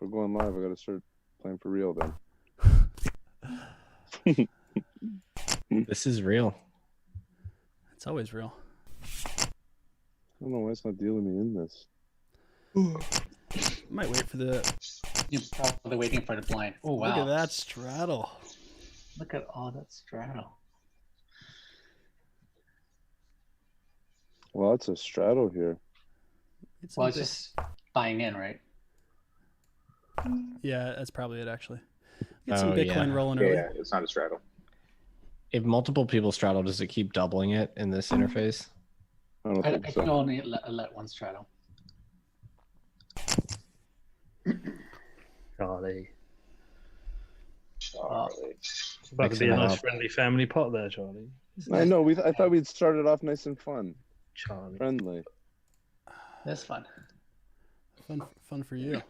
we're going live, I gotta start playing for real then. This is real. It's always real. I don't know why it's not dealing me in this. Might wait for the. You're probably waiting for the blind. Oh, wow. Look at that straddle. Look at all that straddle. Well, it's a straddle here. Well, it's just buying in, right? Yeah, that's probably it, actually. Get some Bitcoin yeah. rolling early. Yeah, it's not a straddle. If multiple people straddle, does it keep doubling it in this interface? I don't I think can so. only let one straddle. Charlie. Charlie. It's about to Mixing be a it nice up. friendly family pot there, Charlie. I know. I thought we'd started off nice and fun, Charlie. friendly. That's fun. Fun for you.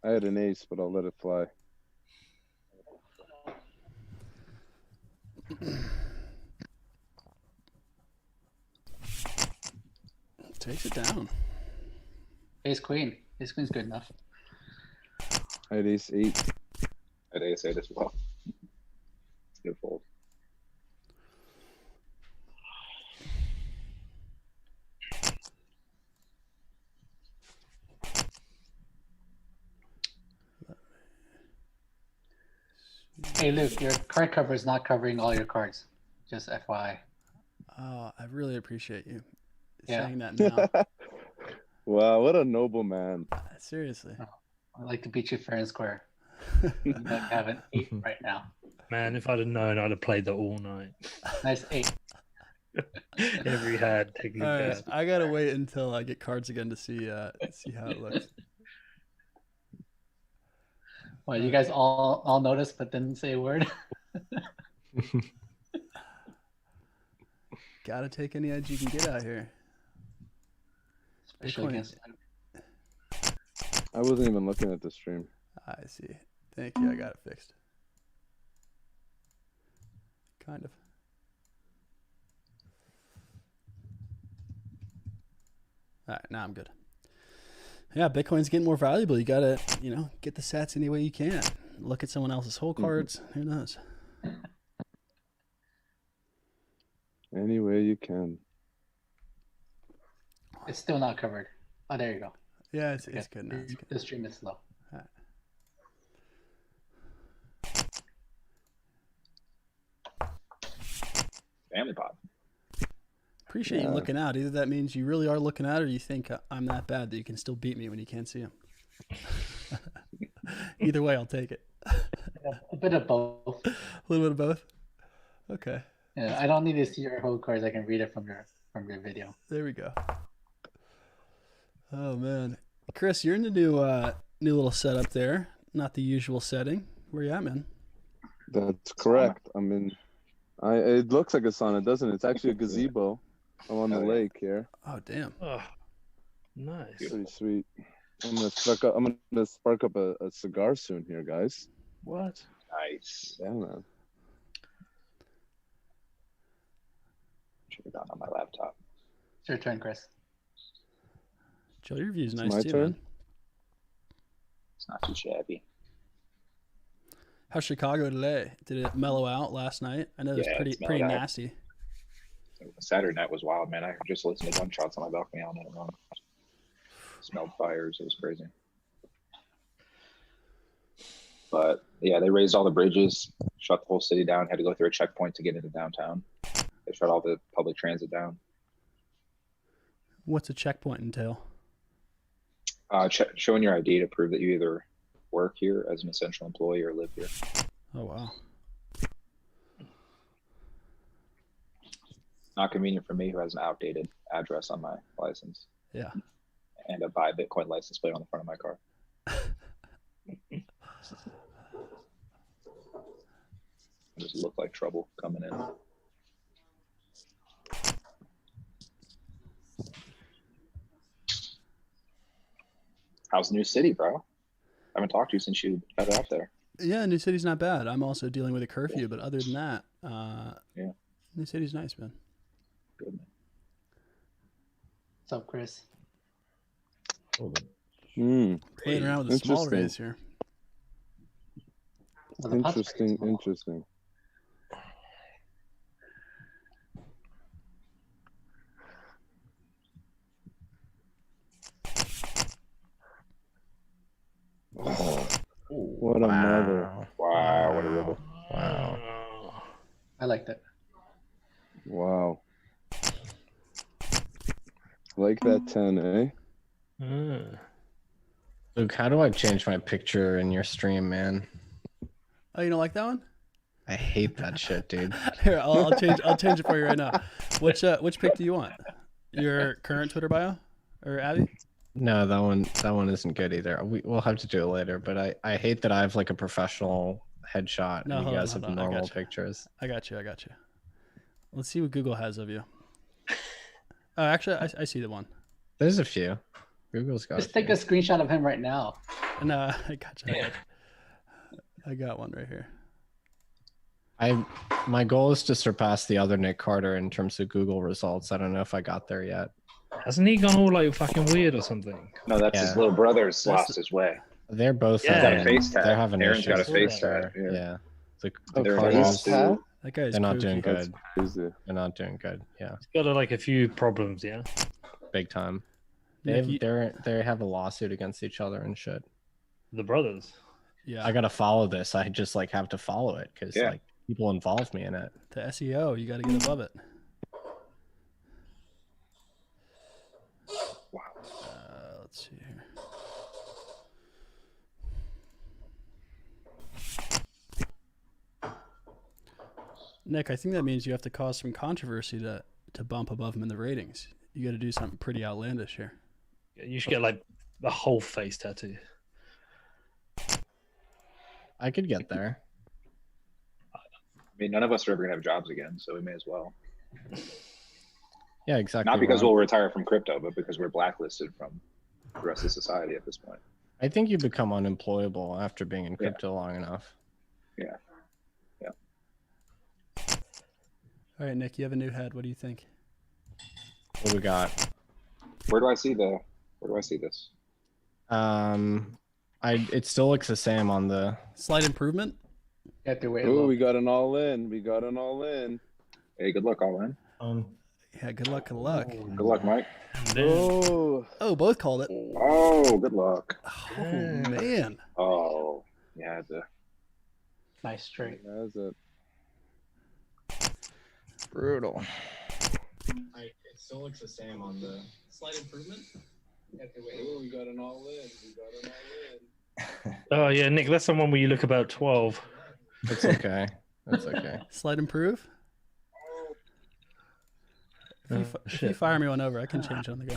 I had an ace, but I'll let it fly. Takes it down. Ace queen. Ace queen's good enough. I had ace 8. At AS8 as well. Good fold. Hey, Luke, your card cover is not covering all your cards. Just FYI. Oh, I really appreciate you Yeah. saying that now. Wow, what a noble man. Seriously. I'd like to beat you fair and square. You might have an 8 right now. Man, if I'd have known, I'd have played that all night. Nice 8. Every hand taking All a right, guess. I gotta wait until I get cards again to see how it looks. Well, you guys all noticed but didn't say a word? Gotta take any edge you can get out here. Especially Bitcoin. against I wasn't even looking at the stream. I see. Thank you. I got it fixed. Kind of. All right, now I'm good. Yeah, Bitcoin's getting more valuable. You gotta, get the sats any way you can. Look at someone else's whole cards. Who knows? Any way you can. It's still not covered. Oh, there you go. Yeah, it's good now. It's good. The stream is slow. All right. Family pot. Appreciate you Yeah. looking out. Either that means you really are looking out, or you think I'm that bad that you can still beat me when you can't see him. Either way, I'll take it. A bit of both. A little bit of both. Okay, Yeah, I don't need to see your whole cards. I can read it from your video. there we go. Oh man, Chris, you're in the new little setup there. Not the usual setting. Where you at, man? That's correct. I'm in. It looks like a sauna, doesn't it? It's actually a gazebo. I'm on the Oh, yeah. lake here. Oh damn. Oh, nice. Pretty sweet. I'm gonna spark up a cigar soon here, guys. What? Nice. Yeah, man. Should have gone on my laptop. It's your turn, Chris. Joe, your view's It's nice my too, turn? man. It's not too shabby. How's Chicago today? Did it mellow out last night? I know it was Yeah, pretty it's mellowed out. nasty. Saturday night was wild, man. I just listened to gunshots on my balcony all night long. Smelled fires. It was crazy. But yeah, they raised all the bridges, shut the whole city down. Had to go through a checkpoint to get into downtown. They shut all the public transit down. What's a checkpoint entail? Showing your ID to prove that you either work here as an essential employee or live here. Oh wow. Not convenient for me, who has an outdated address on my license Yeah. and a buy Bitcoin license plate on the front of my car. It just looked like trouble coming in. How's New City, bro? I haven't talked to you since you got out there. Yeah, New City's not bad. I'm also dealing with a curfew, but other than that, Yeah. New City's nice, man. Good, man. What's up, Chris? Hold on. Playing around with the small Interesting. raise here. Well, the pot's pretty Interesting. small. Interesting. Oh, what a mother! Wow, what a river. Wow. I like that. Wow. Like that 10, eh? Luke, how do I change my picture in your stream, man? Oh, you don't like that one? I hate that shit, dude. Here, I'll change it for you right now. Which pic do you want? Your current Twitter bio, or Abby? No, that one isn't good either. We'll have to do it later. But I hate that I have like a professional headshot No, and you hold on, guys have hold on. I normal gotcha. pictures. I got you. Let's see what Google has of you. Oh, actually, I see the one. There's a few. Google's got. Just take a screenshot of him right now. No, I got you. I got one right here. My goal is to surpass the other Nick Carter in terms of Google results. I don't know if I got there yet. Hasn't he gone all like fucking weird or something? No, that's his Yeah. little brother's That's lost his way. They're both Yeah. Got a face tat. they're having Aaron's issues. got a face for tat, sure. yeah. Yeah. The They're in Cardinals, his hat? That guy's they're not kooky. doing That's good. crazy. They're not doing good. Yeah, He's got like a few problems, yeah. big time. Nick, They have a lawsuit against each other and shit. The brothers. yeah, I gotta follow this. I just like have to follow it because Yeah. like people involve me in it. the SEO, you got to get above it. Wow. Let's see here. Nick, I think that means you have to cause some controversy to bump above him in the ratings. You got to do something pretty outlandish here. You should get like a whole face tattoo. I could get there. I mean, none of us are ever gonna have jobs again, so we may as well. Yeah, exactly. Not because Ron. we'll retire from crypto, but because we're blacklisted from the rest of society at this point. I think you become unemployable after being in crypto long enough. Yeah. All right, Nick, you have a new head. What do you think? What we got? Where do I see this? It still looks the same on the. Slight improvement? You have to wait a Oh, little. we got an all in. We got an all in. Hey, good luck, all in. Yeah, good luck, good luck. Good luck, Mike. Oh, Oh, both called it. Oh, good luck. Oh, man. Oh, yeah, Nice straight. that's it. Brutal. It still looks the same on the. Slight improvement. Oh, we got an all in. We got an all in. Oh yeah, Nick, that's the one where you look about 12. It's okay. That's okay. Slight improve? If you, if you fire me one over, I can change on the go.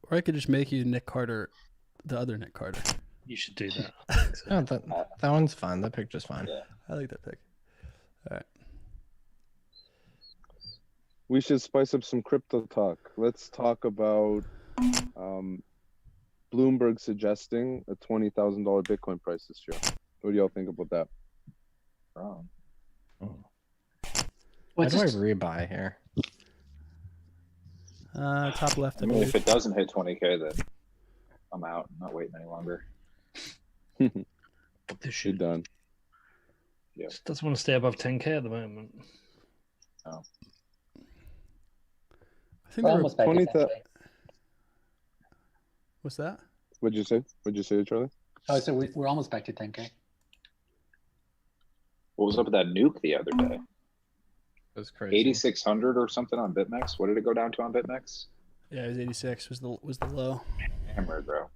Or I could just make you Nick Carter, the other Nick Carter. You should do that. No, that one's fine. That picture's fine. Yeah. I like that pick. All right. We should spice up some crypto talk. Let's talk about Bloomberg suggesting a $20,000 Bitcoin price this year. What do y'all think about that? wrong. How What's do I this? rebuy here? Top left, I I mean, believe. if it doesn't hit 20K, then I'm out. I'm not waiting any longer. But this She shit done. just doesn't want to stay above 10K at the moment. I think We're they were, almost back 20 at 10K. what's that? What'd you say? What'd you say, Charlie? Oh, so we're almost back to 10K. What was up with that nuke the other day? It was crazy. 8,600 or something on BitMEX. What did it go down to on BitMEX? Yeah, it was 86 was the low. Hammer, bro.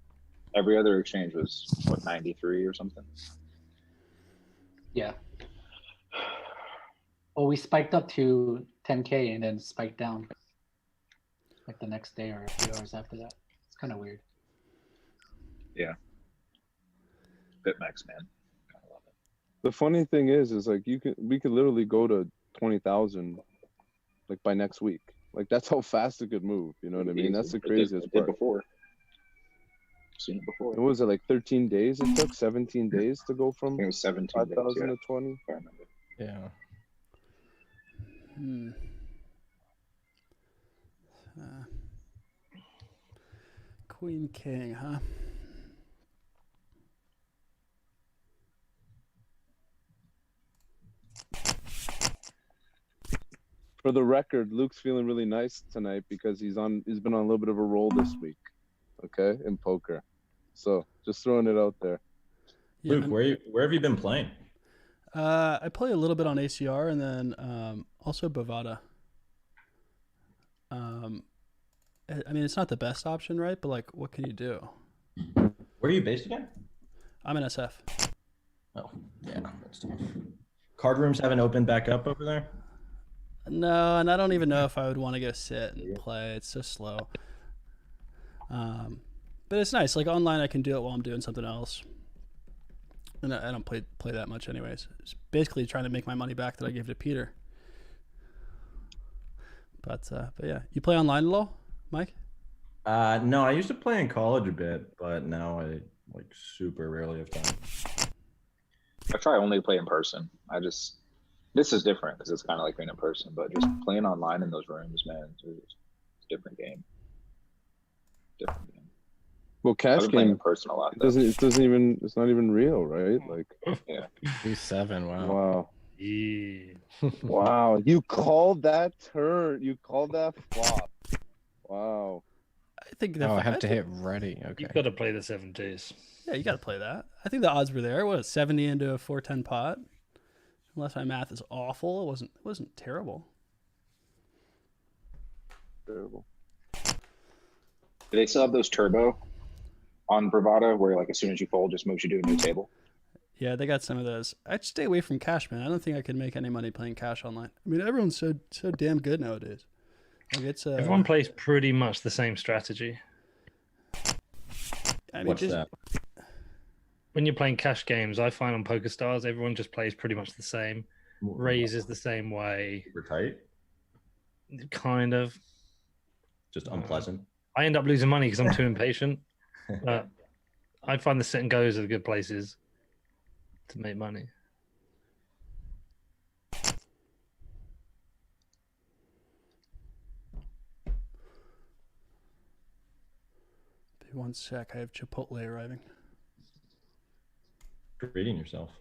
Every other exchange was what 93 or something. Yeah. Well, we spiked up to 10K and then spiked down like the next day or a few hours after that. It's kind of weird. BitMEX, man. Gotta love it. The funny thing is like we could literally go to 20,000 like by next week. Like that's how fast it could move. You know what I mean? That's the It did- craziest it did part. before. Seen it before. What was it, like 13 days it took? 17 days to go I from think it was 17 days. 5,000 Yeah, to 20? if I remember. Yeah. Hmm. Queen King, huh? For the record, Luke's feeling really nice tonight because he's been on a little bit of a roll this week. Okay, in poker. So just throwing it out there. Yeah, Luke, where have you been playing? I play a little bit on ACR and then also Bovada. I mean, it's not the best option, right? But like, what can you do? Where are you based again? I'm an SF. Oh, yeah, that's tough. Card rooms haven't opened back up over there? No, and I don't even know if I would want to go sit and play. It's so slow. But it's nice. Like online, I can do it while I'm doing something else. And I don't play that much anyways. It's basically trying to make my money back that I gave to Peter. But yeah, you play online a little, Mike? No, I used to play in college a bit, but now I like super rarely have time. I try only to play in person. This is different because it's kind of like being in person, but just playing online in those rooms, man, it's a different game. Different game. Well, I've cash been playing in game person a lot. it's not even real, right? Like, Yeah. 2-7. Wow. wow. Yeah. Wow, you called that turn. You called that flop. Wow. I think Oh, I have to hit ready. Okay. You've got to play the 70s. Yeah, you got to play that. I think the odds were there. What, 70 into a 410 pot? Unless my math is awful, it wasn't terrible. Terrible. Do they still have those turbo on Bravada where like as soon as you fold, just moves you to a new table? Yeah, they got some of those. I'd stay away from cash, man. I don't think I could make any money playing cash online. I mean, everyone's so damn good nowadays. Like it's Everyone plays pretty much the same strategy. I mean, What's just, that? When you're playing cash games, I find on PokerStars, everyone just plays pretty much the same. Raises the same way. Super tight? Kind of. Just unpleasant? I end up losing money because I'm too impatient. But I find the sit and goes are the good places to make money. one sec. I have Chipotle arriving. You're reading yourself.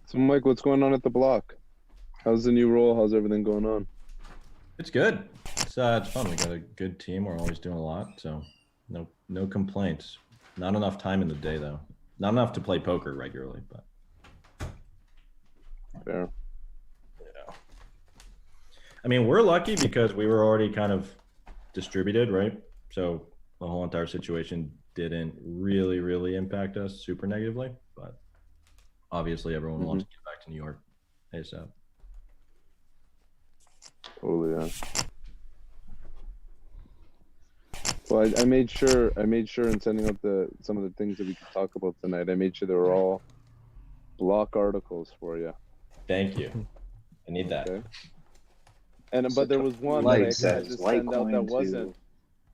So, Mike, what's going on at the block? How's the new role? How's everything going on? It's good. It's fun. We got a good team. We're always doing a lot, so no complaints. Not enough time in the day though. Not enough to play poker regularly, but Fair. yeah. I mean, we're lucky because we were already kind of distributed, right? So the whole entire situation didn't really impact us super negatively, but obviously everyone wants to get back to New York ASAP. Totally, yeah. Well, I made sure in sending out some of the things that we could talk about tonight, I made sure they were all block articles for you. Thank you. I need that. Okay. But there was one that I had to send out that wasn't.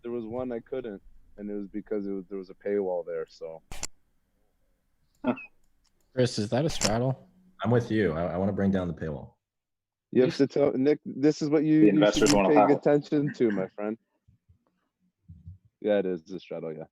There was one I couldn't, and it was because there was a paywall there. So, Chris, is that a straddle? I'm with you. I want to bring down the paywall. you have to tell Nick. This is what The you should investors be want to paying follow. attention to, my friend. Yeah, it is the straddle. Yeah.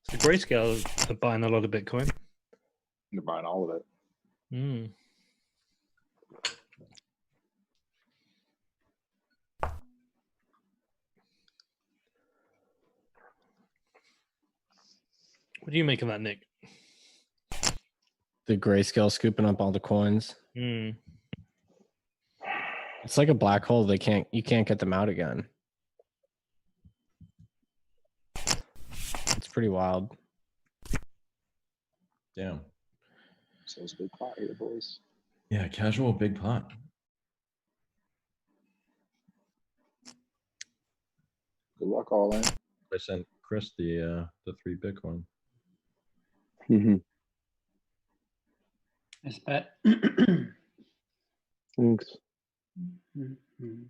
So Grayscale are buying a lot of Bitcoin. They're buying all of it. Mm. What do you make of that, Nick? The Grayscale scooping up all the coins. Mm. It's like a black hole. You can't get them out again. It's pretty wild. Damn. So it's a big pot here, boys. Yeah, casual big pot. Good luck, all in. I sent Chris the 3 Bitcoin. Nice bet. Thanks. Mhm.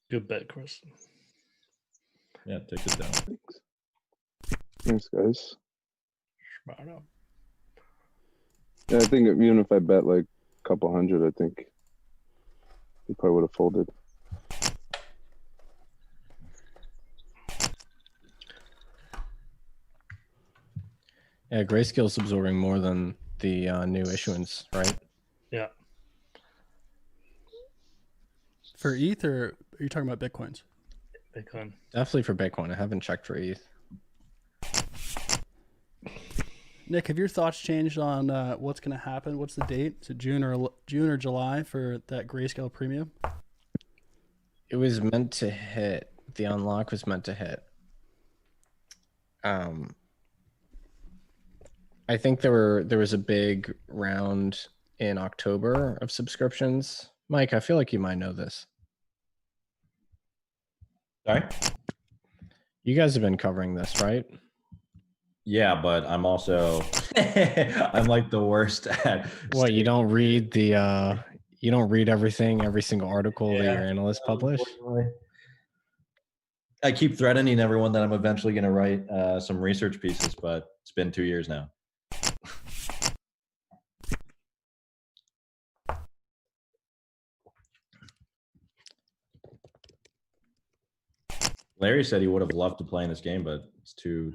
Good bet, Chris. Yeah, take it down. Thanks. Thanks, guys. Right up. Yeah, I think even if I bet like a couple hundred, I think he probably would have folded. Yeah, Grayscale's absorbing more than the new issuance, right? Yeah. For ETH, or are you talking about Bitcoins? Bitcoin. Definitely for Bitcoin. I haven't checked for ETH. Nick, have your thoughts changed on what's going to happen? What's the date? Is it June or July for that Grayscale premium? It was meant to hit. The unlock was meant to hit. I think there was a big round in October of subscriptions. Mike, I feel like you might know this. Sorry? You guys have been covering this, right? Yeah, but I'm also I'm like the worst at What, you don't read the you don't read everything, every single article that your analysts publish? Unfortunately. I keep threatening everyone that I'm eventually going to write some research pieces, but it's been 2 years now. Larry said he would have loved to play in this game, but it's too.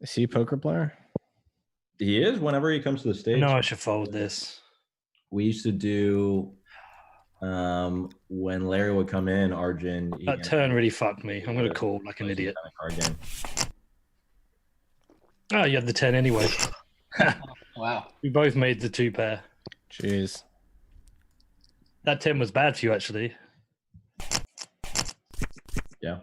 Is he a poker player? He is whenever he comes to the I stage. know I should fold this. We used to do when Larry would come in, Arjun. That turn really fucked me. I'm going to call like an idiot. Card game. Oh, you had the 10 anyway. Wow. We both made the 2 pair. Jeez. That 10 was bad for you, actually. Yeah.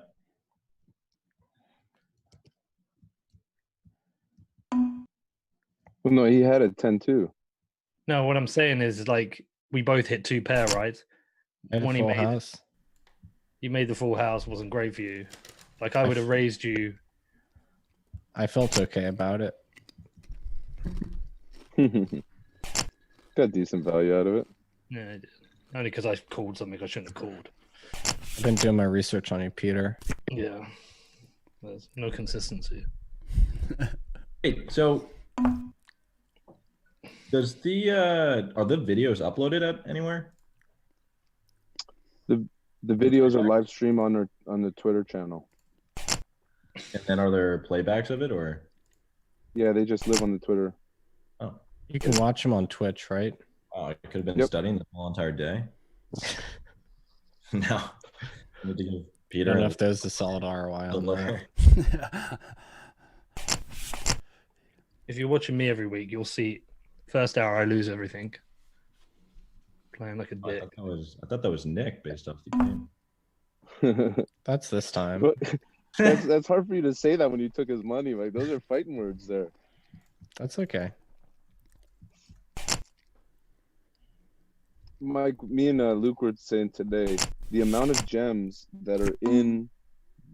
Well, no, he had a 10 too. No, what I'm saying is like we both hit 2 pair, right? Made a When he full made- house. You made the full house, wasn't great for you. Like I would have raised you. I felt okay about it. Got decent value out of it. Yeah, I did. Only because I called something I shouldn't have called. I've been doing my research on you, Peter. Yeah. There's no consistency. Hey, so does the are the videos uploaded at anywhere? The videos are live stream on the Twitter channel. And then are there playbacks of it, or? Yeah, they just live on the Twitter. Oh, You can watch him on Twitch, right? oh, I could have been Yep. studying the whole entire day. No, I need to give I Peter. don't know if there's a solid ROI on that. If you're watching me every week, you'll see first hour I lose everything. Playing like a I dick. thought that was Nick based off the game. That's this time. But that's hard for you to say that when you took his money. Like those are fighting words there. That's okay. Mike, me and Luke were saying today, the amount of gems that are in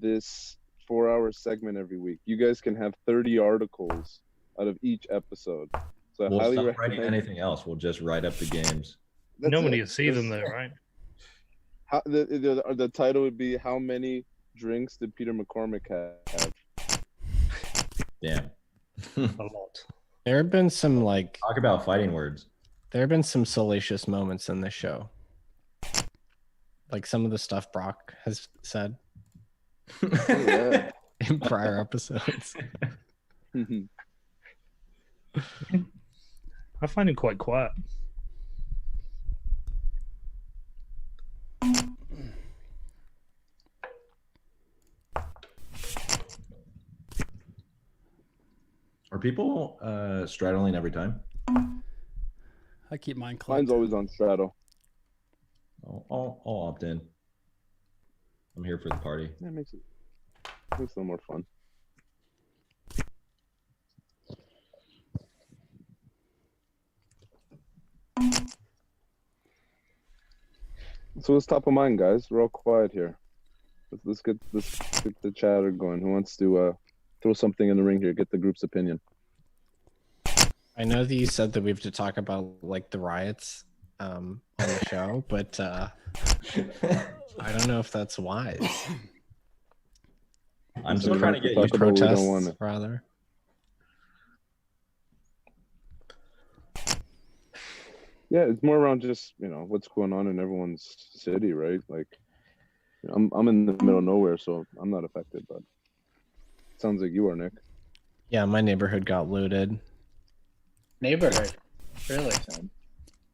this 4-hour segment every week. You guys can have 30 articles out of each episode. So I We'll highly stop writing recommend. anything else. We'll just write up the games. That's Nobody it. will see them That's- though, right? How, the title would be "How many drinks did Peter McCormick have?" Damn. A lot. There have been some Talk about fighting words. there have been some salacious moments in this show. Like some of the stuff Brock has said Yeah. in prior episodes. I find him quite quiet. Are people straddling every time? I keep mine clicked. Mine's always on straddle. I'll opt in. I'm here for the party. That makes it a little more fun. So what's top of mind, guys? We're all quiet here. Let's get the chatter going. Who wants to throw something in the ring here? Get the group's opinion. I know that you said that we have to talk about like the riots on the show, but I don't know if that's wise. I'm still trying to get used to what we don't Protests, wanna- rather. Yeah, it's more around just what's going on in everyone's city, right? Like, I'm in the middle of nowhere, so I'm not affected. But it sounds like you are, Nick. Yeah, my neighborhood got looted. Neighborhood. Really?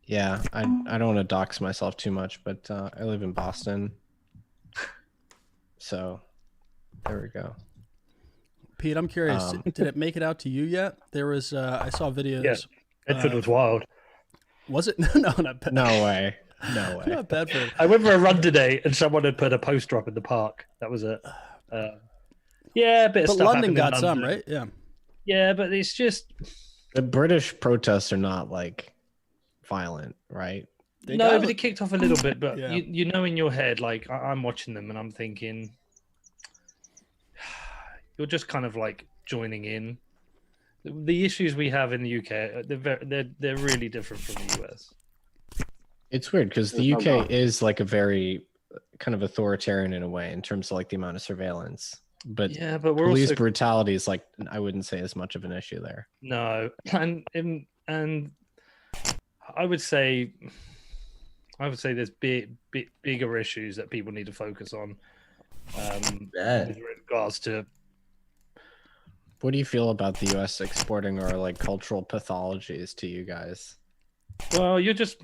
Yeah, I don't want to dox myself too much, but I live in Boston. So there we go. Pete, I'm curious. Um, Did it make it out to you yet? There was I saw videos. Yeah. Bedford was wild. Was it? No, not bad. No way. No way. Not Bedford. I went for a run today, and someone had put a poster up in the park. That was it. Yeah, a bit of But stuff London happened in got some, London. right? Yeah. Yeah, but it's just The British protests are not like violent, right? They no, got- but it kicked off a little bit. But Yeah. you know, in your head, like I'm watching them, and I'm thinking, you're just kind of like joining in. The issues we have in the UK, they're really different from the US. It's weird because the There's no UK is like a very kind of authoritarian in a way in terms of like the amount of surveillance. But Yeah, but we're police also brutality is like I wouldn't say as much of an issue there. no, and I would say there's bigger issues that people need to focus on. With regards to What do you feel about the US exporting our like cultural pathologies to you guys? well, you're just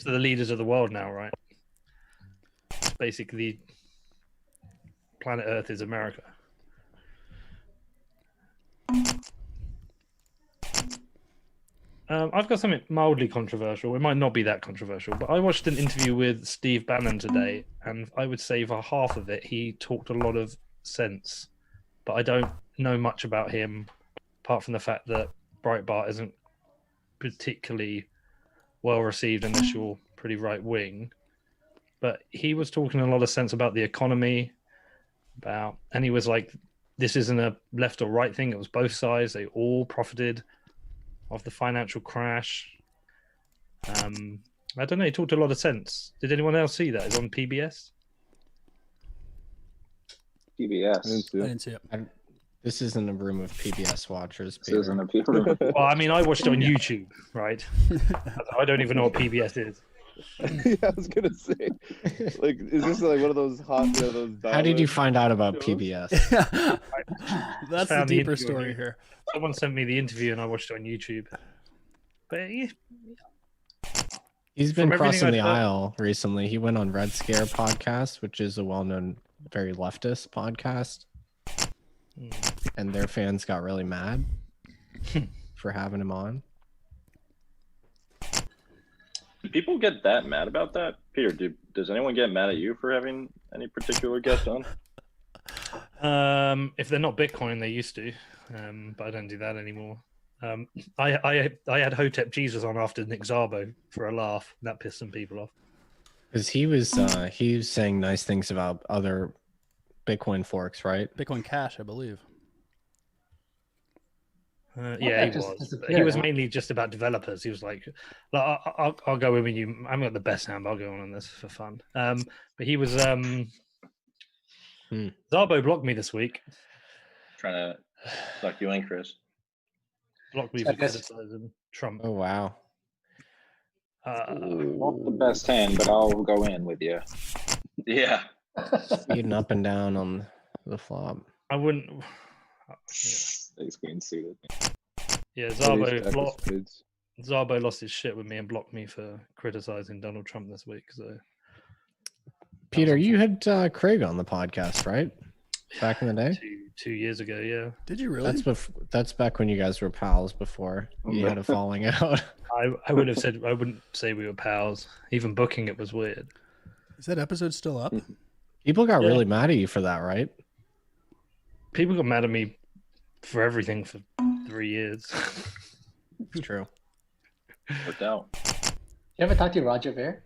the leaders of the world now, right? It's basically, planet Earth is America. I've got something mildly controversial. It might not be that controversial, but I watched an interview with Steve Bannon today, and I would say for half of it, he talked a lot of sense. But I don't know much about him, apart from the fact that Breitbart isn't particularly well received unless you're pretty right wing. But he was talking a lot of sense about the economy, and he was like, "This isn't a left or right thing. It was both sides. They all profited of the financial crash." I don't know. He talked a lot of sense. Did anyone else see that? It's on PBS. I didn't PBS. see I it. didn't see it. This isn't a room of PBS watchers, This isn't Peter. a people. Well, I mean, I watched it on YouTube, right? I don't even know what PBS is. Yeah, I was gonna say, like, is this like one of those hot, those? How did you ballad find out about shows? PBS? That's the Found the deeper interview on story YouTube. here. Someone sent me the interview, and I watched it on YouTube. But yeah, He's been From everything crossing the I've heard- aisle recently. He went on Red Scare podcast, which is a well-known, very leftist podcast, and their fans got really mad for having him on. Do people get that mad about that? Peter, does anyone get mad at you for having any particular guest on? if they're not Bitcoin, they used to, but I don't do that anymore. I had Hotep Jesus on after Nick Szabo for a laugh. And that pissed some people off. Because he was saying nice things about other Bitcoin forks, right? Bitcoin Cash, I believe. Yeah, that he just was. But he disappeared, was huh? mainly just about developers. He was like I'll go in with you. I'm not the best hand, but I'll go on this for fun. But he was Szabo blocked me this week. Trying to suck you in, Chris. Blocked me I for guess- criticizing Trump. Oh wow. Not the best hand, but I'll go in with you. Yeah. Eating up and down on the flop. I wouldn't. He's being suited. Yeah, Ace, Szabo jack of spades. Szabo lost his shit with me and blocked me for criticizing Donald Trump this week. So Peter, you had Craig on the podcast, right? Back in the day. 2 years ago. Yeah, Did you really? That's back when you guys were pals before you had a falling out. I would have said I wouldn't say we were pals. Even booking it was weird. Is that episode still up? People got Yeah. really mad at you for that, right? People got mad at me for everything for 3 years. It's true. Worked out. You ever talk to Roger Ver?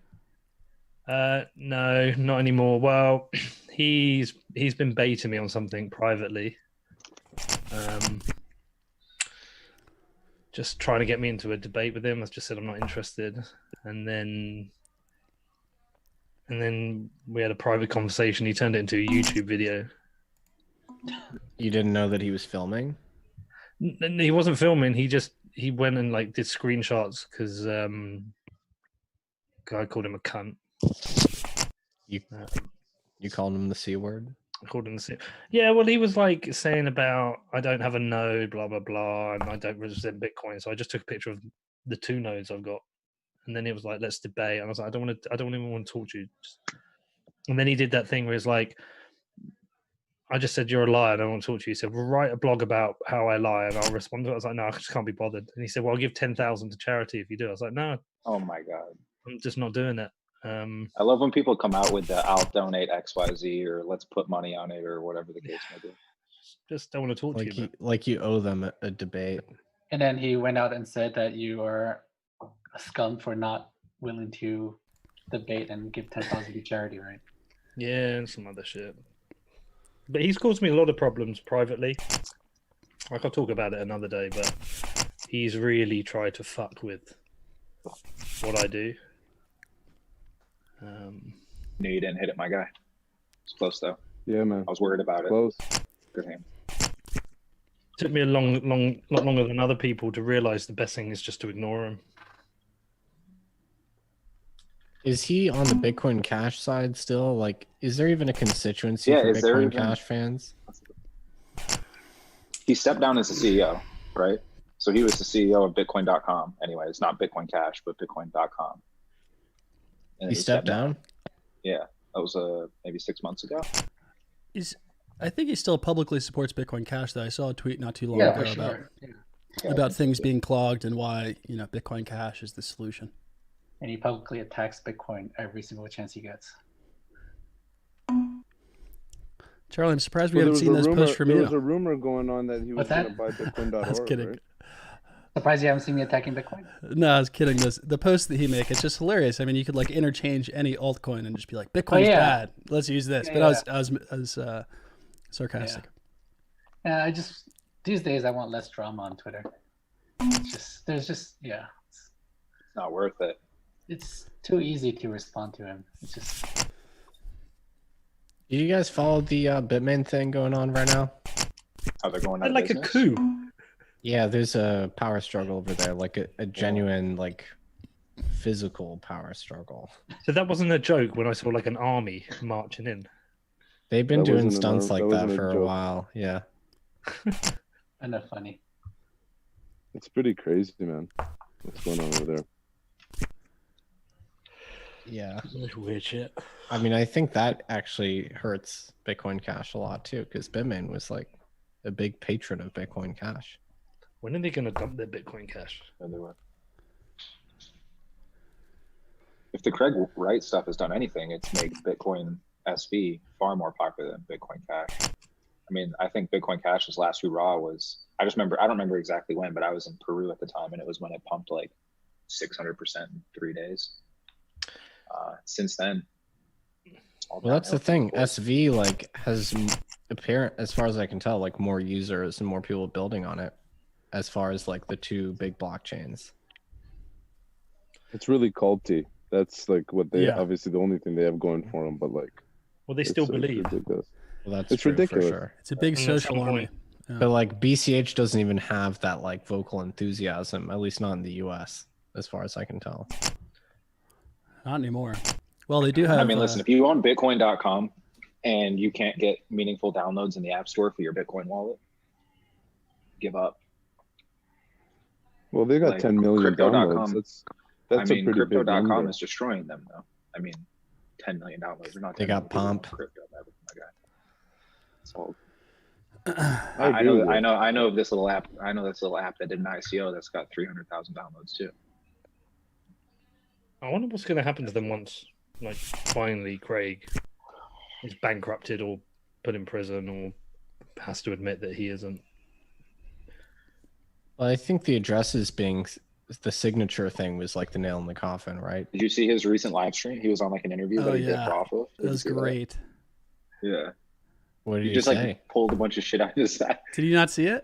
No, not anymore. Well, he's been baiting me on something privately. Just trying to get me into a debate with him. I just said I'm not interested, and then we had a private conversation. He turned it into a YouTube video. You didn't know that he was filming? He wasn't filming. He went and like did screenshots because guy called him a cunt. You called him the C word? I called him the C. Yeah, well, he was like saying about I don't have a node, blah blah blah, and I don't represent Bitcoin. So I just took a picture of the 2 nodes I've got, and then it was like, let's debate. And I was like, I don't even want to talk to you. And then he did that thing where it's like, I just said, you're a liar. I don't want to talk to you. He said, well, write a blog about how I lie and I'll respond to it. I was like, no, I just can't be bothered. And he said, well, I'll give 10,000 to charity if you do. I was like, no, Oh my god. I'm just not doing it. I love when people come out with the I'll donate XYZ or let's put money on it or whatever the case may be. Just don't want to talk to you. Like you owe them a debate. And then he went out and said that you are a scum for not willing to debate and give 10,000 to charity, right? Yeah, and some other shit. But he's caused me a lot of problems privately. Like, I'll talk about it another day, but he's really tried to fuck with what I do. No, you didn't hit it, my guy. It's close though. Yeah, man. I was worried about it. Close. Good hand. Took me a lot longer than other people to realize the best thing is just to ignore him. Is he on the Bitcoin Cash side still? Like, is there even a constituency Yeah, for is there Bitcoin even- Cash fans? He stepped down as the CEO, right? So he was the CEO of Bitcoin.com. Anyway, it's not Bitcoin Cash, but Bitcoin.com. And He stepped down? Yeah, that was maybe 6 months ago. I think he still publicly supports Bitcoin Cash, though. I saw a tweet not too long Yeah, ago for sure. Yeah. about things being clogged and why Bitcoin Cash is the solution. And he publicly attacks Bitcoin every single chance he gets. Charlie, I'm surprised we Well, haven't seen those posts from there was a you. rumor going on that he was What's going that? to buy Bitcoin.org. I was kidding. Right? Surprised you haven't seen me attacking Bitcoin? No, I was kidding. The posts that he make, it's just hilarious. I mean, you could like interchange any altcoin and just be like, Bitcoin's yeah. bad. Let's use this. Yeah, But I was sarcastic. Yeah, these days I want less drama on Twitter. It's Not worth it. it's too easy to respond to him. It's just Do you guys follow the Bitmain thing going on right now? How they're going out They're of like a business. coup. Yeah, there's a power struggle over there, like a genuine, like, physical power struggle. So that wasn't a joke when I saw like an army marching in. They've been That doing wasn't an stunts arm- like that that wasn't a for a joke. while. Yeah. kind of funny. It's pretty crazy, man. What's going on over there? Yeah. Weird shit. I mean, I think that actually hurts Bitcoin Cash a lot too, because Bitmain was like a big patron of Bitcoin Cash. When are they going to dump their Bitcoin Cash? Yeah, they were. If the Craig Wright stuff has done anything, it's made Bitcoin SV far more popular than Bitcoin Cash. I mean, I think Bitcoin Cash's last hurrah was, I don't remember exactly when, but I was in Peru at the time, and it was when it pumped like 600% in 3 days. Since then, all Well, that's the downhill. thing. SV like has apparent, as far as I can tell, like more users and more people building on it, as far as like the 2 big blockchains. It's really culty. That's like what they Yeah. obviously the only thing they have going for them. But like, Well, they still it's believe. ridiculous. Well, that's It's true ridiculous. for sure. It's a big And at social some army. point- Yeah. But like BCH doesn't even have that like vocal enthusiasm, at least not in the US, as far as I can tell. Not anymore. Well, they do have. I mean, listen, if you own Bitcoin.com and you can't get meaningful downloads in the App Store for your Bitcoin wallet, give up. Well, they got Like, 10 million Crypto.com. downloads. That's I mean, a pretty big Crypto.com number. is destroying them, though. I mean, 10 million downloads. They're not. They 10 got million people on Pomp. Crypto, my guy. It's all I know of this little app. I know this little app that did an ICO that's got 300,000 downloads too. I wonder what's going to happen to them once, like, finally Craig is bankrupted or put in prison or has to admit that he isn't. Well, I think the addresses being the signature thing was like the nail in the coffin, right? Did you see his recent live stream? He was on like an interview that he did for off of. That was great. Yeah. What did He he just say? like pulled a bunch of shit out of his ass. Did you not see it?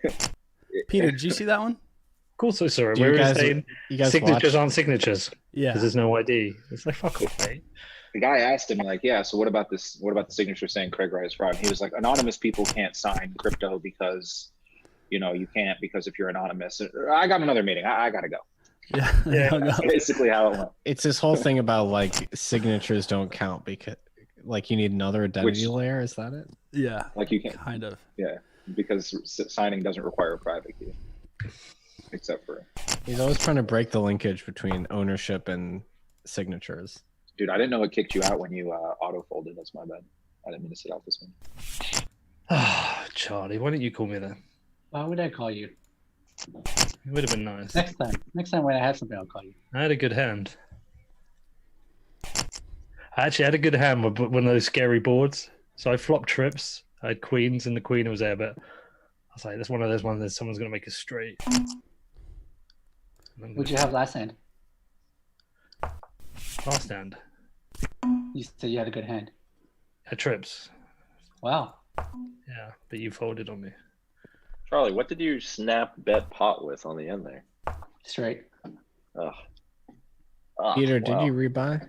Peter, did you see that one? Of course I saw it. Do Where you was guys- saying You guys signatures watch? aren't signatures Yeah. because there's no ID. It's like, fuck off, mate. The guy asked him like, yeah, so what about this? What about the signature saying Craig Wright is fraud? And he was like, anonymous people can't sign crypto because, you know, you can't because if you're anonymous. I got another meeting. I gotta go. Yeah. Yeah. hung That's up. basically how it went. It's this whole thing about like signatures don't count because like you need another identity layer. Is that it? Yeah. Like you can't, Kind of. yeah, because signing doesn't require a private key, except for. He's always trying to break the linkage between ownership and signatures. Dude, I didn't know it kicked you out when you auto folded. That's my bad. I didn't mean to sit out this one. Ah, Charlie, why didn't you call me then? Why would I call you? It would have been nice. Next time when I have something, I'll call you. I had a good hand. I actually had a good hand with one of those scary boards. So I flopped trips. I had queens and the queen was there, but I was like, that's one of those ones that someone's going to make a straight. What'd you have last hand? Last hand. You said you had a good hand. I had trips. Wow. Yeah, but you folded on me. Charlie, what did you snap bet pot with on the end there? Straight. Ugh. Oh, Peter, did wow. you rebuy?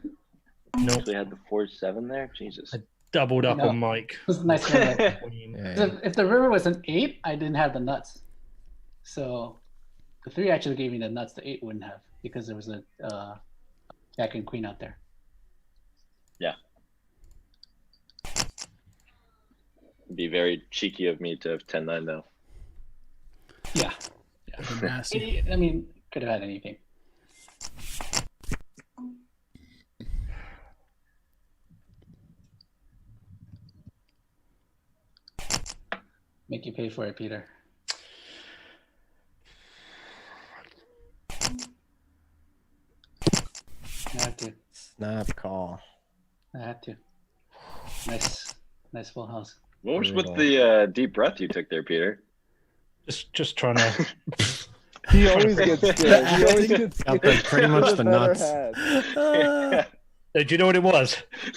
Nope. They had the 4-7 there? Jesus. Doubled up No. on Mike. It was a nice hand. Queen. Yeah. If the river was an 8, I didn't have the nuts. So the 3 actually gave me the nuts. The 8 wouldn't have because there was a jack and queen out there. It'd be very cheeky of me to have 10-9 though. Yeah. Nasty. I mean, could have had anything. Make you pay for it, Peter. I have to. Snap call. I have to. Nice full house. What was with Brutal. the deep breath you took there, Peter? Just trying to. He always gets scared. He always gets Got scared. the- pretty much the Better nuts. hat. Do you know what it was?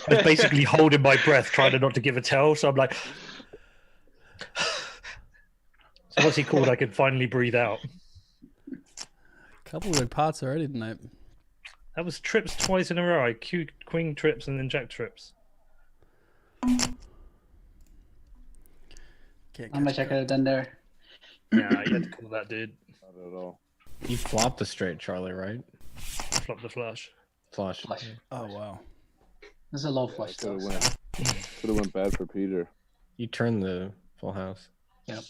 I was basically holding my breath, trying to not to give a tell. So I'm like. So once he called, I could finally breathe out. Couple good pots already tonight. That was trips twice in a row. I queued queen trips and then jack trips. Can't How much I catch could have done there? Yeah, you had to call that dude. Not at all. You flopped the straight, Charlie, right? Flop the flush. Flush. Flush. Oh wow. This is a low flush. Could Though, have went bad for Peter. You turned the full house. Yep.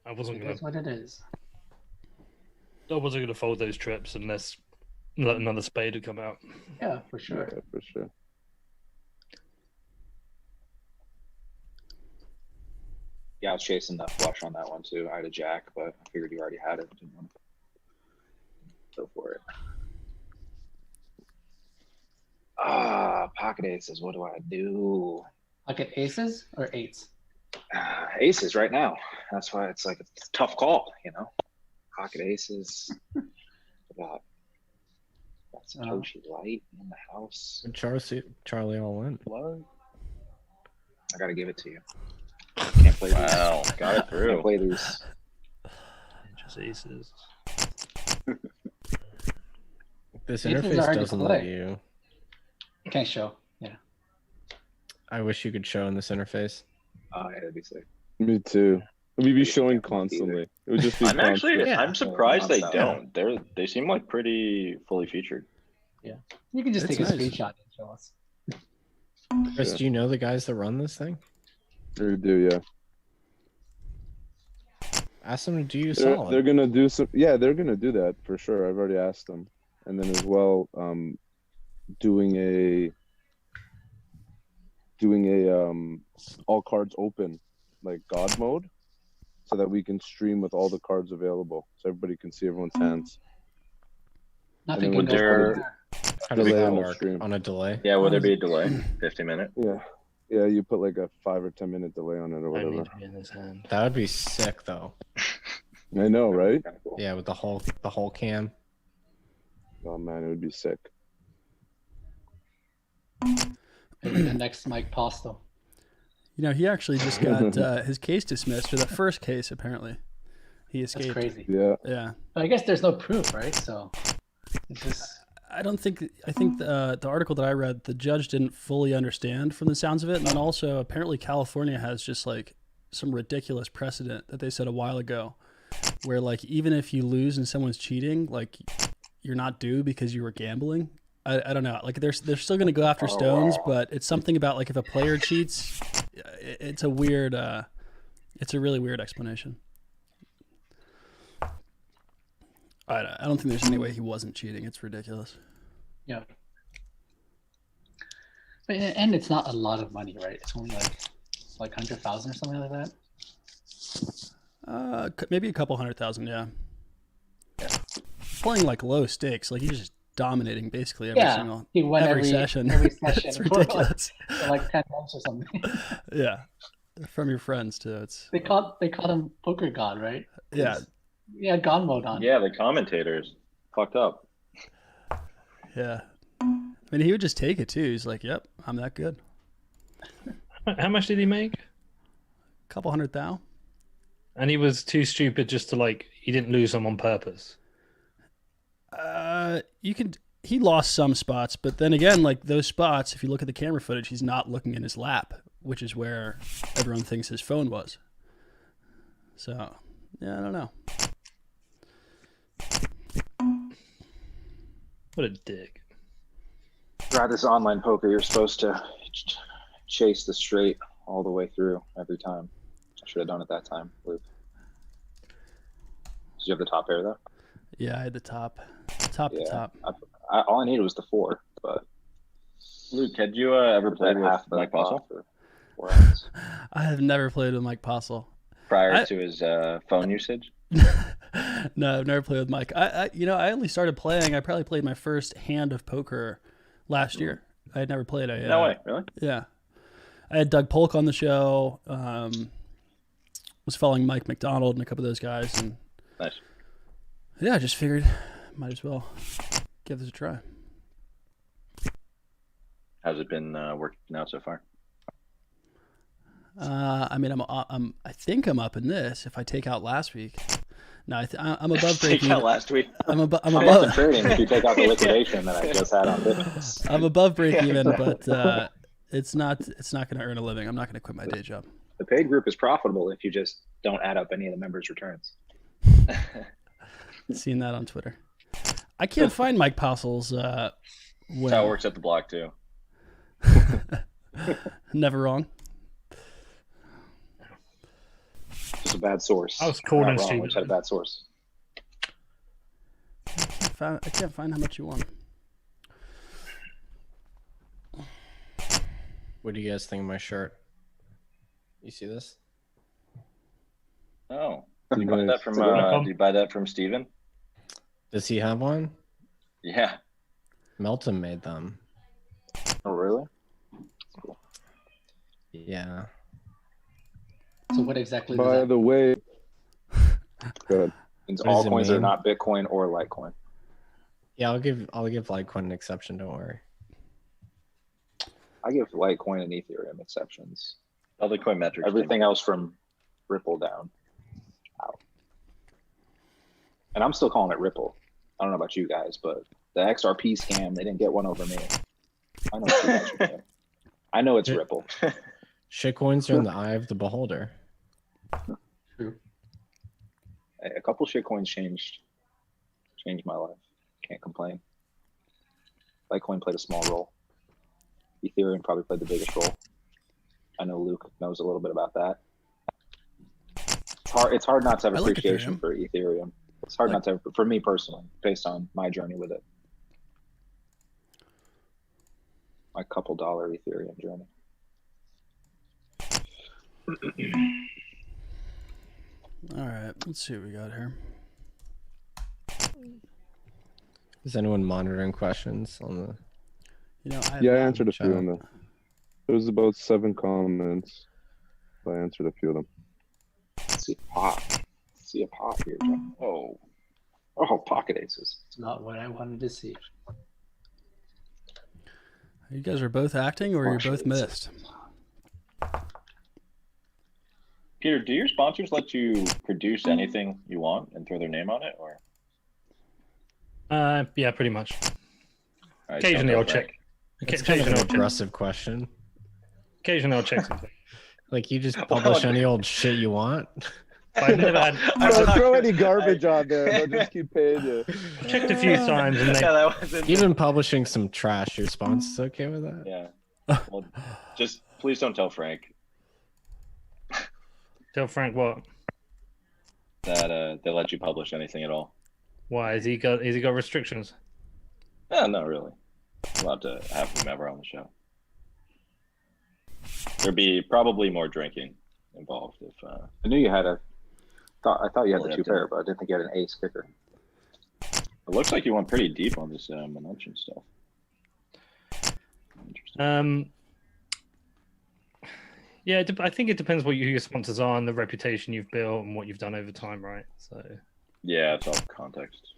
I wasn't It gonna. is what it is. I wasn't gonna fold those trips unless another spade had come out. Yeah, for sure. Yeah, for sure. Yeah, I was chasing that flush on that one too. I had a jack, but I figured you already had it. Didn't want to go for it. Pocket aces. What do I do? Pocket aces or 8s? Aces right now. That's why it's like a tough call, you know. Pocket aces. Got some Toshi Light in the house. Charlie all in. What? I gotta give it to you. Can't play these. Wow, got it Can't through. play these. Just aces. This Aces are interface hard to doesn't let play. you. Can't show. Yeah. I wish you could show in this interface. Yeah, that'd be sick. Me too. We'd be I showing can't play either. constantly. It would just be I'm actually constant. Yeah. I'm surprised they Nonstop. don't. They seem like pretty fully featured. You can just That's take a nice. screenshot and show us. Chris, Yeah. do you know the guys that run this thing? They do, yeah. Ask them to do you They're solid. gonna do some. Yeah, they're gonna do that for sure. I've already asked them, and then as well, doing a doing a all cards open, like God mode, so that we can stream with all the cards available, so everybody can see everyone's hands. Nothing And can then go we'll wrong just there. How does delay that on the work? stream. On a delay? Yeah, would there be a delay? 50-minute? Yeah, you put like a 5 or 10 minute delay on it or I whatever. need to be in his hand. That would be sick, though. I know, right? Kind of cool. Yeah, with the whole cam. Oh man, it would be sick. Maybe the next Mike Posto. You know, he actually just got his case dismissed, or the first case, apparently. He That's escaped. crazy. Yeah. Yeah. But I guess there's no proof, right? So it's just I think the article that I read, the judge didn't fully understand from the sounds of it. And then also, apparently, California has just like some ridiculous precedent that they said a while ago where, like, even if you lose and someone's cheating, like, you're not due because you were gambling. I don't know. Like, they're still going to go after Stones, but it's something about, like, if a player cheats, it's a weird, it's a really weird explanation. I don't think there's any way he wasn't cheating. It's ridiculous. yeah. But and it's not a lot of money, right? It's only like 100,000 or something like that. Maybe a couple 100,000, yeah. Playing like low stakes, like he's just dominating basically every He won every session. Every session. It's ridiculous. For like 10 months or something. Yeah, from your friends too. It's They called him Poker God, right? yeah, Yeah, God mode on. Yeah, the commentators fucked up. yeah. I mean, he would just take it too. He's like, "Yep, I'm that good." How much did he make? Couple 100,000. And he was too stupid just to he didn't lose them on purpose. He lost some spots, but then again, like those spots, if you look at the camera footage, he's not looking in his lap, which is where everyone thinks his phone was. So, yeah, I don't know. What a dick. Right, this online poker, you're supposed to chase the straight all the way through every time. I should have done it that time, Luke. Did you have the top pair though? Yeah, I had the top to top. All I needed was the 4, but Luke, had you ever played with half the Mike pot Postle for 4 hours. I have never played with Mike Postle. prior to his phone usage? No, I've never played with Mike. I only started playing. I probably played my first hand of poker last year. I had never played. No way, really? Yeah, I had Doug Polk on the show. Was following Mike McDonald and a couple of those guys, and Nice. yeah, I just figured might as well give this a try. How's it been working out so far? I mean, I think I'm up in this. If I take out last week, no, I'm above Take breaking. out last week. I'm Above above. trading, if you take out the liquidation that I just had on business. I'm above break even, but it's not going to earn a living. I'm not going to quit my day job. The paid group is profitable if you just don't add up any of the members' returns. Seen that on Twitter. I can't find Mike Postle's That's how it works at the block too. Never wrong. Just a bad source. I was called Not in wrong, stupid. we just had a bad source. I can't find how much you won. What do you guys think of my shirt? You see this? Oh, did you buy Nice. that from? It's a good one. Did you buy that from Steven? Does he have one? Yeah. Melton made them. Oh, really? Yeah. So what exactly does By that the way, good. Means What all does it coins are mean? not Bitcoin or Litecoin. Yeah, I'll give Litecoin an exception, don't worry. I give Litecoin and Ethereum exceptions. Other coin metrics. Everything else from Ripple down. Out. And I'm still calling it Ripple. I don't know about you guys, but the XRP scam, they didn't get one over me. I know what you guys are doing. I know it's Yeah. Ripple. Shitcoins are in the eye of the beholder. True. A couple shitcoins changed my life. Can't complain. Litecoin played a small role. Ethereum probably played the biggest role. I know Luke knows a little bit about that. It's hard not to have I like appreciation Ethereum. for Ethereum. It's hard not to have, for me personally, based on my journey with it. My couple dollar Ethereum journey. All right, let's see what we got here. Is anyone monitoring questions on the? You know, Yeah, I answered a Shut few up. of them. There was about 7 comments. I answered a few of them. See a pot. See a pot here, John. Oh, pocket aces. It's not what I wanted to see. You guys are both acting, or you're both Partially. missed. Peter, do your sponsors let you produce anything you want and throw their name on it, or? Yeah, pretty much. All right, Occasionally, don't I'll go, check. Frank. It's kind of Occasionally, an I'll check. aggressive question. Occasionally, I'll check something. Like, you just publish any old shit you want. I've never had. Don't throw any garbage on there. They'll just keep paying you. I've checked a few times, and they Yeah, that wasn't. Even publishing some trash, your sponsors okay with that? Yeah. Well, just please don't tell Frank tell Frank what. that they let you publish anything at all. Why has he got restrictions? No, not really. Allowed to have whomever on the show. There'd be probably more drinking involved if. I knew you had I thought you had Well, the yeah, 2 pair, but I didn't think you had an ace kicker. It looks like you went pretty deep on this Menuchin stuff. Interesting. Yeah, I think it depends who your sponsors are and the reputation you've built and what you've done over time, right? So. Yeah, it's all context.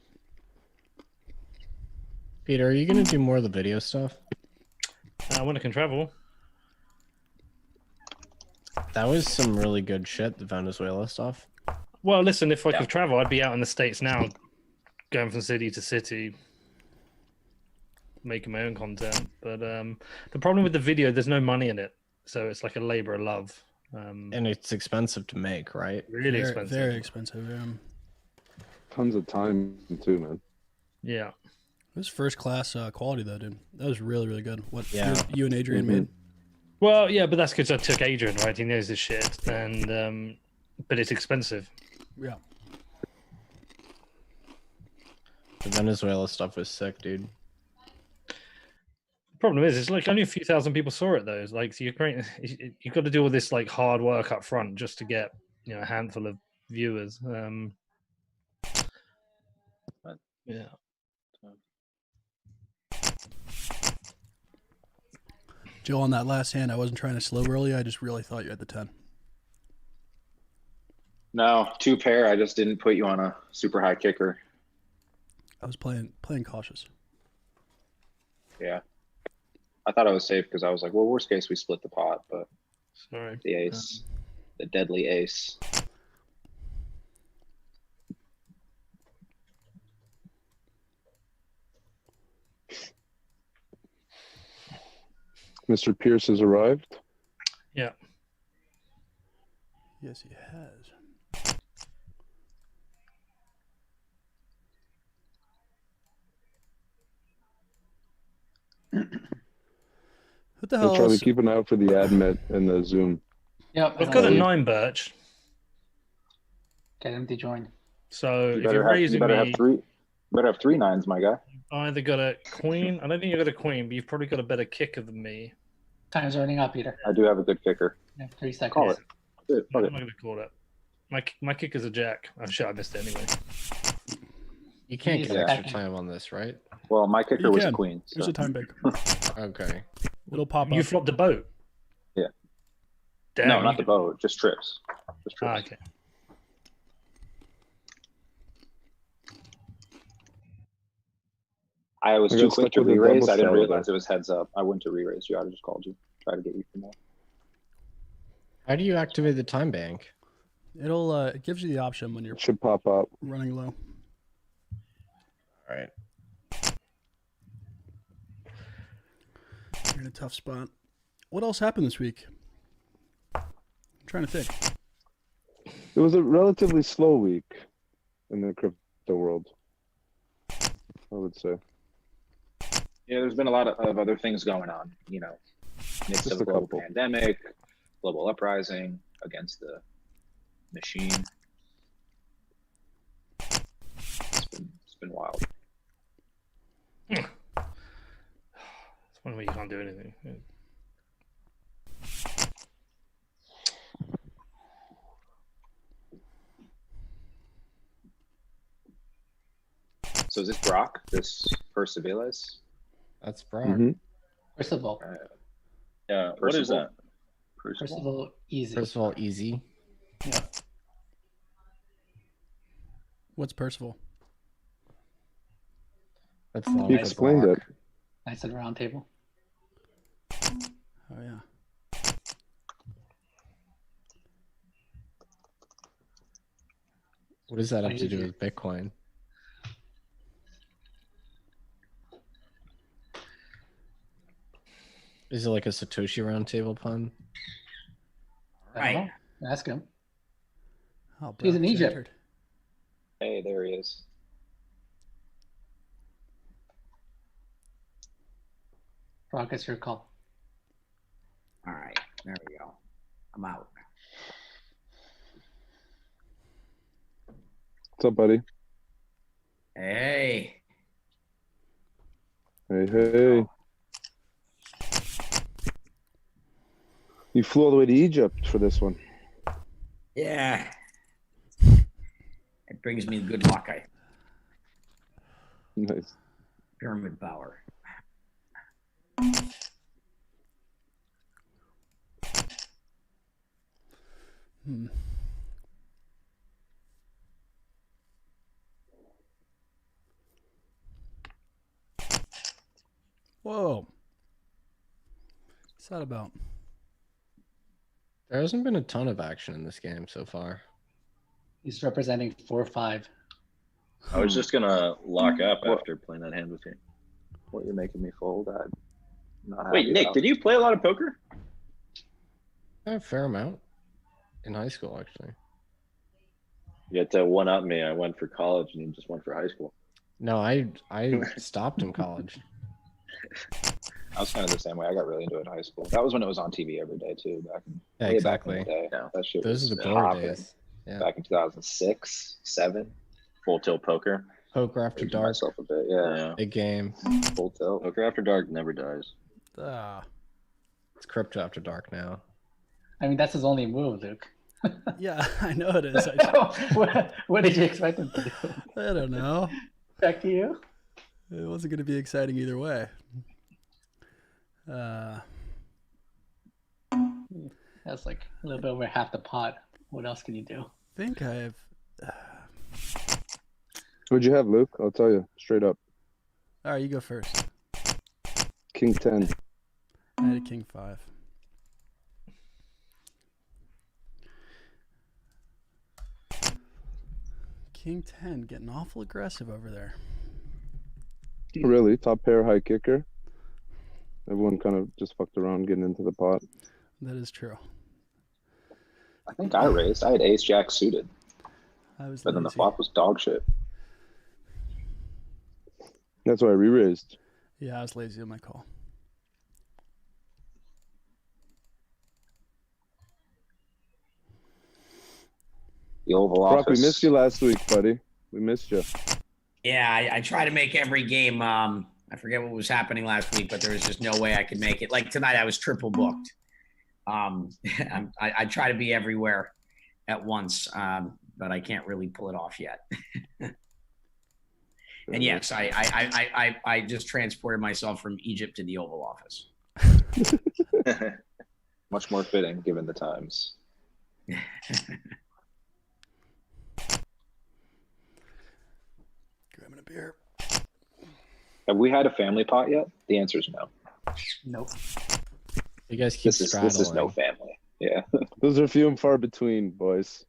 Peter, are you gonna do more of the video stuff? When I can travel. That was some really good shit, the Venezuela stuff. Well, listen, if I Yeah. could travel, I'd be out in the States now, going from city to city, making my own content. But the problem with the video, there's no money in it. So it's like a labor of love. And it's expensive to make, right? Really Very, expensive. very expensive. Yeah. Tons of time too, man. Yeah. It was first class quality though, dude. That was really, really good. What Yeah. you and Adrian Mhm. made. Well, yeah, but that's because I took Adrian, right? He knows his shit. And but it's expensive. Yeah. The Venezuela stuff was sick, dude. The problem is, it's like only a few thousand people saw it though. It's like so you've got to do all this like hard work up front just to get a handful of viewers. Yeah. Joe, on that last hand, I wasn't trying to slow roll you. I just really thought you had the 10. No, 2 pair. I just didn't put you on a super high kicker. I was playing cautious. Yeah. I thought I was safe because I was like, well, worst case, we split the pot, but Sorry. the ace, the deadly ace. Mr. Pierce has arrived. Yeah. Yes, he has. What the Hey, hell? Charlie, Else? keep an eye out for the admit in the Zoom. Yep. I've got a Yeah. 9 birch. Get him to join. So You if better, you're have, you raising better me, have 3. You better have 3 9s, my guy. either got a queen. I don't think you've got a queen, but you've probably got a better kicker than me. Time's running up, Peter. I do have a good kicker. You have 3 seconds. Call it. Good, No, fuck I'm it. not going to call it. My kicker's a jack. Oh shit, I missed it anyway. You can't He's get a extra back- time on this, right? Well, my kicker You was a can. queen. There's So. a time bank. Okay. It'll pop You up. flopped a boat. Yeah. Damn. No, not the boat. Just trips. Just trips. Ah, okay. I was I too got quick stuck to with the re-raise. double I didn't salad realize it was heads up. I wouldn't to re-raise you. I just called you. Try to get you from there. How do you activate the time bank? It gives you the option when you're It should pop up. running low. All right. You're in a tough spot. What else happened this week? I'm trying to think. It was a relatively slow week in the crypto world, I would say. Yeah, there's been a lot of other things going on. You know, midst Just of a a global couple. pandemic, global uprising against the machine. It's been wild. It's one way you can't do anything. So is this Brock? This Percivalis? That's Brock. Mhm. First of all, Yeah. What is Percival? that? first of all, easy. First of all, easy. Yeah. What's Percival? That's long He for explained Brock. it. Nice and round table. Oh yeah. What does that have to do Easy. with Bitcoin? Is it like a Satoshi roundtable pun? Right. Ask him. Oh, He's in Brock's Egypt. entered. Hey, there he is. Brock, it's your call. All right, there we go. I'm out. What's up, buddy? Hey. Hey. You flew all the way to Egypt for this one. Yeah. It brings me good luck. Nice. Pyramid power. Hmm. Whoa. What's that about? There hasn't been a ton of action in this game so far. He's representing 4-5. I was just gonna lock up What? after playing that hand with you. What, you're making me fold? I'm not Wait, happy Nick, about. did you play a lot of poker? A fair amount in high school, actually. You had to one up me. I went for college and you just went for high school. No, I stopped in college. I was kind of the same way. I got really into it in high school. That was when it was on TV every day too. Back in Yeah, way exactly. back in the day. Yeah. That shit Those was are the glory popping. days. Yeah. Back in 2006, 7. Full tilt poker. Poker after Aged dark, myself a bit. Yeah. Yeah. big game. Full tilt. Poker after dark never dies. Ah. It's crypto after dark now. I mean, that's his only move, Luke. Yeah, I know it is. I what did you expect him to do? don't know. Back to you. It wasn't going to be exciting either way. That's like a little bit over half the pot. What else can you do? Think I've. What'd you have, Luke? I'll tell you straight up. All right, you go first. King 10. I had a king 5. King 10 getting awful aggressive over there. Really? Top pair, high kicker. Everyone kind of just fucked around getting into the pot. That is true. I think I raised. I had ace jack suited, I was but then the lazy. flop was dog shit. That's why I re-raised. Yeah, I was lazy on my call. The Oval Brock, we Office. missed you last week, buddy. We missed you. Yeah, I try to make every game. I forget what was happening last week, but there was just no way I could make it. Like tonight, I was triple booked. I try to be everywhere at once, but I can't really pull it off yet. And yes, I just transported myself from Egypt to the Oval Office. Much more fitting given the times. Grabbing a beer. Have we had a family pot yet? The answer is no. Nope. You guys keep This is no straddling. family. Yeah. Those are few and far between, boys.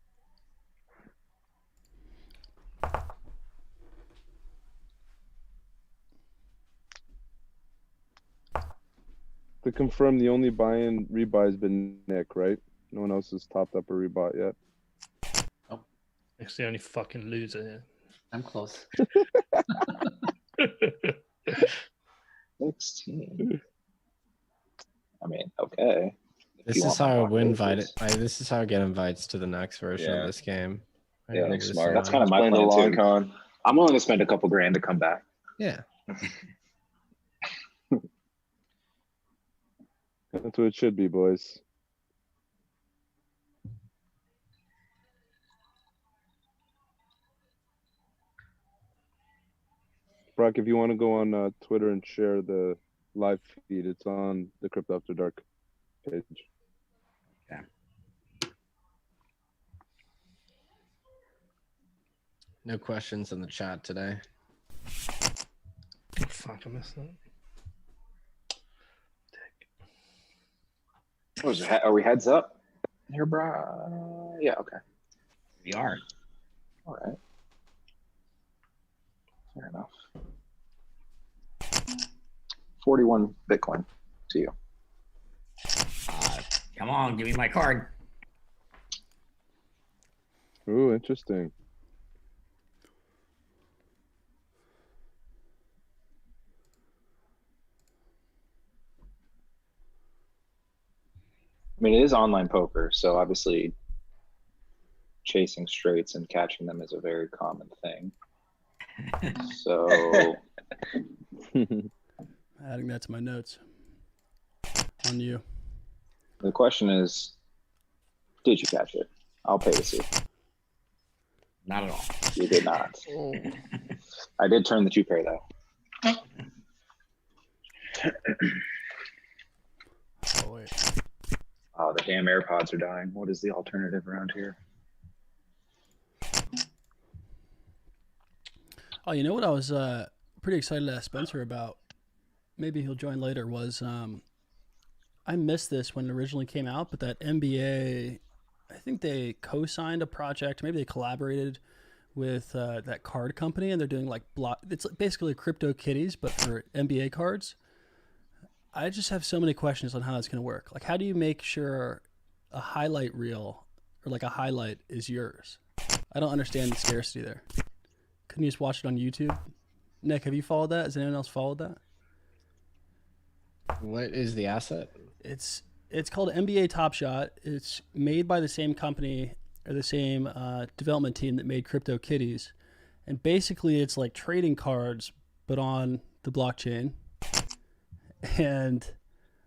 To confirm, the only buy-in rebuy has been Nick, right? No one else has topped up or rebought yet. It's the only fucking loser I'm close. 16. I mean, okay. If This you is want my how I mock win raises. invited. This is how I get invites to the next version Yeah. of this game. I Yeah, gotta Nick's lose smart. That's someone. kind of my Playing the plan long too. con. I'm willing to spend a couple grand to come back. Yeah. That's what it should be, boys. Brock, if you want to go on Twitter and share the live feed, it's on the Crypto After Dark page. No questions in the chat today. Oh, fuck, I missed that. Are we heads up here, bro? Yeah, okay. We are. All right. Fair enough. 41 Bitcoin to you. Come on, give me my card. Ooh, interesting. I mean, it is online poker, so obviously chasing straights and catching them is a very common thing. So Adding that to my notes. On you. the question is, did you catch it? I'll pay to see. Not at all. You did not. I did turn the 2 pair though. Oh, wait. Oh, the damn AirPods are dying. What is the alternative around here? Oh, you know what I was pretty excited to ask Spencer about? Maybe he'll join later. Was I missed this when it originally came out, but that NBA, I think they co-signed a project. Maybe they collaborated with that card company, and they're doing like it's basically crypto kitties, but for NBA cards. I just have so many questions on how that's going to work. Like, how do you make sure a highlight reel or like a highlight is yours? I don't understand the scarcity there. Couldn't you just watch it on YouTube? Nick, have you followed that? Has anyone else followed that? What is the asset? It's called NBA Top Shot. It's made by the same company or the same development team that made Crypto Kitties, and basically it's like trading cards but on the blockchain. And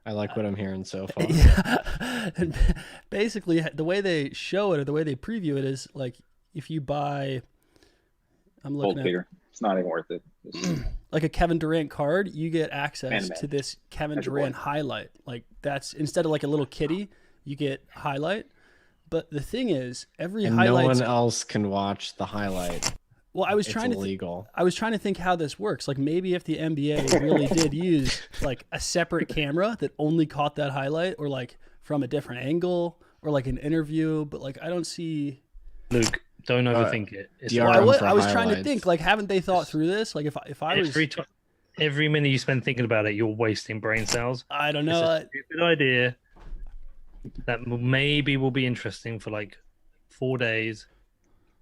I like what I'm hearing so far. yeah, and basically the way they show it or the way they preview it is like if you buy, I'm looking Gold at figure. It's not even worth it. like a Kevin Durant card, you get access Man. to this Kevin That's your Durant boy. highlight. Like that's instead of like a little kitty, you get highlight. But the thing is, every And no highlight. one else can watch the highlight. Well, I was It's trying to. illegal. I was trying to think how this works. Like maybe if the NBA really did use like a separate camera that only caught that highlight, or like from a different angle, or like an interview. But like I don't see. Luke, don't overthink it. It's the Well, DRM I for was trying to highlights. think. Like, haven't they thought through this? Like, if I was, every minute you spend thinking about it, you're wasting brain cells. I don't It's know. a stupid idea that maybe will be interesting for like 4 days,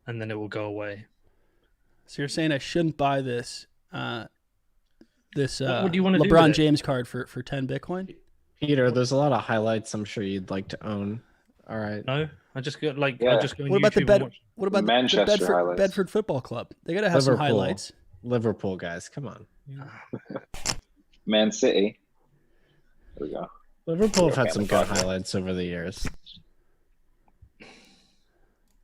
and then it will go away. So you're saying I shouldn't buy this What do you want to do LeBron with it? James card for 10 Bitcoin? Peter, there's a lot of highlights I'm sure you'd like to own. All right. No, I just go like Yeah. I just go on What about the YouTube and watch. What about the Manchester highlights. Bedford Football Club? They got to have some Liverpool. highlights. Liverpool guys, come on. Man City. There we go. Liverpool have had some good Family highlights over the years.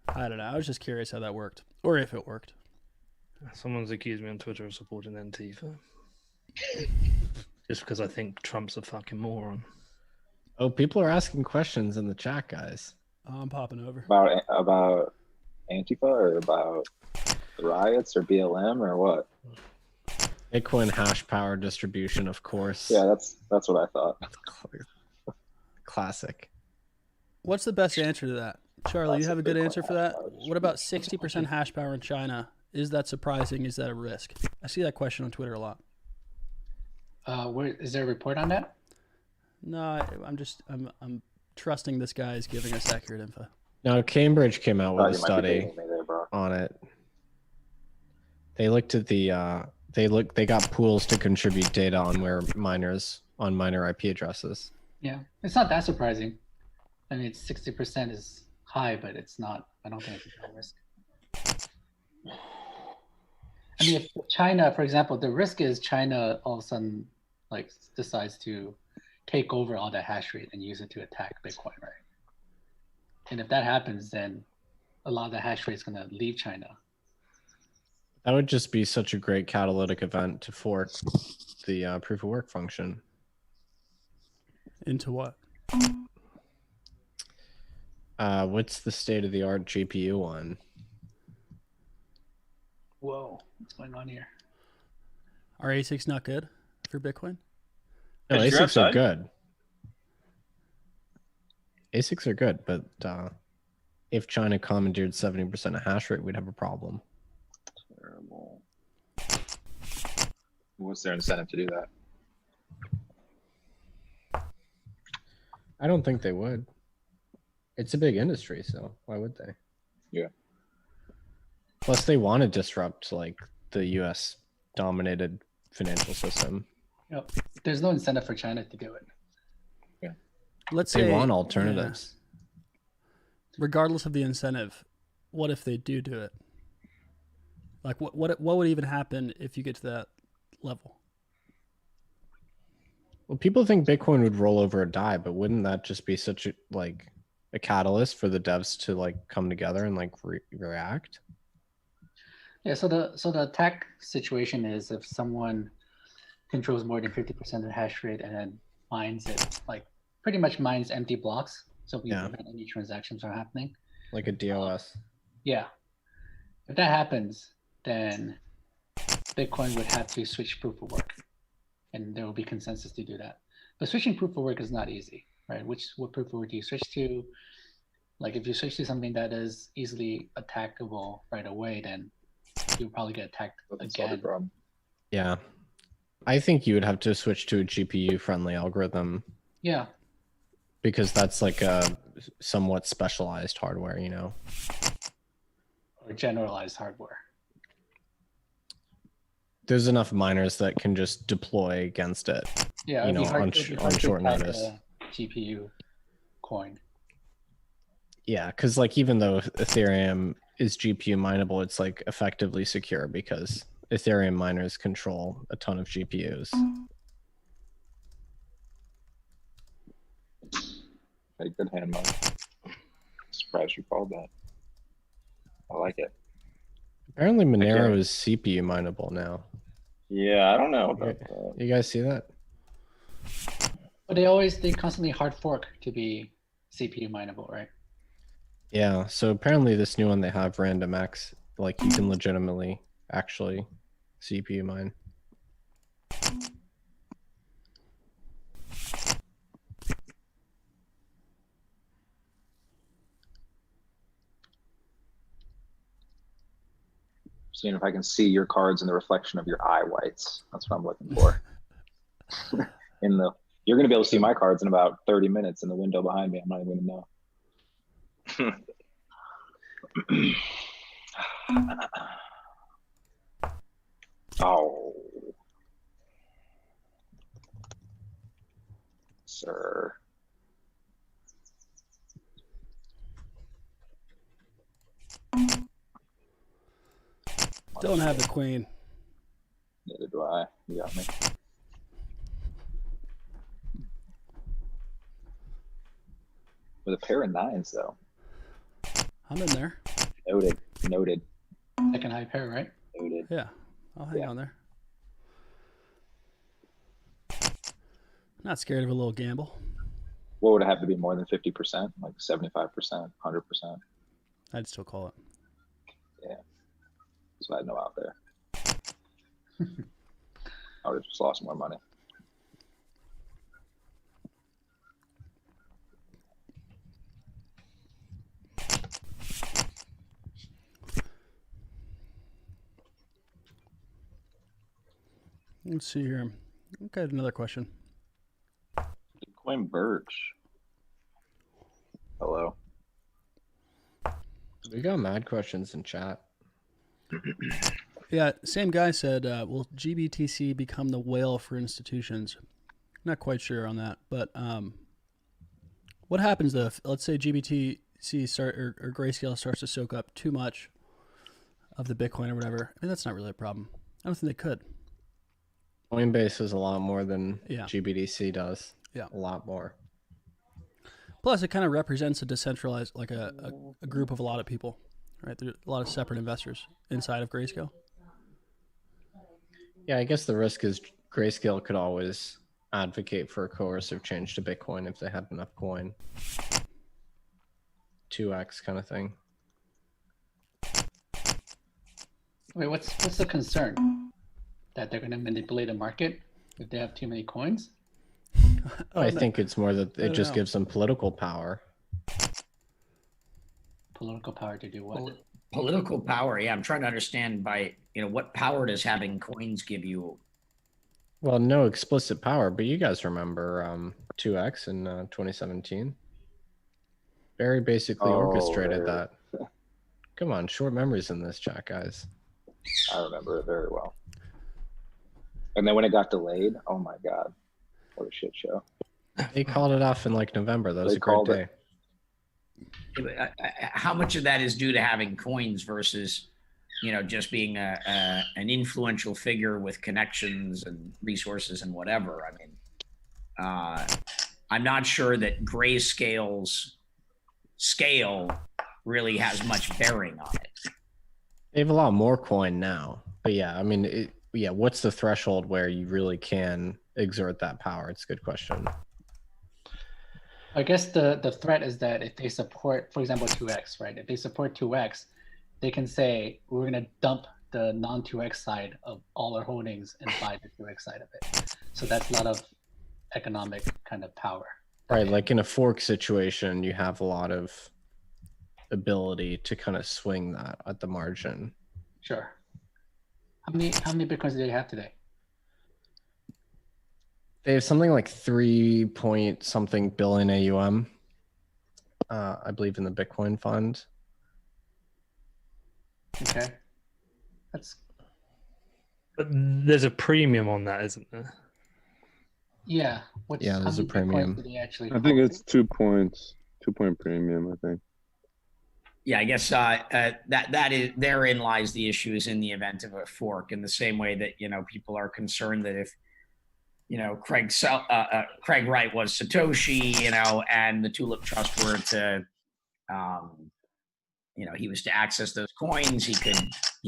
I don't know. I was just curious how that worked, or if it worked. Someone's accused me on Twitter of supporting Antifa. Just because I think Trump's a fucking moron. Oh, people are asking questions in the chat, guys. Oh, I'm popping over. About Antifa or about the riots or BLM or what? Bitcoin hash power distribution, of course. Yeah, that's what I thought. Classic. What's the best answer to that, Charlie? You Lots have a of good Bitcoin answer for hash that. power What about 60% hash power in China? Is that surprising? Is that a risk? I see that question on Twitter a lot. Where is there a report on that? No, I'm trusting this guy is giving us accurate info. Now, Cambridge came out with a Thought you might be study baiting me there, bro. on it. They looked at they got pools to contribute data on minor IP addresses. Yeah, it's not that surprising. I mean, 60% is high, but it's not. I don't think it's a risk. I mean, if China, for example, the risk is China all of a sudden like decides to take over all the hash rate and use it to attack Bitcoin, right? And if that happens, then a lot of the hash rate is going to leave China. That would just be such a great catalytic event to fork the proof of work function. Into what? What's the state of the art GPU one? Whoa, what's going on here? Are ASICs not good for Bitcoin? No, Hey, did you go ASICs are outside? good. ASICs are good, but if China commandeered 70% of hash rate, we'd have a problem. Terrible. What's their incentive to do that? I don't think they would. It's a big industry, so why would they? Yeah. Plus, they want to disrupt like the U.S. dominated financial system. Yep. There's no incentive for China to do it. Let's They say want alternatives. regardless of the incentive, what if they do it? Like what would even happen if you get to that level? Well, people think Bitcoin would roll over or die, but wouldn't that just be such a catalyst for the devs to like come together and like react? Yeah, so the attack situation is if someone controls more than 50% of the hash rate and then mines it, like pretty much mines empty blocks, so we prevent any transactions from happening. Like a DOS. Yeah. If that happens, then Bitcoin would have to switch proof of work, and there will be consensus to do that. But switching proof of work is not easy, right? What proof of work do you switch to? Like if you switch to something that is easily attackable right away, then you'll probably get attacked again. Problem. Yeah. I think you would have to switch to a GPU friendly algorithm. Yeah. Because that's like a somewhat specialized hardware, you know. Or generalized hardware. There's enough miners that can just deploy against it. Yeah, you know, on short attack notice. a GPU coin. Yeah, because like even though Ethereum is GPU mineable, it's like effectively secure because Ethereum miners control a ton of GPUs. Hey, good hand, Mike. Surprised you called that. I like it. Apparently Monero Okay. is CPU mineable now. Yeah, I don't know about that. You guys see that? But they constantly hard fork to be CPU mineable, right? Yeah, so apparently this new one they have RandomX, like you can legitimately actually CPU mine. Seeing if I can see your cards in the reflection of your eye whites. That's what I'm looking for. You're gonna be able to see my cards in about 30 minutes in the window behind me. I'm not even gonna know. Oh, sir. Don't have the queen. Neither do I. You got me. With a pair of nines, though. I'm in there. Noted. Second high pair, right? Noted. Yeah, I'll hang on there. Not scared of a little gamble. What would it have to be more than 50%? Like 75%, 100%? I'd still call it. Yeah. So I know out there. I would have just lost more money. Let's see here. Okay, another question. Bitcoin Birch. Hello. We got mad questions in chat. Yeah, same guy said, will GBTC become the whale for institutions? Not quite sure on that, but what happens though if, let's say, GBTC or Grayscale starts to soak up too much of the Bitcoin or whatever? I mean, that's not really a problem. I don't think they could. Coinbase is a lot more than Yeah. GBDC does. Yeah. A lot more. Plus, it kind of represents a decentralized, like a group of a lot of people, right? There's a lot of separate investors inside of Grayscale. Yeah, I guess the risk is Grayscale could always advocate for a coercive change to Bitcoin if they had enough coin. 2x kind of thing. Wait, what's the concern? That they're going to manipulate the market if they have too many coins? I think it's more that it just know. gives them political power. Political power to do what? Political power. Yeah, I'm trying to understand what power does having coins give you? Well, no explicit power, but you guys remember 2x in 2017? Very basically orchestrated that. Come on, short memories in this chat, guys. I remember it very well. And then when it got delayed, oh my god, what a shit show! They called it off in like November. That was They a great called day. How much of that is due to having coins versus, just being an influential figure with connections and resources and whatever? I mean, I'm not sure that Grayscale's scale really has much bearing on it. They have a lot more coin now, but yeah, I mean, what's the threshold where you really can exert that power? It's a good question. I guess the threat is that if they support, for example, 2x, right? If they support 2x, they can say, we're going to dump the non-2x side of all our holdings and buy the 2x side of it. So that's a lot of economic kind of power. Right, like in a fork situation, you have a lot of ability to kind of swing that at the margin. Sure. How many Bitcoins do they have today? They have something like 3 point something billion AUM, I believe, in the Bitcoin fund. Okay. That's But there's a premium on that, isn't there? yeah. Yeah, there's how a many Bitcoins premium. do they actually I think hold? it's 2 points, 2-point premium. I think. Yeah, I guess that is therein lies the issue, is in the event of a fork, in the same way that people are concerned that if Craig Wright was Satoshi, and the Tulip Trust were to he was to access those coins, he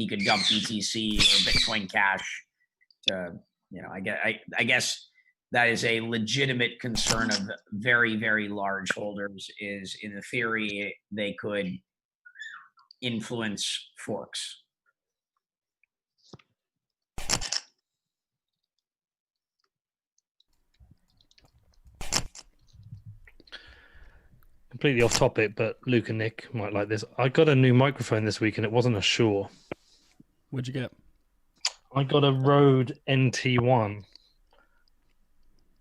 could dump BTC or Bitcoin Cash to I guess that is a legitimate concern of very, very large holders, is in the theory they could influence forks. Completely off topic, but Luke and Nick might like this. I got a new microphone this week and it wasn't a Shure. What'd you get? I got a Rode NT1.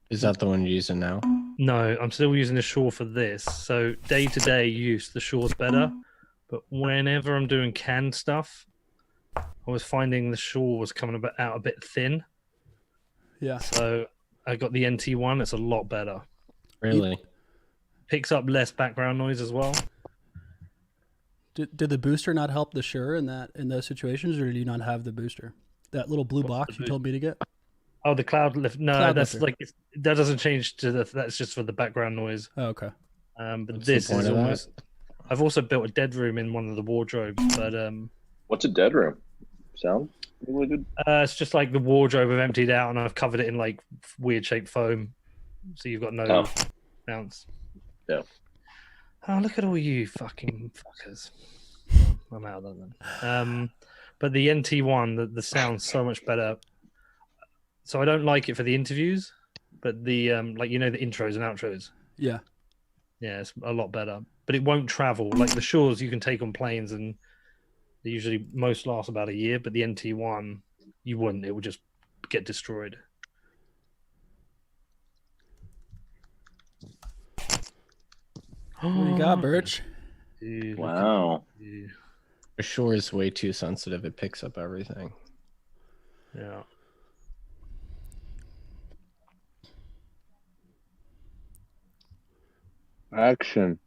Is that the one you're using now? No, I'm still using the Shure for this. So day-to-day use, the Shure's better. But whenever I'm doing canned stuff, I was finding the Shure was coming out a bit thin. Yeah. So I got the NT1. It's a lot better. Really? Picks up less background noise as well. Did the booster not help the Shure in those situations, or do you not have the booster? That little blue box you told me to get? Oh, the cloud lift. No, Cloud that's lifter. that doesn't change to that's just for the background noise. Oh, okay. But What's the this point is of that? almost. I've also built a dead room in one of the wardrobes, but What's a dead room? Sound really good? it's just like the wardrobe I've emptied out and I've covered it in like weird shaped foam, so you've got no bounce. Yeah. Oh, look at all you fucking fuckers. I'm out of that then. But the NT1, the sound's so much better. So I don't like it for the interviews, but the the intros and outros. Yeah. Yeah, it's a lot better. But it won't travel. Like the Shures you can take on planes and they usually most last about a year, but the NT1 you wouldn't. It would just get destroyed. What do you got, Birch? Dude, Wow. The Shure is way too sensitive. It picks up everything. Yeah. Action.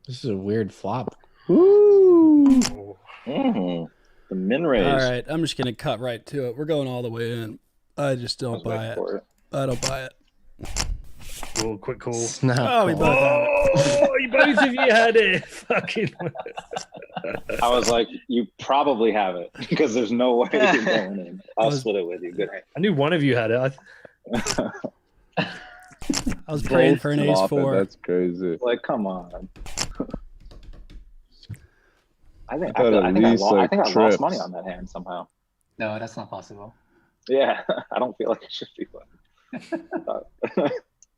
This is a weird flop. Woo! Oh. The min raise. All right, I'm just gonna cut right to it. We're going all the way in. I just I don't was buy waiting it. for it. I don't buy it. Cool, quick call. Snap Oh, we call. both have it. Oh, both of you had it. Fucking. I was like, you probably have it because there's no way you're going in. I'll split it with you. Good. I knew one of you had it. I was praying for an ace Flop it, 4. That's crazy. Like, come on. I think thought at least, I think I trips. lost money on that hand somehow. No, that's not possible. Yeah, I don't feel like it should be, but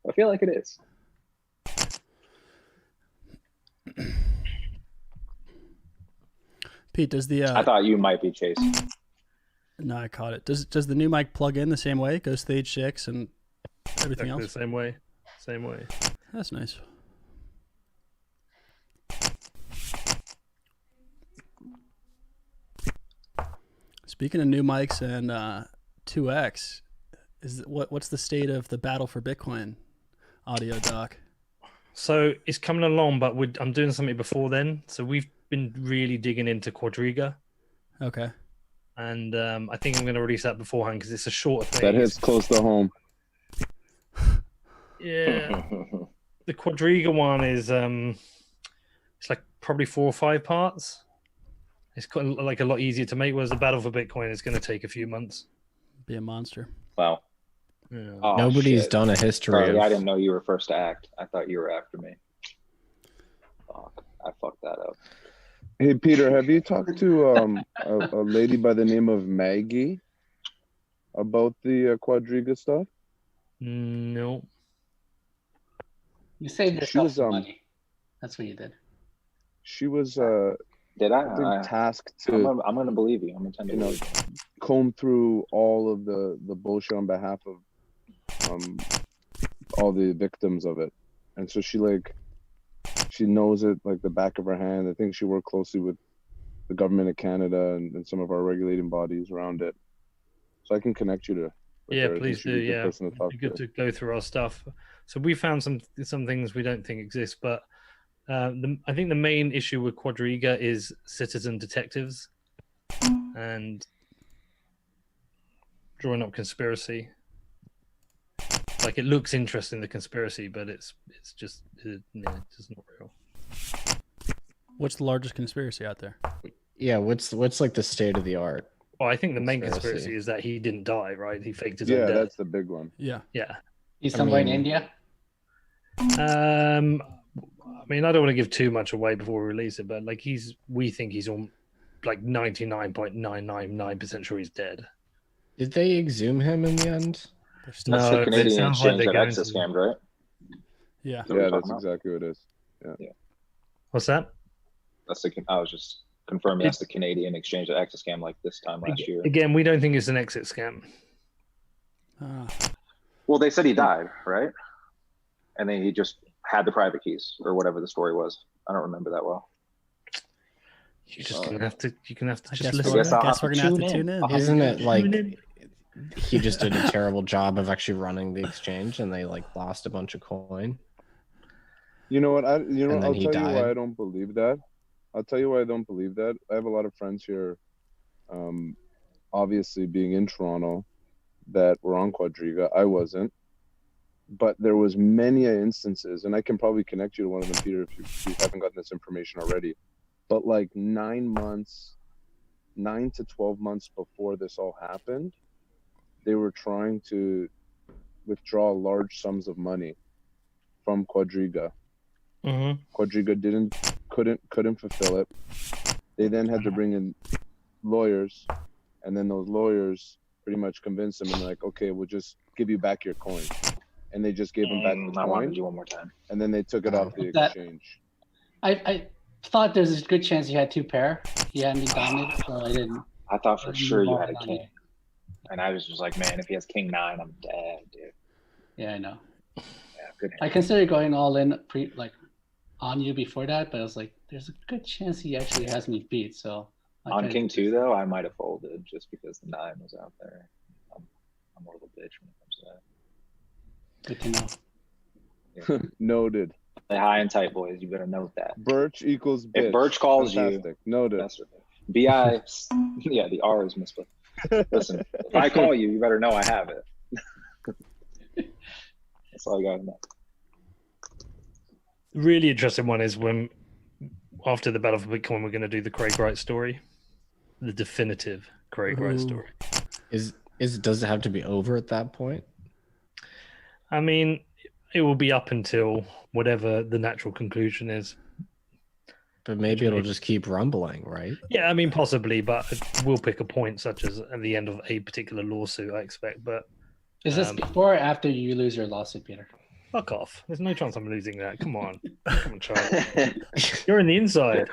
I feel like it is. Pete, does the I thought you might be chasing. no, I caught it. Does the new mic plug in the same way? Go stage 6 and everything Exactly else? the same way. Same way. That's nice. Speaking of new mics and 2x, what's the state of the battle for Bitcoin audio, Doc? So it's coming along, but I'm doing something before then. So we've been really digging into Quadriga, Okay. and I think I'm going to release that beforehand because it's a shorter thing. That hits close to home. Yeah. The Quadriga one is it's like probably 4 or 5 parts. It's kind of like a lot easier to make, whereas the battle for Bitcoin is going to take a few months. Be a monster. Wow. Yeah. Oh, Nobody's shit. done a history Sorry, of. I didn't know you were first to act. I thought you were after me. Fuck, I fucked that up. Hey Peter, have you talked to a lady by the name of Maggie about the Quadriga stuff? No. You saved She yourself was some money. That's what you did. She was Did I think tasked to I'm gonna believe you. I'm gonna tend to you know believe you. comb through all of the bullshit on behalf of all the victims of it, and so she knows it like the back of her hand. I think she worked closely with the government of Canada and some of our regulating bodies around it, so I can connect you to Yeah, her. I think please she'd do. be a good Yeah, person to talk it'd be good to. to go through our stuff. So we found some things we don't think exist, but I think the main issue with Quadriga is citizen detectives and drawing up conspiracy. Like it looks interesting, the conspiracy, but it's just not real. What's the largest conspiracy out there? Yeah, what's like the state of the art? Well, I think the main Conspiracy. conspiracy is that he didn't die, right? He faked his own Yeah, death. that's the big one. Yeah. Yeah. He's somewhere in mean- India. I mean, I don't want to give too much away before we release it, but like we think he's on like 99.999% sure he's dead. Did they exhume him in the end? They're still, That's No, the it Canadian sounds like exchange they're that going Access to- scammed, right? yeah. Is that what you're Yeah, that's talking about? exactly what it is. What's that? I was just confirming that's the Canadian exchange that Access scammed like this time last year. Again, we don't think it's an exit scam. Ah, Well, they said he died, right? And then he just had the private keys or whatever the story was. I don't remember that well. You're gonna have to I just guess listen. guess I'll have we're to gonna have to tune tune in. in. Isn't it like Tune in. he just did a terrible job of actually running the exchange and they like lost a bunch of coin? You know what? And then I'll he tell you why died. I don't believe that. I'll tell you why I don't believe that. I have a lot of friends here, obviously being in Toronto, that were on Quadriga. I wasn't, but there was many instances, and I can probably connect you to one of them, Peter, if you haven't gotten this information already. But like 9 to 12 months before this all happened, they were trying to withdraw large sums of money from Quadriga. Mm-hmm. Quadriga couldn't fulfill it. They then had to bring in lawyers, and then those lawyers pretty much convinced them and like, okay, we'll just give you back your coin, and they just gave them back the I wanted coin, you one more time. and then they took it off the That- exchange. I thought there's a good chance he had 2 pair. He hadn't done it, so I didn't. I thought for sure you had a on king. it. And I was just like, man, if he has king 9, I'm dead, dude. Yeah, I know. Yeah, good. I considered going all in on you before that, but I was like, there's a good chance he actually has me beat. So I On kinda- king 2, though, I might have folded just because the 9 was out there. I'm a little bitch when it comes to that. Good to know. Noted. Stay high and tight, boys. You better note that. Birch equals bitch. If Birch calls Fantastic. Noted. that's BI. Yeah, the R is misspelled. Listen, if I call you, you better know I have it. That's all I got to know. Really interesting one is when after the Battle for Bitcoin, we're going to do the Craig Wright story, the definitive Craig Wright Ooh. story. Does it have to be over at that point? I mean, it will be up until whatever the natural conclusion is. But maybe it'll just keep rumbling, right? Yeah, I mean, possibly, but we'll pick a point such as at the end of a particular lawsuit, I expect. But Is this before or after you lose your lawsuit, Peter? fuck off. There's no chance I'm losing that. Come on. Come on, Charlie. You're in the inside.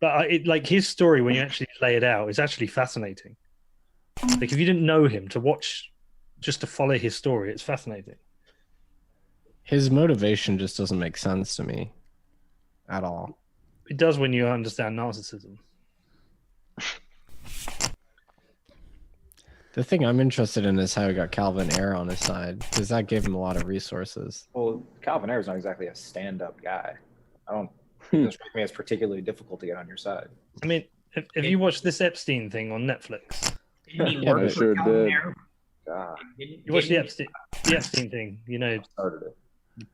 But like his story, when you actually lay it out, is actually fascinating. Like if you didn't know him, to watch, just to follow his story, it's fascinating. His motivation just doesn't make sense to me at all. It does when you understand narcissism. The thing I'm interested in is how he got Calvin Ayre on his side, because that gave him a lot of resources. Well, Calvin Ayre is not exactly a stand-up guy. It doesn't strike me as particularly difficult to get on your side. I mean, if you watch this Epstein thing on Netflix, Didn't he Yeah, work but for sure Calvin did. Ayre? God, you watch the Epstein thing, you know. started it.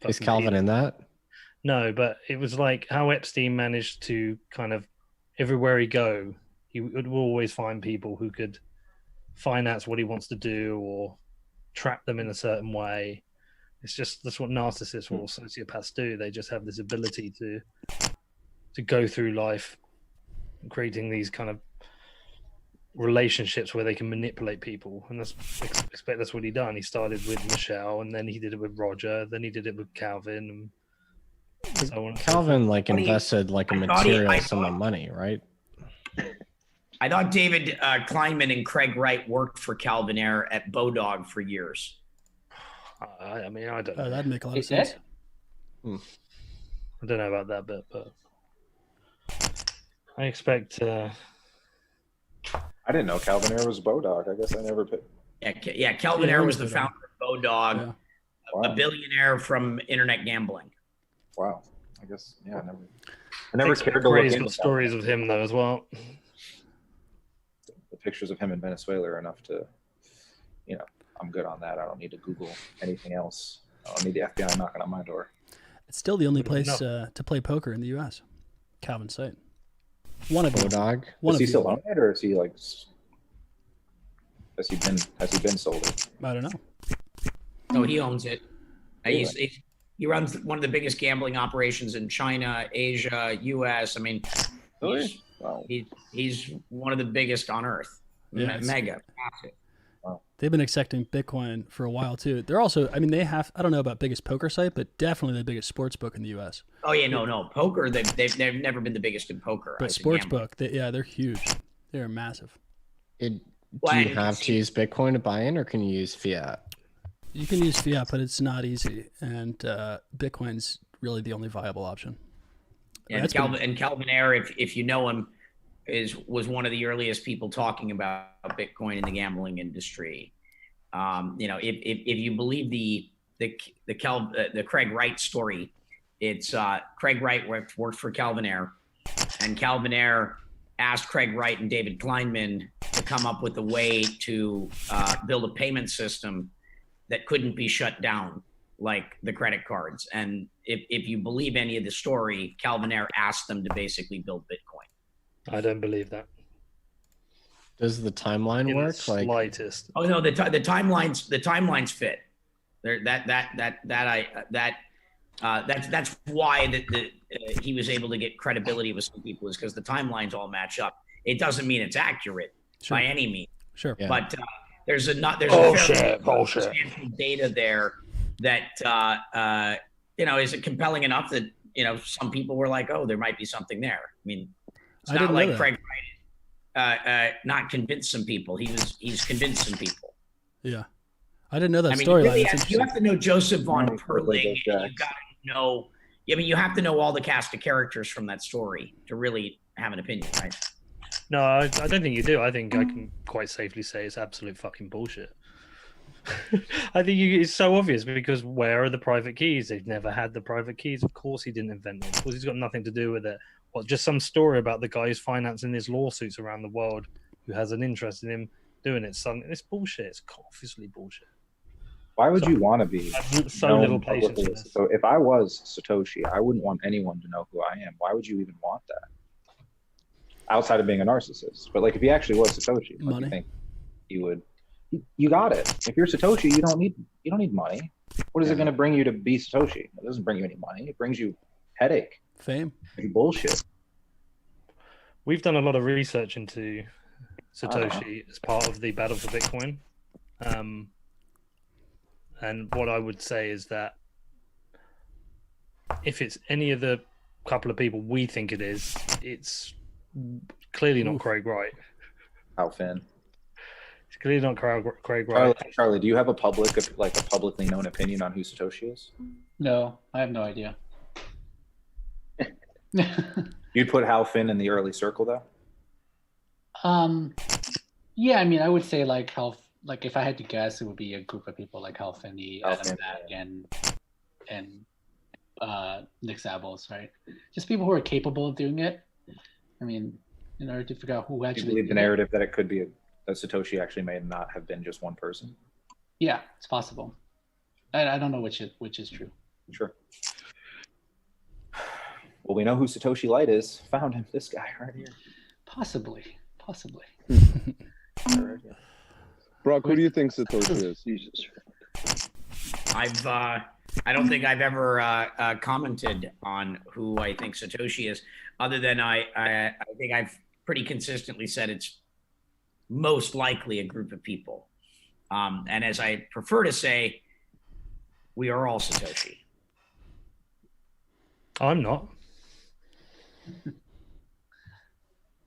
Is Calvin in that? No, but it was like how Epstein managed to kind of, everywhere he go, he would always find people who could finance what he wants to do or trap them in a certain way. It's just, that's what narcissists or sociopaths do. They just have this ability to go through life creating these kind of relationships where they can manipulate people, and that's what he done. He started with Michelle, and then he did it with Roger, then he did it with Calvin, and so on. Calvin invested a I thought he- material I sum of thought- money, right? I thought David Kleinman and Craig Wright worked for Calvin Ayre at Bodog for years. I mean, I don't know. That'd make a lot He of sense. did? I don't know about that bit, but I expect. I didn't know Calvin Ayre was Bodog. I guess I never picked. Yeah, Calvin Yeah, Ayre he was the was founder of Bodog, Yeah. a billionaire from internet gambling. Wow. I guess I never cared to look Ray's into got stories of him though as well. the pictures of him in Venezuela are enough to, I'm good on that. I don't need to Google anything else. I don't need the FBI knocking on my door. It's still the only place No. to play poker in the U.S. Calvin's site. One of you. Bodog. One Is of he you. still on it, or is he like? Has he been sold it? I don't know. No, he owns it. He runs one of the biggest gambling operations in China, Asia, U.S. I mean, Really? Wow. he's one of the biggest on earth. Yeah, it's- Mega. Massive. They've been accepting Bitcoin for a while too. They're also, I mean, I don't know about biggest poker site, but definitely the biggest sports book in the U.S. Oh yeah, no. Poker, they've never been the biggest in poker. But as a sports gambler. book, they're huge. They're massive. Do Well, you and have to see- use Bitcoin to buy in, or can you use fiat? You can use fiat, but it's not easy, and Bitcoin's really the only viable option. And That's Calvin Ayre, if you know him, was one of the earliest people talking about Bitcoin in the gambling industry. If you believe the Craig Wright story, it's Craig Wright worked for Calvin Ayre, and Calvin Ayre asked Craig Wright and David Kleinman to come up with a way to build a payment system that couldn't be shut down like the credit cards. And if you believe any of the story, Calvin Ayre asked them to basically build Bitcoin. I don't believe that. Does the timeline In work? the slightest. Oh no, the timelines fit. That's why he was able to get credibility with some people, is because the timelines all match up. It doesn't mean it's accurate Sure. by any means, Sure. Yeah. but there's a fair Bullshit. substantial data there that is it compelling enough that some people were like, oh, there might be something there. I mean, it's I not didn't know like that. Craig Wright not convinced some people. He's convinced some people. Yeah. I didn't know that I mean, storyline. really, That's you interesting. have to know Joseph von Right, like Perling. Jacks. You've got to know. I mean, you have to know all the cast of characters from that story to really have an opinion, right? No, I don't think you do. I think I can quite safely say it's absolute fucking bullshit. I think it's so obvious, because where are the private keys? They've never had the private keys. Of course he didn't invent them. Of course he's got nothing to do with it. What, just some story about the guy who's financing his lawsuits around the world who has an interest in him doing it? It's bullshit. It's obviously bullshit. Why would you want to be I've so known little patience publicly for as this. So if I was Satoshi, I wouldn't want anyone to know who I am. Why would you even want that? Outside of being a narcissist. But like if he actually was Satoshi, like, Money. you think he would you got it. If you're Satoshi, you don't need money. What is it gonna bring you to be Satoshi? It doesn't bring you any money. It brings you headache. Fame. Bullshit. We've done a lot of research into Satoshi as part of the battle for Bitcoin. And what I would say is that if it's any of the couple of people we think it is, it's clearly not Craig Wright. How Finn. It's clearly not Craig Wright. Charlie, do you have a publicly known opinion on who Satoshi is? No, I have no idea. You'd put Hal Finn in the early circle though? Yeah, I mean, I would say like if I had to guess, it would be a group of people like Hal Finney, Adam Back, and Nick Sables, right? Just people who are capable of doing it. I mean, in order to figure out who Do you actually believe the did it. narrative that it could be that Satoshi actually may not have been just one person? Yeah, it's possible. I don't know which is true. Sure. Well, we know who Satoshi Light is. Found him. This guy right here. Possibly. Right here. Brock, who do you think Satoshi is? Jesus. I don't think I've ever commented on who I think Satoshi is, other than I think I've pretty consistently said it's most likely a group of people. And as I prefer to say, we are all Satoshi. I'm not.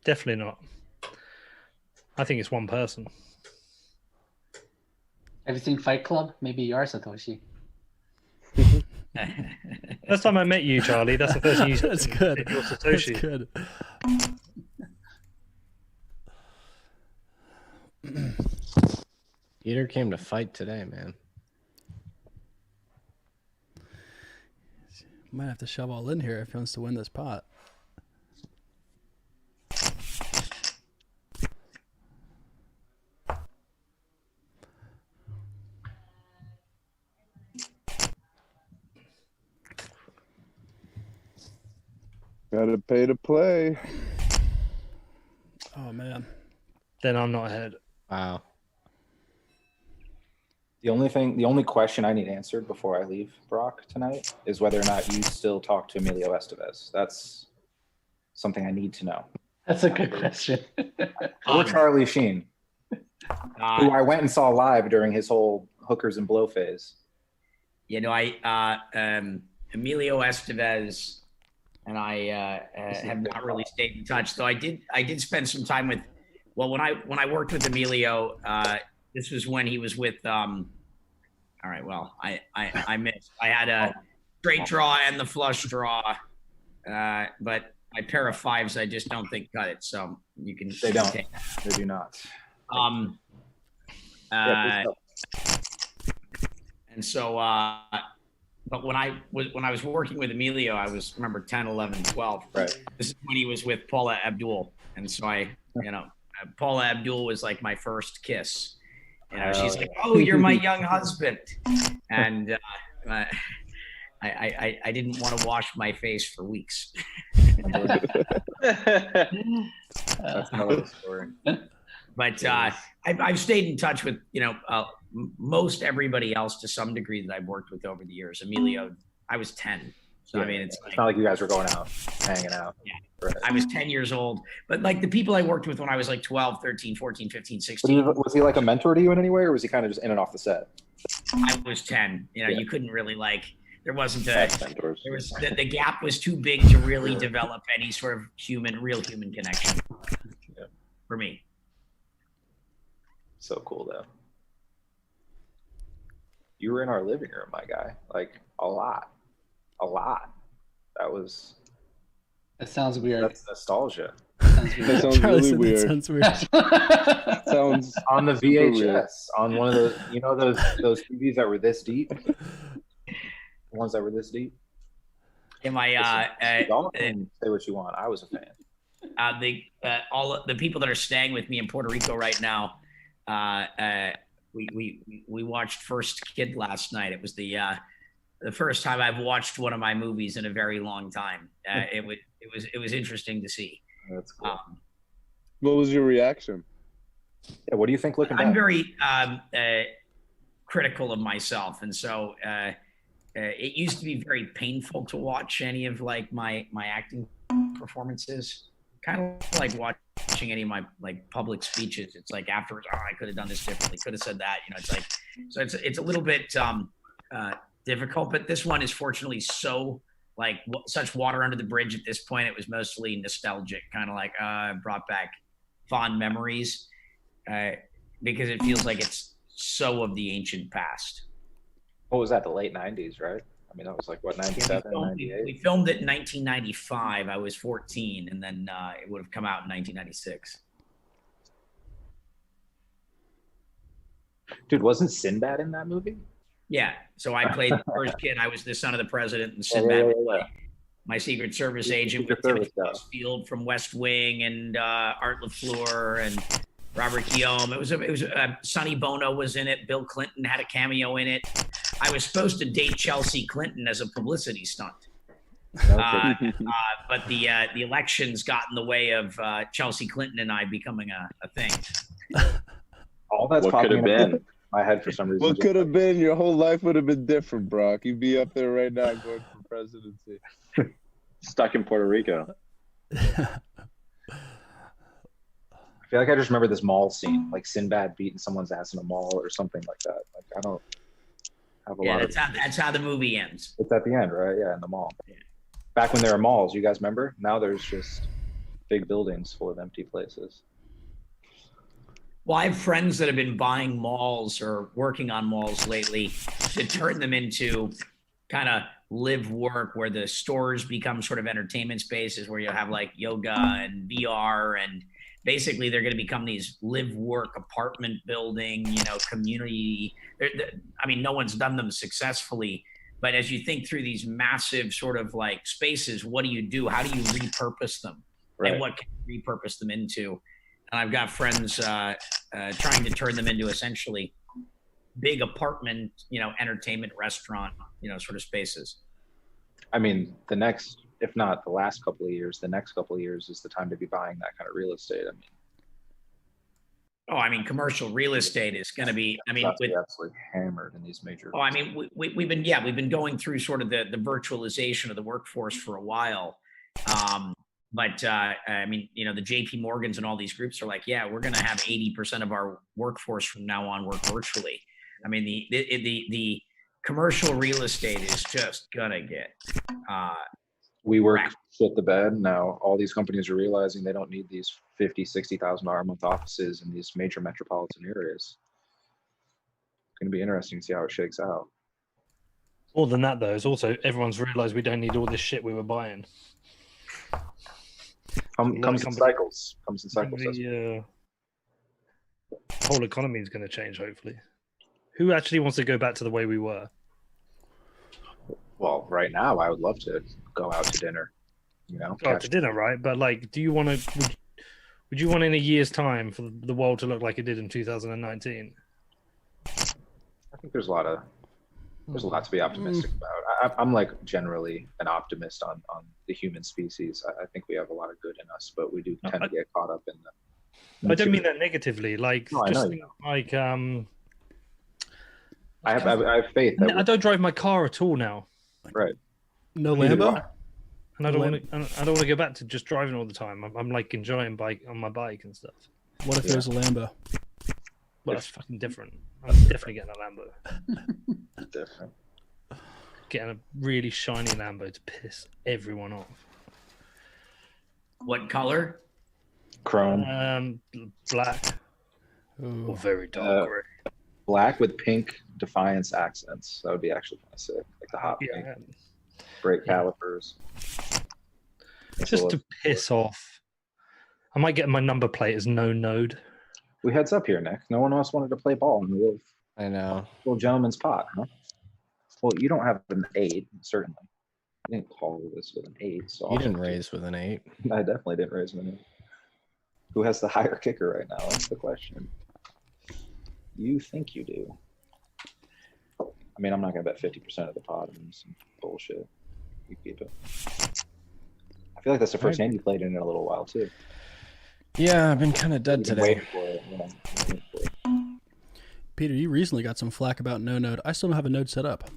Definitely not. I think it's one person. Have you seen Fight Club? Maybe you are Satoshi. Last time I met you, Charlie, that's the first thing you said. That's to me. good. You're Satoshi. That's good. Peter came to fight today, man. Might have to shove all in here if he wants to win this pot. Gotta pay to play. Oh man. Then I'm not ahead. Wow. The only question I need answered before I leave Brock tonight is whether or not you still talk to Emilio Estevez. That's something I need to know. That's a good question. Or Charlie Sheen, who I went and saw live during his whole hookers and blow phase. You know, Emilio Estevez and I have not really stayed in touch. Though I did spend some time with. Well, when I worked with Emilio, this was when he was with. All right. Well, I missed. I had a straight draw and the flush draw, but my pair of fives I just don't think cut it. So you can. They don't. take They do not. And so, but when I was working with Emilio, I was remember 10, 11, 12. Right. This is when he was with Paula Abdul, and so Paula Abdul was like my first kiss. You know, she's like, "Oh, you're my young husband," and I didn't want to wash my face for weeks. That's another story. But I've stayed in touch with most everybody else to some degree that I've worked with over the years. Emilio, I was 10. So, I mean, it's not like you guys were going out, hanging out. Yeah. Right. I was 10 years old. But like the people I worked with when I was like 12, 13, 14, 15, 16. Was he like a mentor to you in any way, or was he kind of just in and off the set? I was 10. You couldn't really there wasn't the gap was too big to really develop any sort of real human connection for me. So cool, though. You were in our living room, my guy. Like, a lot. That sounds weird. That's nostalgia. That sounds Charlie really said weird. That sounds weird. Sounds On the super weird. VHS, on one of those, those TVs that were this deep? The ones that were this deep? Am I Y'all can say what you want. I was a fan. all the people that are staying with me in Puerto Rico right now, we watched First Kid last night. It was the first time I've watched one of my movies in a very long time. It was interesting to see. That's cool. What was your reaction? Yeah, what do you think looking back? I'm very critical of myself, and so it used to be very painful to watch any of like my acting performances. Kind of like watching any of my like public speeches. It's like afterwards, oh, I could have done this differently, could have said that. You know, it's like, so it's a little bit difficult. But this one is fortunately so like such water under the bridge at this point. It was mostly nostalgic, kind of like brought back fond memories because it feels like it's so of the ancient past. What was that? The late 90s, right? I mean, that was like what, 97, 98? We filmed it in 1995. I was 14, and then it would have come out in 1996. Dude, wasn't Sinbad in that movie? Yeah. So I played the first kid. I was the son of the president, and Sinbad was my Secret Service agent with Timothy Westfield from West Wing, and Art LaFleur, and Robert Guillaume. It was Sonny Bono was in it. Bill Clinton had a cameo in it. I was supposed to date Chelsea Clinton as a publicity stunt, but the elections got in the way of Chelsea Clinton and I becoming a thing. All that's what could have been my head for some reason. What could have been? Your whole life would have been different, Brock. You'd be up there right now going for presidency. Stuck in Puerto Rico. I feel like I just remember this mall scene, like Sinbad beating someone's ass in a mall or something like that. Like I don't have a lot of. That's how the movie ends. It's at the end, right? Yeah, in the mall. Yeah. Back when there were malls, you guys remember? Now there's just big buildings full of empty places. Well, I have friends that have been buying malls or working on malls lately to turn them into kind of live work, where the stores become sort of entertainment spaces where you'll have like yoga and VR, and basically they're going to become these live work apartment building, you know, community. I mean, no one's done them successfully, but as you think through these massive sort of like spaces, what do you do? How do you repurpose them? Right. And what can you repurpose them into? And I've got friends trying to turn them into essentially big apartment, you know, entertainment, restaurant, you know, sort of spaces. I mean, the next, if not the last couple of years, the next couple of years is the time to be buying that kind of real estate. I mean, commercial real estate is going to be, I mean, with absolutely hammered in these major. I mean, we've been going through sort of the virtualization of the workforce for a while. But I mean, you know, the JP Morgans and all these groups are like, yeah, we're going to have 80% of our workforce from now on work virtually. I mean, the commercial real estate is just gonna get. We work shit the bed. Now all these companies are realizing they don't need these $50,000-$60,000 a month offices in these major metropolitan areas. It's going to be interesting to see how it shakes out. More than that, though, is also everyone's realized we don't need all this shit we were buying. Comes in cycles. The whole economy is going to change, hopefully. Who actually wants to go back to the way we were? Well, right now, I would love to go out to dinner. You know, go out to dinner, right? But like, do you want to? Would you want in a year's time for the world to look like it did in 2019? I think there's a lot to be optimistic about. I'm like generally an optimist on the human species. I think we have a lot of good in us, but we do tend to get caught up in the. I don't mean that negatively. Like, no, just think, like I have faith. I don't drive my car at all now. Right. No Lambo. And I don't want to go back to just driving all the time. I'm like enjoying on my bike and stuff. What if there's a Lambo? Well, that's fucking different. I'm definitely getting a Lambo. Different. Getting a really shiny Lambo to piss everyone off. What color? Chrome. Black. Ooh. Or very dark gray. Black with pink Defiance accents. That would be actually kind of sick. Like the hot pink. Great calipers. Just to piss off. I might get my number plate as no node. We heads up here, Nick. No one else wanted to play ball in the little gentleman's pot, huh? Well, you don't have an 8, certainly. I didn't call this with an 8. So you didn't raise with an 8. I definitely didn't raise with an 8. Who has the higher kicker right now? That's the question. You think you do. I mean, I'm not going to bet 50% of the pot on some bullshit. You keep it. I feel like that's the first hand you played in a little while, too. Yeah, I've been kind of dead You've been today. waiting for it. Yeah, waiting for it. Peter, you recently got some flack about no node. I still don't have a node set up.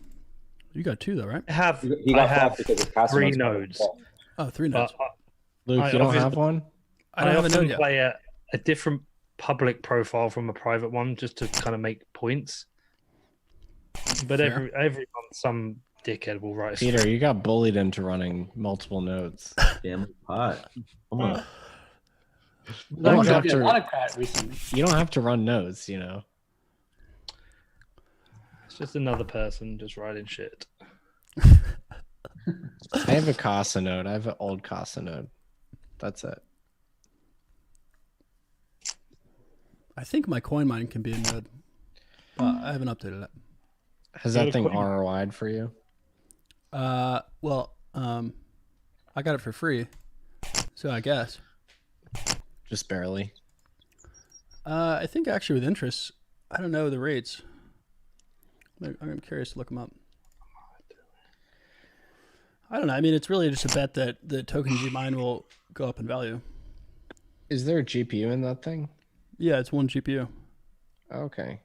You got 2 though, right? He got flack because his Castle 3 node's nodes. Oh, 3 nodes. But Luke, you don't have one? I don't have a often node yet. play a different public profile from a private one just to kind of make points. But Fair. every month, some dickhead will write. Peter, you got bullied into running multiple nodes. Damn pot. Come on. You don't have A lot to. of crap recently. You don't have to run nodes. You know. It's just another person just writing shit. I have a Casa node. I have an old Casa node. That's it. I think my coin mine can be a node, but I haven't updated it. Has Yeah, that thing the coin- ROI'd for you? Well, I got it for free, so I guess. Just barely. I think actually with interest, I don't know the rates. I'm curious to look them up. I don't know. I mean, it's really just a bet that the tokens you mine will go up in value. Is there a GPU in that thing? Yeah, it's 1 GPU. Okay.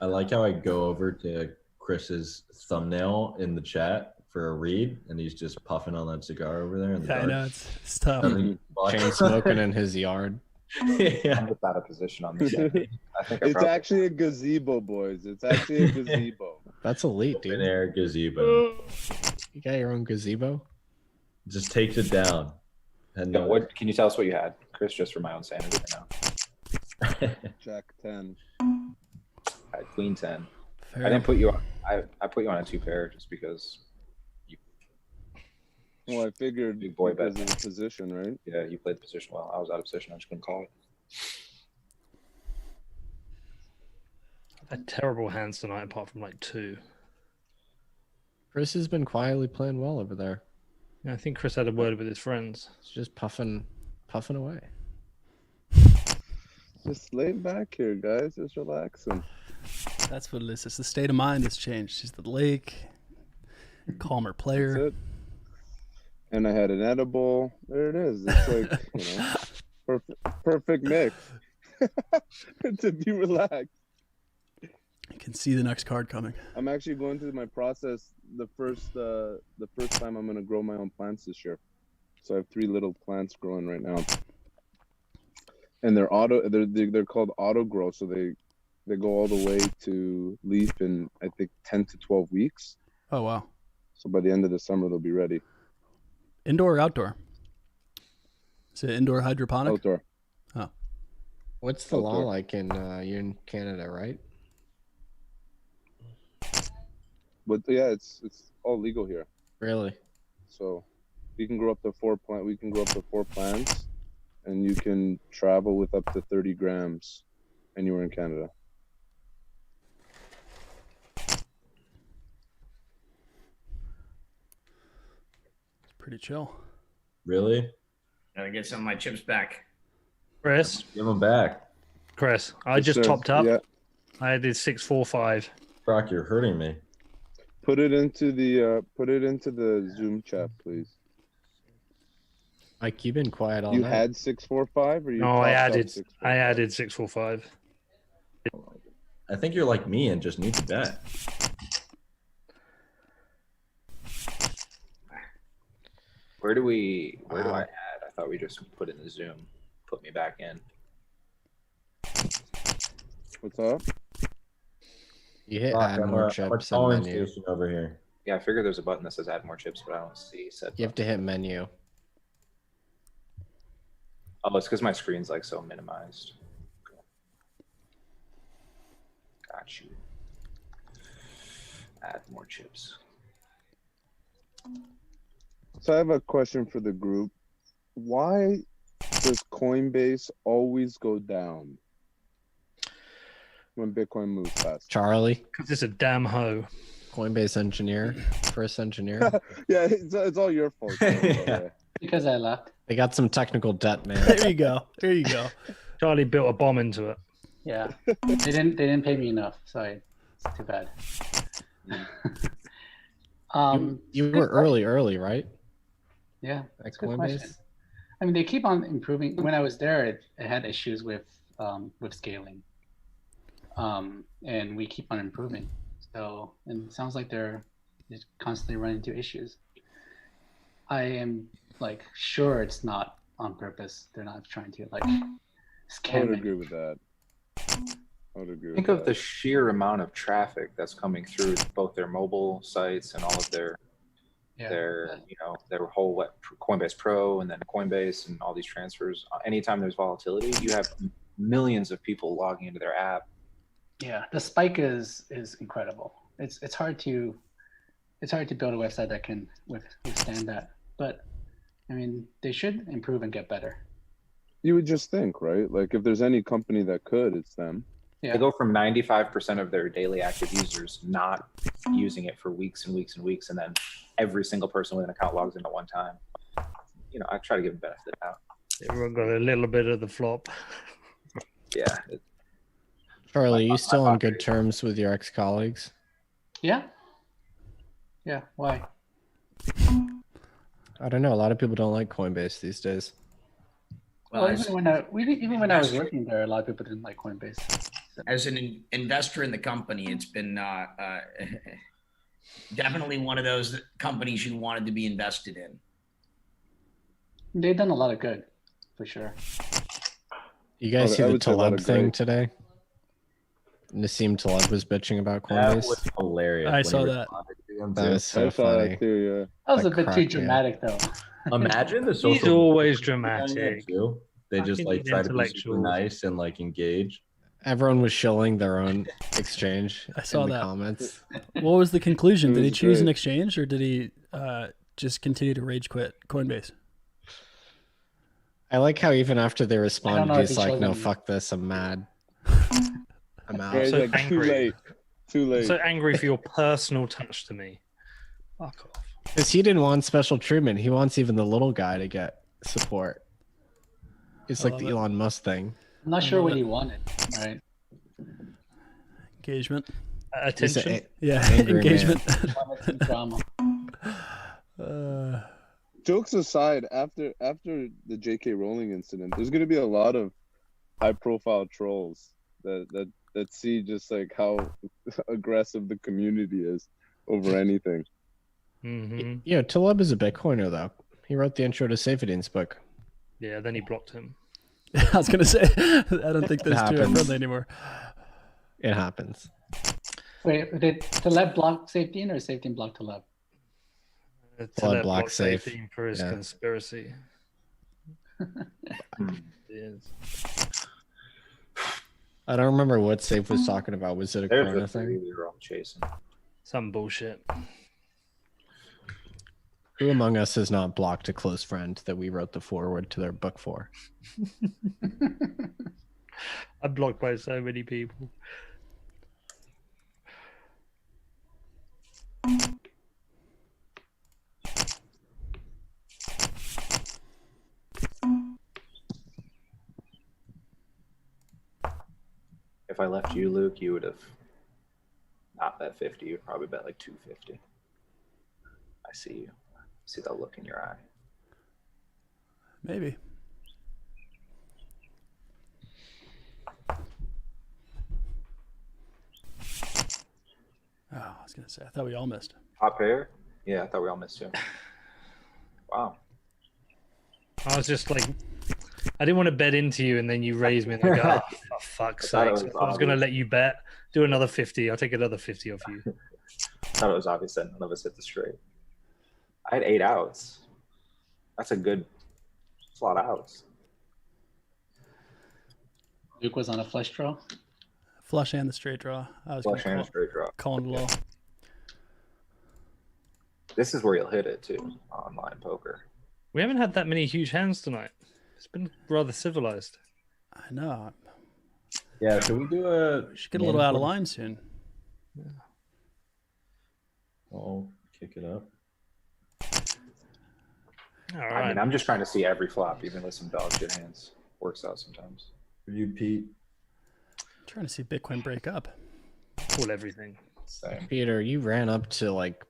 I like how I go over to Chris's thumbnail in the chat for a read, and he's just puffing on that cigar over there in the Yeah, I dark. know it's tough. Chain smoking in his yard. Yeah. I'm just out of position on this. I think I It's probably- actually a gazebo, boys. It's actually a gazebo. That's elite, Open dude. air gazebo. You got your own gazebo? Just takes it down. And Yeah, what can you tell us what you had, Chris? Just for my own sanity right now. Jack 10. I had Queen 10. Fair. I didn't put you on. I put you on a 2 pair just because. Well, I figured Big boy because bet. of the position, right? Yeah, you played the position well. I was out of position. I just couldn't call it. I had terrible hands tonight, apart from like 2. Chris has been quietly playing well over there. Yeah, I think Chris had a word with his friends. He's just puffing away. Just lay back here, guys. Just relaxing. That's what it is. It's the state of mind has changed. She's the lake, calmer That's player. it. And I had an edible. There it is. It's like, perfect mix to be relaxed. You can see the next card coming. I'm actually going through my process. The first time I'm going to grow my own plants this year. So I have 3 little plants growing right now, and they're called auto grow. So they go all the way to leaf in I think 10 to 12 weeks. Oh wow! So by the end of the summer they'll be ready. Indoor or outdoor? Is it indoor hydroponic? Outdoor. What's the law Outdoor. like in you're in Canada, right? But yeah, it's all legal here. Really? So we can grow up to 4 plants, and you can travel with up to 30 grams anywhere in Canada. It's pretty chill. Really? Gotta get some of my chips back. Chris, Give him back. Chris, I Yes, just sir. topped up. Yeah, I did 645. Brock, you're hurting me. put it into the Zoom chat, please. Mike, you've been quiet all You night. had 645, or you? No, I topped up added 645? 645. I think you're like me and just need to bet. Where do I Wow. add? I thought we just put in the Zoom. Put me back in. What's up? You hit Brock, add I'm more a chips and calling menu. station over here. Yeah, I figured there's a button that says add more chips, but I don't see set. You have to hit menu. Oh, it's because my screen's like so minimized. Got you. Add more chips. So I have a question for the group. Why does Coinbase always go down when Bitcoin moves fast? Charlie, Because it's a damn hoe. Coinbase engineer, first engineer. Yeah, it's all your fault. Yeah. Because I left. They got some technical debt, man. There you go. There you go. Charlie built a bomb into it. Yeah, they didn't pay me enough, so it's too bad. You were early, right? Yeah, At that's a good Coinbase? question. I mean, they keep on improving. When I was there, it had issues with scaling, and we keep on improving. So, and it sounds like they're just constantly running into issues. I am like sure it's not on purpose. They're not trying to like I scam would me. agree with that. I would agree Think with of that. the sheer amount of traffic that's coming through both their mobile sites and all of their Yeah. their whole Coinbase Pro and then Coinbase and all these transfers. Anytime there's volatility, you have millions of people logging into their app. Yeah, the spike is incredible. It's hard to build a website that can withstand that. But I mean, they should improve and get better. You would just think, right? Like if there's any company that could, it's them. Yeah. They go from 95% of their daily active users not using it for weeks and weeks and weeks, and then every single person with an account logs in at one time. I try to give them benefit of the doubt. Everyone got a little bit of the flop. Yeah. Charlie, are you still on good terms with your ex-colleagues? Yeah. Yeah. Why? I don't know. A lot of people don't like Coinbase these days. Well, even when I was working there, a lot of people didn't like Coinbase. So. As an investor in the company, it's been definitely one of those companies you wanted to be invested in. They've done a lot of good, for sure. You guys see I the would say a lot Taleb of thing great. today? Nassim Taleb was bitching about That Coinbase. was hilarious. I when saw he that. responded to him, That too. was so I saw funny. that too, yeah. That was That a bit too cracked me up. dramatic, though. Imagine the He's social always media behind it, dramatic. too. They just Fucking like try to be super intellectuals. nice and like engage. Everyone was shilling their own exchange I saw in the that. comments. What was the conclusion? It Did he was choose an great. exchange, or did he just continue to rage quit Coinbase? I like how even after they responded, know if he's he like, chose "No, any. fuck this. I'm mad. I'm out." Yeah, he's so like, too angry. late. Too I'm late. so angry for your personal touch to me. Fuck off. Because he didn't want special treatment. He wants even the little guy to get support. It's I like the love it. Elon Musk thing. I'm not I sure love what it. he wanted, right? Engagement. He's Attention. a- Yeah, Angry engagement. Wanted some drama. Jokes aside, after the J.K. Rowling incident, there's gonna be a lot of high-profile trolls that see just like how aggressive the community is over anything. Hmm. Yeah, Taleb is a Bitcoiner, though. He wrote the intro to Safedy's book. Yeah, then he blocked him. I was gonna say, I don't think those two are happens. friendly anymore. It happens. Wait, did Taleb block Safety or Safety block Taleb? Taleb blocked blocked Safe. Safety for his Yeah. conspiracy. Yes. I don't remember what Safe was talking about. Was it a There's Corona the three thing? we were all chasing. Some bullshit. Who among us has not blocked a close friend that we wrote the foreword to their book for? I'm blocked by so many people. If I left you, Luke, you would have not bet 50. You'd probably bet like 250. I see you. I see that look in your eye. Maybe. Oh, I was gonna say. I thought we all missed. Top pair? Yeah, I thought we all missed you. Wow. I was just like, I didn't want to bet into you, and then you raised me, and I go, oh, for fuck's I thought sake. it was I was going to obvious. let you bet. Do another 50. I'll take another 50 off you. I thought it was obvious that none of us hit the straight. I had 8 outs. That's a lot of outs. Luke was on a flush draw. Flush and the straight draw. I was Flush and a gonna straight draw. calling it low. This is where you'll hit it too, online poker. We haven't had that many huge hands tonight. It's been rather civilized. I know. Yeah, should we do a? We should get a little out of line soon. I'll kick it up. All I right. mean, I'm just trying to see every flop, even with some dog shit hands. Works out sometimes. For you, Pete. trying to see Bitcoin break up. Call everything. Same. Peter, you ran up to like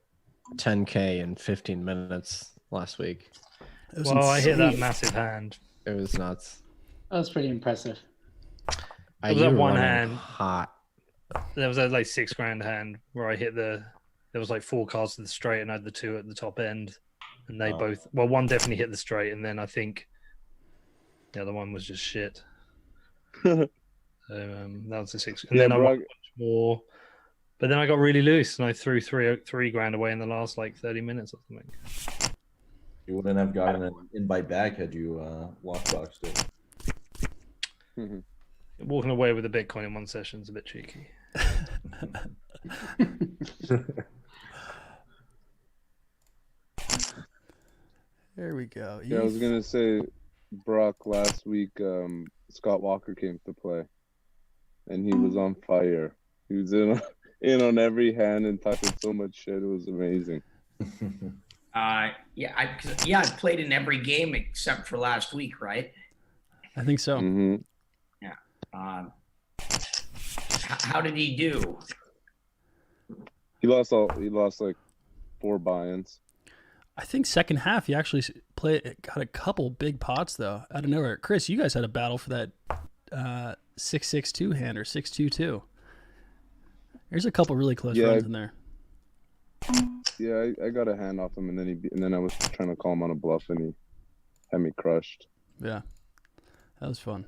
10K in 15 minutes last week. It was Well, I hit that insane. massive hand. It was nuts. That was pretty impressive. It was You that were one running hand. hot. There was a like $6,000 hand where I hit the. There was like 4 cards to the straight, and I had the 2 at the top end, and they both. Well, one definitely hit the straight, and then I think the other one was just shit. So that was the 6. And Yeah, then I bro, won much more, but then I got really loose, and I threw three grand away in the last like 30 minutes or something. You wouldn't have gotten an invite back had you lockboxed it. Walking away with a Bitcoin in one session is a bit cheeky. There we go. Yeah, I was gonna say, Brock, last week, Scott Walker came to play, and he was on fire. He was in on every hand and talking so much shit. It was amazing. I played in every game except for last week, right? I think so. Hmm. How did he do? He lost like 4 buy-ins. I think second half he actually got a couple big pots though out of nowhere. Chris, you guys had a battle for that 6-6-2 hand or 6-2-2. There's a couple really close runs in there. Yeah, I got a hand off him, and then I was trying to call him on a bluff, and he had me crushed. Yeah, that was fun.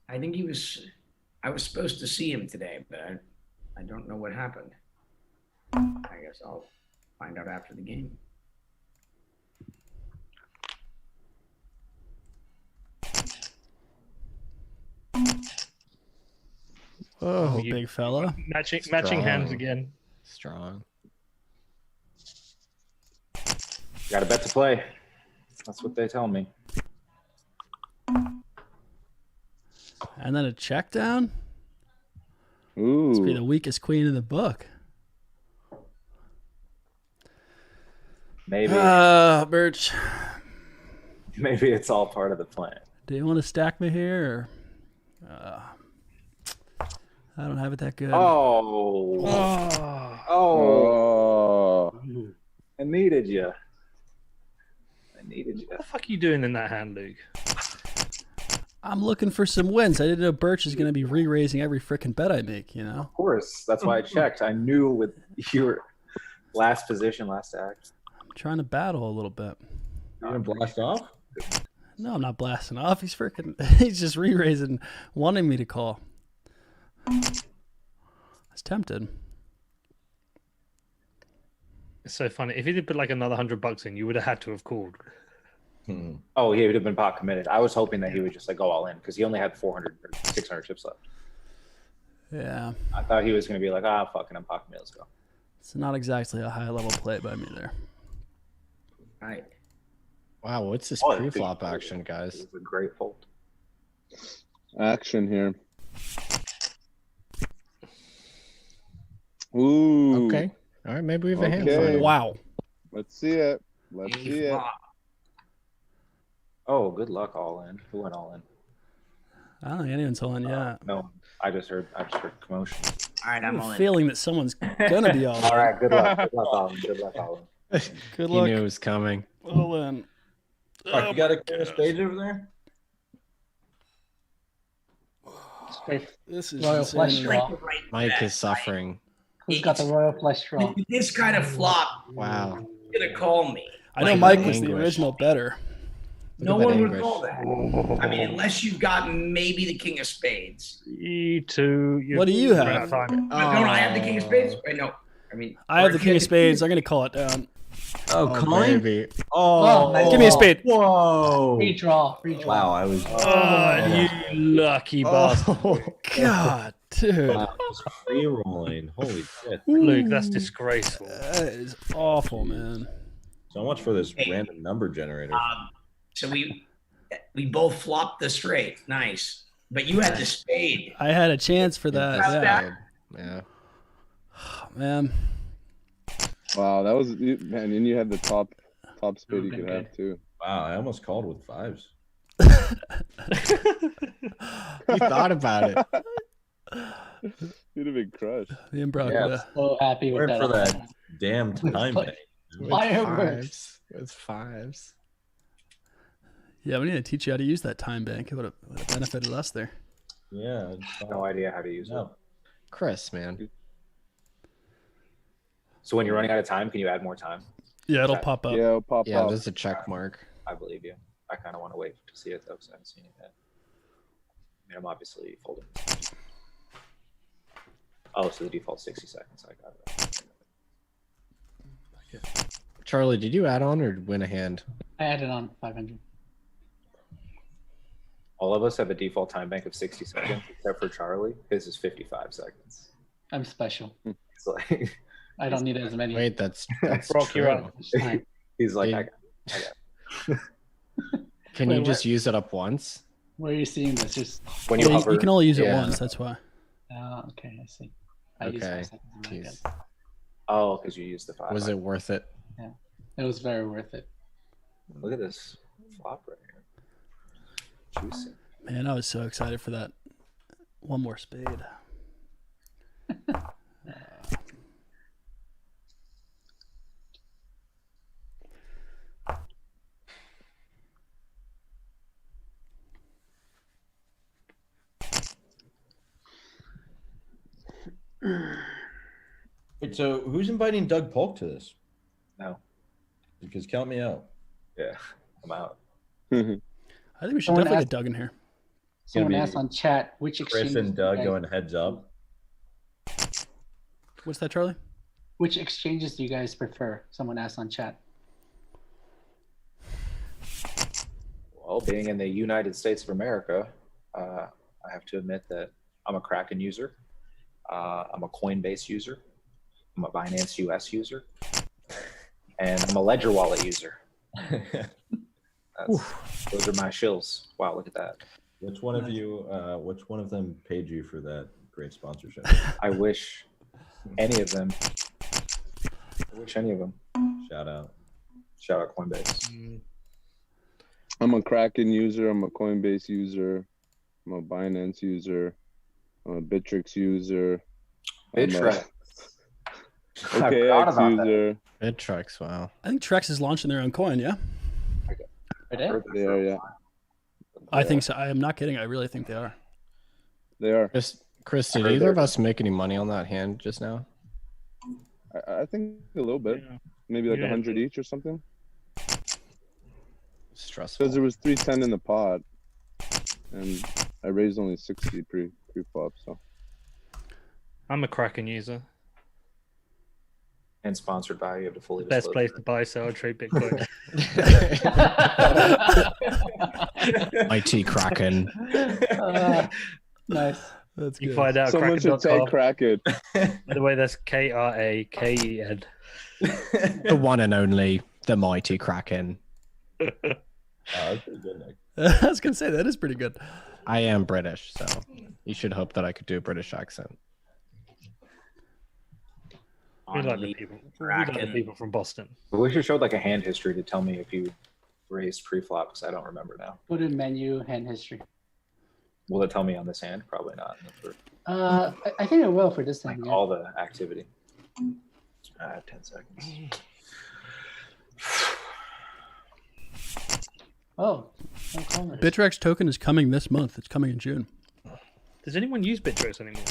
I think I was supposed to see him today, but I don't know what happened. I guess I'll find out after the game. Oh, big fella. Matching hands again. Strong. Got a bet to play. That's what they tell me. And then a check down. Ooh. Must be the weakest queen in the book. Maybe. Birch. Maybe it's all part of the plan. Do you want to stack me here? Or, I don't have it that good. Oh. I needed you. What the fuck are you doing in that hand, Luke? I'm looking for some wins. I didn't know Birch is going to be re-raising every freaking bet I make, you know? Of course. That's why I checked. I knew with your last position, last act. I'm trying to battle a little bit. You gonna blast off? No, I'm not blasting off. He's just re-raising, wanting me to call. I was tempted. It's so funny. If he did put like another $100 in, you would have had to have called. Oh, he would have been pot committed. I was hoping that he would just like go all in because he only had 400 or 600 chips left. Yeah. I thought he was going to be like, fucking, I'm pot committed. Let's go. It's not exactly a high-level play by me there. All right. Wow, what's this Oh, pre-flop action, guys? It was a great fold. Action here. Ooh. Okay. All right, maybe we have a hand Okay. final. Wow. Let's see it. Let's see it. Oh, good luck all in. Who went all in? I don't think anyone's all in yet. No, I just heard commotion. All right, I I'm have all a in. feeling that someone's going to be all in. All right, good luck. Good luck all in. Good luck all in. Good He luck. knew it was coming. All in. Fuck, you got a king of spades over there? This is Royal insane. flush draw. Right Mike back. is suffering. Who's got the royal flush draw? With this kind of flop, Wow. you're gonna call me. I know Like Mike was the anguish. original better. No Look at one that would anguish. call that. I mean, unless you've got maybe the king of spades. You two. What do you run have? out of time. But don't I have the king of spades? Wait, no. I mean, I have the or king of spades. I'm going to call it down. Oh, calling? baby. Oh, nice. Give me a spade. Whoa. Free draw. Free draw. Wow, I was. Oh, you lucky bastard. Oh, God, dude. Wow, I was free rolling. Holy shit. Luke, that's disgraceful. That is awful, man. So much for this random number generator. so we both flopped the straight. Nice. But you had the spade. I had a chance for that. How's Yeah. that? Yeah. Man. Wow, that was man, and you had the top spade you Good, could good. have too. Wow, I almost called with 5s. You thought about it. You'd have been crushed. The improv. Yeah. So happy with Went that. for that damn time With bank. Fireworks. With 5s. Yeah, we need to teach you how to use that time bank. It would have benefited us there. Yeah. No idea how to use it. No. Chris, man. So when you're running out of time, can you add more time? Yeah, it'll Check. pop up. Yeah, it'll pop Yeah, up. there's a check mark. I believe you. I kind of want to wait to see it though, because I haven't seen it yet. I mean, I'm obviously folding. Oh, so the default 60 seconds. I got it. Charlie, did you add on or win a hand? I added on 500. All of us have a default time bank of 60 seconds, except for Charlie. His is 55 seconds. I'm special. It's like I don't need as many. Wait, that's Brock, true. you're up. Time. he's like, Did- I got Can Wait, you just use it up once? Where are you seeing this? Just when you Yeah, hover. you can only use it yeah. once. That's why. okay, I see. I used Okay. 5 seconds in my Jeez. head. Oh, because you used the 5. Was it worth it? It was very worth it. Look at this flop right here. Juicy. Man, I was so excited for that. One more spade. Wait, so who's inviting Doug Polk to this? No. Because count me out. Yeah, I'm out. I think we should Someone definitely asked- get Doug in here. Someone be asked on chat which Chris exchanges. and Doug do you guys- going heads up. What's that, Charlie? Which exchanges do you guys prefer? Someone asked on chat. Well, being in the United States of America, I have to admit that I'm a Kraken user. I'm a Coinbase user. I'm a Binance US user. And I'm a Ledger Wallet user. Those are my shills. Wow, look at that. Which one of you? Which one of them paid you for that great sponsorship? I wish any of them. Shout out. Shout out Coinbase. I'm a Kraken user. I'm a Coinbase user. I'm a Binance user. I'm a Bittrex user. I'm a Bittrex. I forgot OKX about that. user. Bittrex, wow. I think Trex is launching their own coin, yeah? Are they? Heard that They for are, a yeah. while. I think so. I am not kidding. I really think they are. They are. Chris, I did heard either of they're- us make any money on that hand just now? I think a little bit. Yeah. Maybe like Yeah. 100 each or something. Stressful. Because there was 310 in the pot. And I raised only 60 pre-flop, so. I'm a Kraken user. And sponsored by you have to fully Best disclose place it. to buy, sell, trade Bitcoin. IT Kraken. Nice. That's You good. find out Someone should tag Kraken.com. Kraken. By the way, that's Kraken. The one and only, the mighty Kraken. Oh, that's pretty good, Nick. I was going to say, that is pretty good. I am British, so you should hope that I could do a British accent. We like the Lead people. We like the Kraken. people from Boston. But we should show like a hand history to tell me if you raised pre-flop because I don't remember now. Put in menu hand history. Will it tell me on this hand? Probably not. For, I think it will for this time. like Yeah. all the activity. 10 seconds. Oh, no comment. Bittrex token is coming this month. It's coming in June. Does anyone use Bittrex anymore?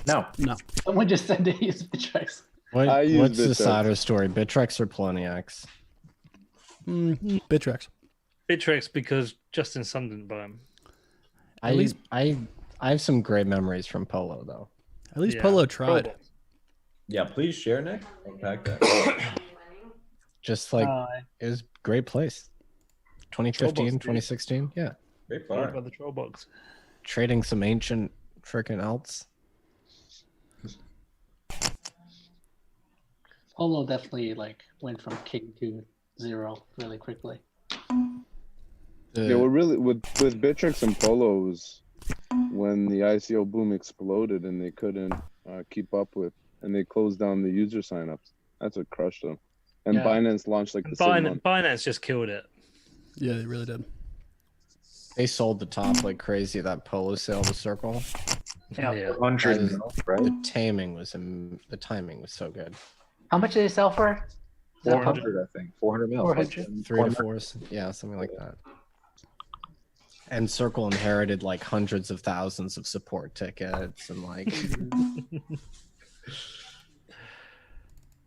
No. No. Someone just said they use Bittrex. I use What's the Bittrex. cider story? Bittrex or Poloniex? Bittrex. Bittrex because Justin Sun didn't buy them. I have some great memories from Polo though. At least Polo tried. Yeah, please share, Nick. Unpack that. Just like it was a great place. 2015, Trollbox, dude. 2016, yeah. Great Followed bar. by the troll box. Trading some ancient freaking alts. Polo definitely like went from king to 0 really quickly. Yeah, well, really, with Bittrex and Polos, when the ICO boom exploded and they couldn't keep up with, and they closed down the user signups. That's what crushed them. And Yeah. Binance launched like the same month. Binance just killed it. Yeah, they really did. They sold the top like crazy. That polo sale to Circle. Yeah, That 100 is- mil, right? The timing was so good. How much did it sell for? Is that 400, I think. 400 mil. 400? 3 to 4, yeah, something like that. And Circle inherited like hundreds of thousands of support tickets, and like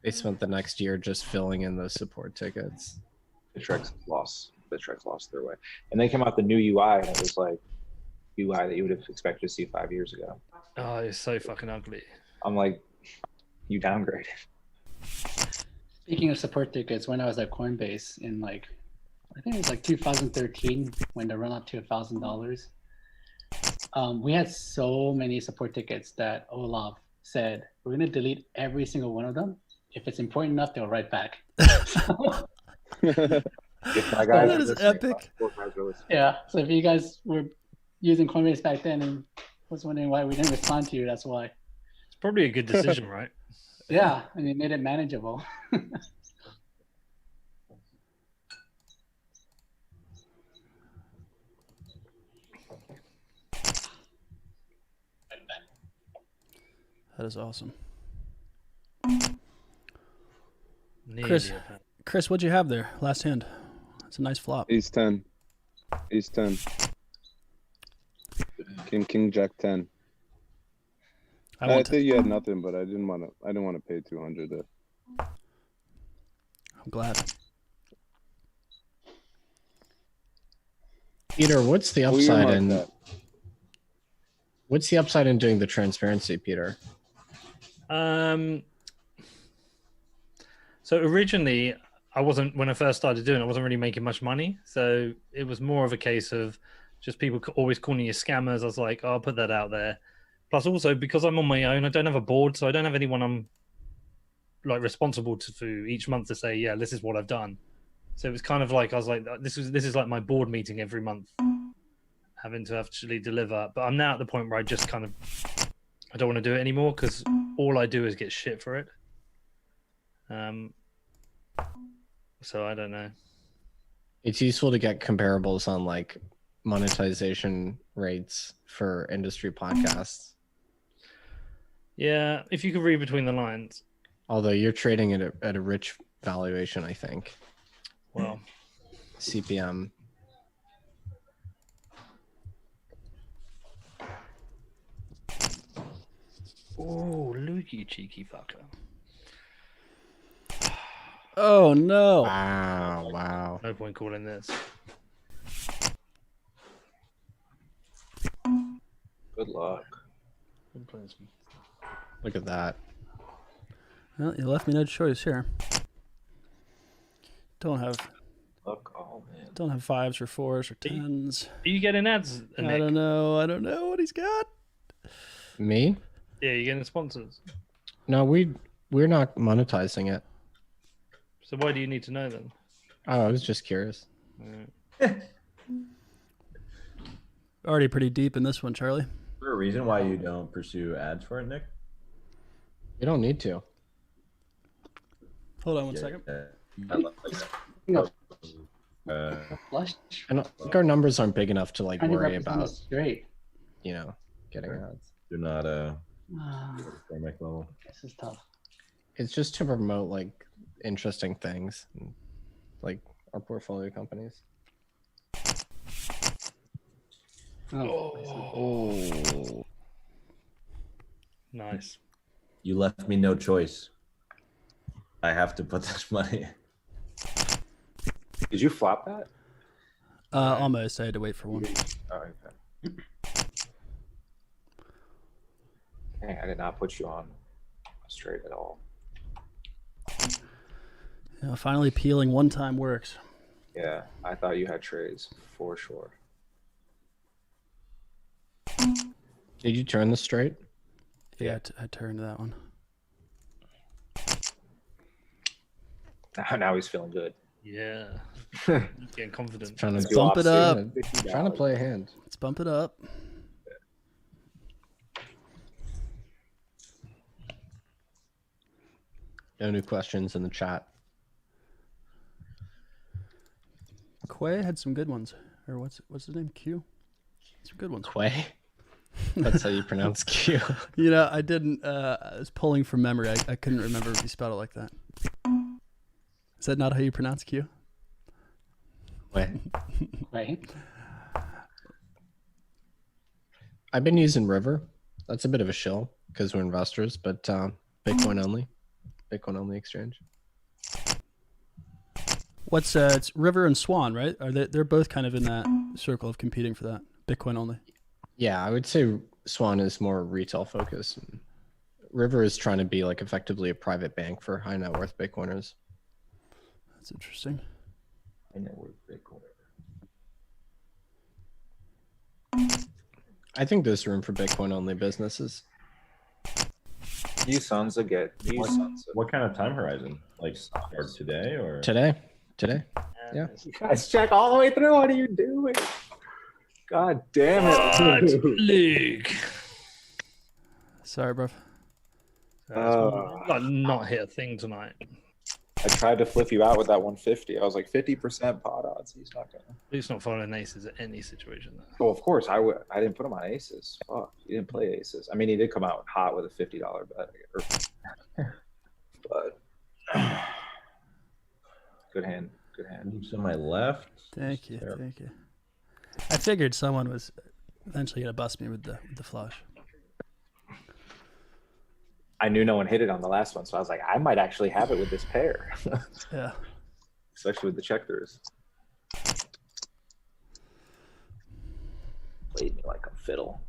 they spent the next year just filling in those support tickets. Bitrex lost their way. And they came out the new UI, and it was like UI that you would have expected to see 5 years ago. Oh, it's so fucking ugly. I'm like, you downgraded. Speaking of support tickets, when I was at Coinbase in like, I think it was like 2013 when they run up to $1,000. We had so many support tickets that Olaf said, we're going to delete every single one of them. If it's important enough, they'll write back. If my guys That are is listening, epic. my guys are listening. Yeah. So if you guys were using Coinbase back then and was wondering why we didn't respond to you, that's why. It's probably a good decision, right? Yeah. And it made it manageable. That is awesome. Nearly Chris. a pound. Chris, what'd you have there? Last hand. That's a nice flop. Ace 10. Ace 10. King Jack 10. I I want to, think you had nothing, but I didn't want to pay 200 there. I'm glad. Peter, what's the We'll upside earmark in that. what's the upside in doing the transparency, Peter? So originally, when I first started doing it, I wasn't really making much money. So it was more of a case of just people always calling you scammers. I was like, oh, I'll put that out there. Plus, also because I'm on my own, I don't have a board, so I don't have anyone I'm like responsible to each month to say, yeah, this is what I've done. So it was kind of like I was like, this is like my board meeting every month, having to actually deliver. But I'm now at the point where I just kind of I don't want to do it anymore because all I do is get shit for it. So I don't know. It's useful to get comparables on like monetization rates for industry podcasts. Yeah, if you could read between the lines. Although you're trading at a rich valuation, I think. Well, CPM. oh, Luke, you cheeky fucker. Oh no! Wow. No point calling this. Good luck. Look at that. Well, you left me no choice here. Don't have Luck all in. don't have 5s or 4s or 10s. Are you getting ads, I Nick? don't know. I don't know what he's got. Me? Yeah, you're getting sponsors. No, we're not monetizing it. So why do you need to know then? Oh, I was just curious. Already pretty deep in this one, Charlie. Is there a reason why you don't pursue ads for it, Nick? You don't need to. Hold on one second. I like Flush. I don't think our numbers aren't big enough to like worry 100% about, is great. getting ads. You're not Ah, academic level. this is tough. It's just to promote like interesting things, like our portfolio companies. Oh, Nice. You left me no choice. I have to put this money. Did you flop that? Almost. I had to wait for one. Oh, okay. Dang, I did not put you on straight at all. You know, finally peeling one time works. Yeah, I thought you had trades for sure. Did you turn this straight? Yeah, I turned that one. Now he's feeling good. Yeah. Getting confident. Trying Let's to bump it up. Trying to play a hand. Let's bump it up. No new questions in the chat. Quay had some good ones. Or what's his name? Q? Some good ones. Quay? That's how you pronounce Q. You know, I didn't. I was pulling from memory. I couldn't remember if you spelled it like that. Is that not how you pronounce Q? Quay. Right? I've been using River. That's a bit of a shill because we're investors, but Bitcoin only exchange. What's it's River and Swan, right? Are they're both kind of in that circle of competing for that Bitcoin only? Yeah, I would say Swan is more retail focused. River is trying to be like effectively a private bank for high net worth Bitcoiners. That's interesting. High net worth Bitcoiner. I think there's room for Bitcoin only businesses. You sons of get you sons of What kind of time horizon? Like start today or Today. Yeah. You guys check all the way through. What are you doing? God damn it. League. Sorry, bro. Like not hit a thing tonight. I tried to flip you out with that 150. I was like 50% pot odds. He's not gonna. He's not following aces at any situation. Though. Oh, of course. I didn't put him on aces. Fuck. He didn't play aces. I mean, he did come out hot with a $50 bet. But good hand. Good hand. moves on my left? Thank you. Terrible. Thank you. I figured someone was eventually gonna bust me with the flush. I knew no one hit it on the last one, so I was like, I might actually have it with this pair. Yeah. Especially with the check throughs. Played me like a fiddle.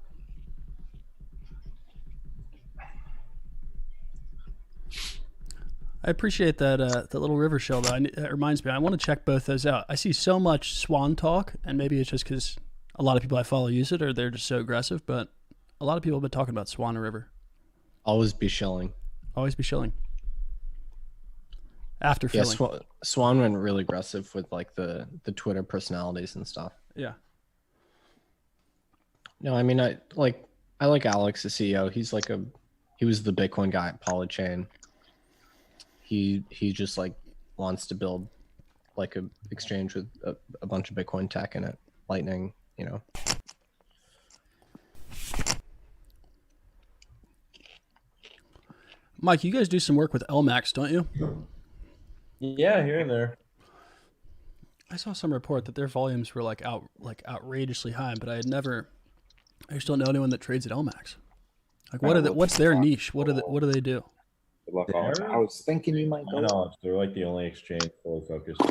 I appreciate that that little river shell though. It reminds me, I want to check both those out. I see so much Swan talk, and maybe it's just because a lot of people I follow use it, or they're just so aggressive. But a lot of people have been talking about Swan and River. Always be shilling. Always be shilling. After Yeah, filling. Swan went really aggressive with like the Twitter personalities and stuff. Yeah. No, I mean I like Alex, the CEO. He was the Bitcoin guy at Polychain. He just like wants to build like a exchange with a bunch of Bitcoin tech in it, Lightning, you know. Mike, you guys do some work with LMAX, don't you? Yeah, here and there. I saw some report that their volumes were outrageously high, but I just don't know anyone that trades at LMAX. Like, what's their niche? What do they do? Good luck, Alex. I was thinking you might go. No, they're like the only exchange fully focused on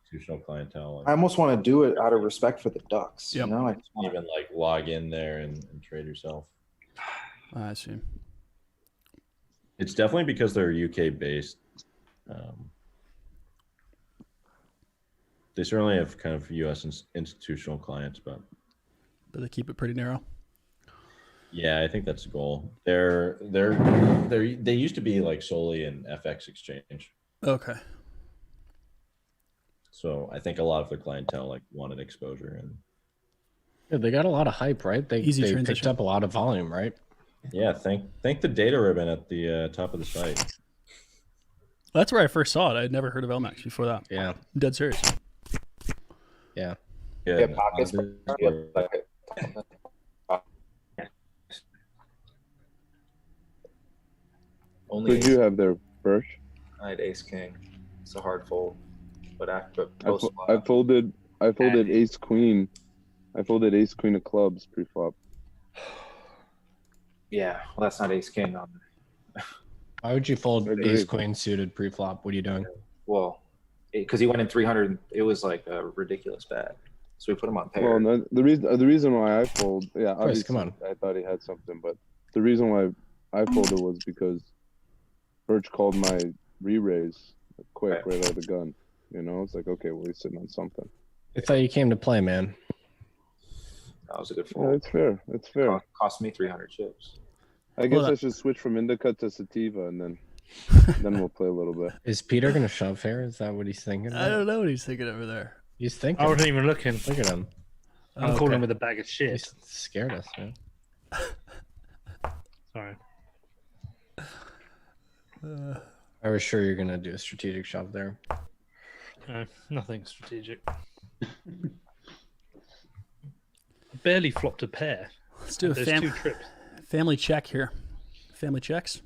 institutional clientele. I almost want to do it out of respect for the Ducks. Yep. You know, I You can't even like log in there and trade yourself. I see. It's definitely because they're UK based. They certainly have kind of US institutional clients, but they keep it pretty narrow. yeah, I think that's the goal. They used to be like solely an FX exchange. Okay. So I think a lot of their clientele like wanted exposure and Yeah, they got a lot of hype, right? They picked transition. up a lot of volume, right? yeah, thank the data ribbon at the top of the site. That's where I first saw it. I had never heard of LMAX before that. Yeah. I'm dead serious. Yeah. Yeah, pockets. Only Who'd you have there, Birch? I had ace king. It's a hard fold, but after I folded ace queen. I folded ace queen of clubs pre-flop. yeah, well, that's not ace king on. Why would you fold Agreed. ace queen suited pre-flop? What are you doing? Well, because he went in 300. It was like a ridiculous bet, so we put him on pair. Well, no, the reason why I fold, yeah, Chris, obviously come on. I thought he had something, but the reason why I folded was because Birch called my re-raise quick right out of the gun. You know, it's like, okay, well, he's sitting on something. I thought you came to play, man. That was a good Yeah, fold. it's fair. It's fair. Cost me 300 chips. I guess Hold I on. should switch from indica to sativa, and then we'll play a little bit. Is Peter gonna shove here? Is that what he's thinking? I don't know what he's thinking over there. He's thinking. I wasn't even looking. Look at him. I'm Okay. calling with a bag of shit. He's scared us, man. Sorry. I was sure you're gonna do a strategic shove there. No, nothing strategic. Barely flopped a pair. Let's do a There's 2 trips. family check here. Family checks.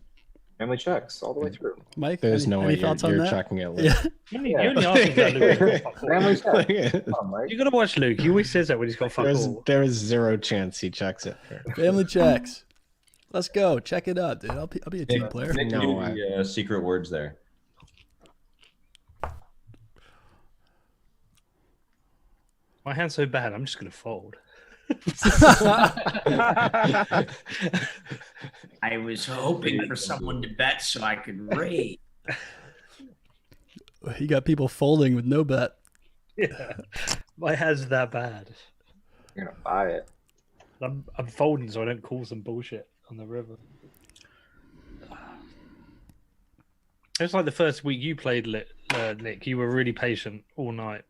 Family checks all the way through. Mike, There's any, no any way thoughts you're on that? checking it. Luke. Yeah. You only asked me about Luke. Family check. Come on, Mike. You gotta watch Luke. He always says that when he's got fuck all. There is zero chance he checks it. Family checks. Let's go. Check it out, dude. I'll be a team player. Nick, No do way. the secret words there. My hand's so bad, I'm just gonna fold. I was hoping for someone to bet so I could raise. You got people folding with no bet. Yeah, my hand's that bad. You're gonna buy it. I'm folding so I don't cause some bullshit on the river. It's like the first week you played, Nick. You were really patient all night.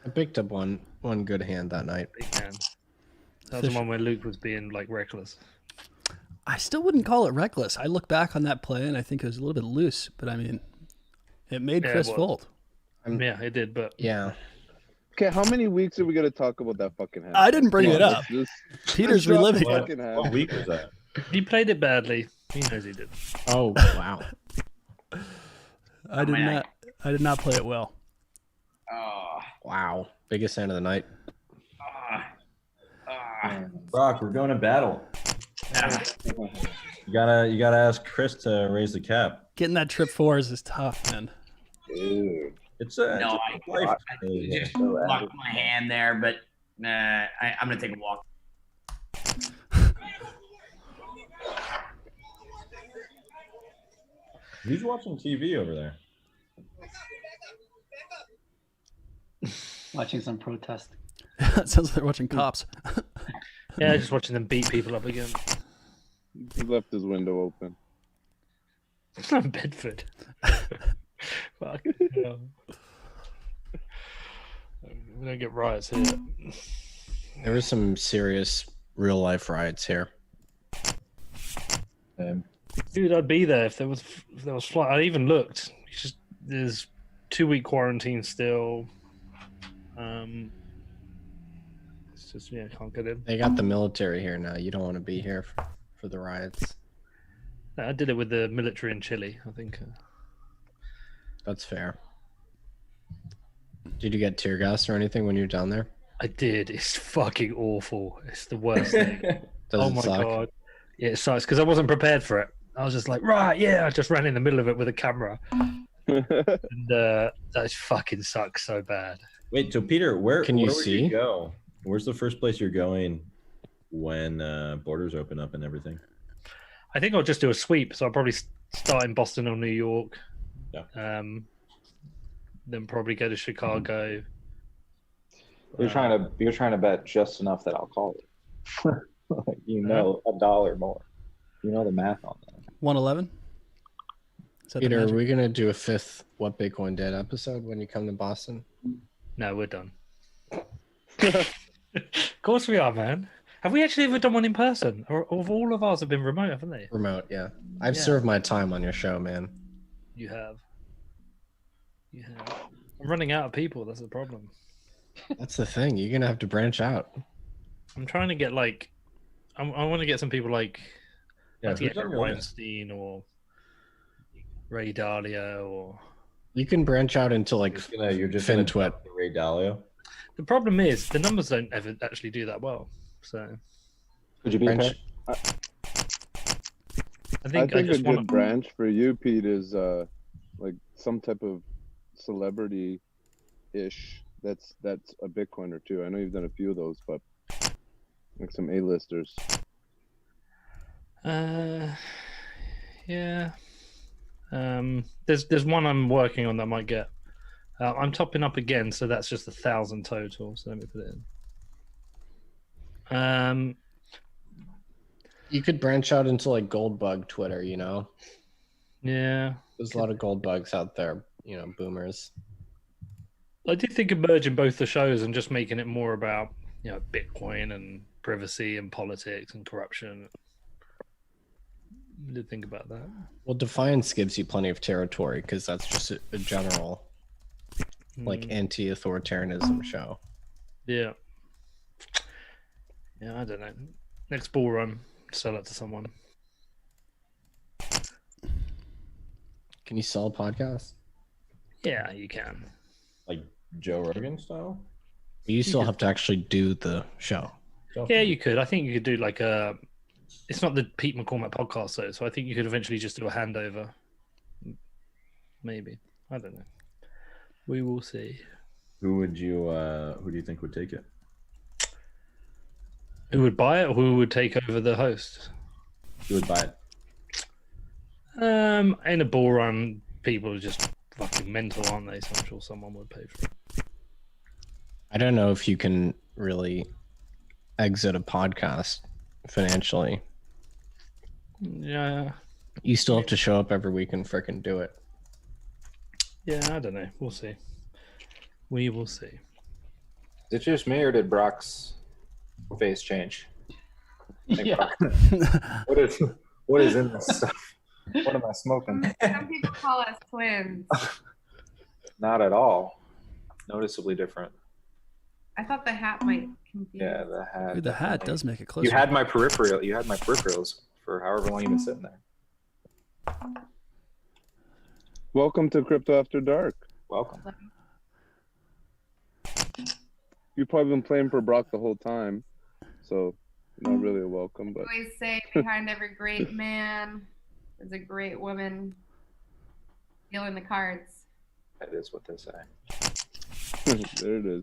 I picked up one good hand that night. Big hand. That was the one where Luke was being like reckless. I still wouldn't call it reckless. I look back on that play and I think it was a little bit loose, but I mean, it made Yeah, Chris it was. fold. Yeah, it did, but Yeah. Okay, how many weeks are we gonna talk about that fucking hand? I didn't bring Come it on, up. let's Peter's drop the reliving it. fucking hand. What week was that? he played it badly. He knows he did. Oh wow. I did not play it well. Oh, Wow. Biggest hand of the night. Brock, we're going to battle. You gotta ask Chris to raise the cap. Getting that trip fours is tough, man. Dude. It's a no, it's a life. I just locked my hand there, but I'm going to take a walk. Who's watching TV over there? Watching some protest. It sounds like they're watching Cops. Yeah, just watching them beat people up again. He left his window open. It's not Bedford. Fuck. Yeah. We don't get riots here. There was some serious real life riots here. Dude, I'd be there if there was flight. I even looked. It's just there's 2-week quarantine still. It's just I can't get in. They got the military here now. You don't want to be here for the riots. I did it with the military in Chile. I think. That's fair. Did you get tear gas or anything when you were down there? I did. It's fucking awful. It's the worst thing. Does Oh it my suck? god. Yeah, it sucks because I wasn't prepared for it. I was just like, right, yeah. I just ran in the middle of it with a camera, and that fucking sucks so bad. Wait, so Peter, where Can you where would see? you go? Where's the first place you're going when borders open up and everything? I think I'll just do a sweep. So I'll probably start in Boston or New York. Yeah. Then probably go to Chicago. You're trying to bet just enough that I'll call it. Like, $1 more. You know the math on that. 111? Peter, are we gonna do a 5th What Bitcoin Did episode when you come to Boston? No, we're done. Of course we are, man. Have we actually ever done one in person? Or all of ours have been remote, haven't they? Remote, yeah. I've Yeah. served my time on your show, man. You have. You have. I'm running out of people. That's the problem. That's the thing. You're gonna have to branch out. I'm trying to get like, I want to get some people like, Yeah, like to who's get on your list? Weinstein or Ray Dalio or. You can branch out into like You're just gonna FinTwit. talk to Ray Dalio. The problem is the numbers don't ever actually do that well. So Would you be Branch. okay? I I think I think a just good want to. branch for you, Pete, is like some type of celebrity ish that's a Bitcoiner too. I know you've done a few of those, but like some A-listers. Yeah. There's one I'm working on that I might get. I'm topping up again, so that's just 1,000 total. So let me put it in. You could branch out into like Goldbug Twitter, you know? Yeah. There's a lot of gold bugs out there, you know, boomers. I did think of merging both the shows and just making it more about, you know, Bitcoin and privacy and politics and corruption. I did think about that. Well, Defiance gives you plenty of territory because that's just a general like anti-authoritarianism show. Yeah. Yeah, I don't know. Next ball run, sell it to someone. Can you sell a podcast? Yeah, you can. Like Joe Rogan style? You still have to actually do the show. Yeah, you could. I think you could do like a. It's not the Pete McCormack podcast though, so I think you could eventually just do a handover. Maybe. I don't know. We will see. Who do you think would take it? Who would buy it or who would take over the host? Who would buy it? In a ball run, people are just fucking mental, aren't they? So I'm sure someone would pay for it. I don't know if you can really exit a podcast financially. Yeah. You still have to show up every week and frickin' do it. Yeah, I don't know. We'll see. We will see. Is it just me or did Brock's face change? Yeah. What is in this stuff? What am I smoking? Some people call us twins. Not at all. Noticeably different. I thought the hat might confuse. Yeah, the hat. Dude, the hat definitely. does make it closer. You had my peripheral. You had my peripherals for however long you've been sitting there. Welcome to Crypto After Dark. Welcome. You've probably been playing for Brock the whole time, so not really a welcome. But I always say behind every great man is a great woman dealing the cards. That is what they say. there it is.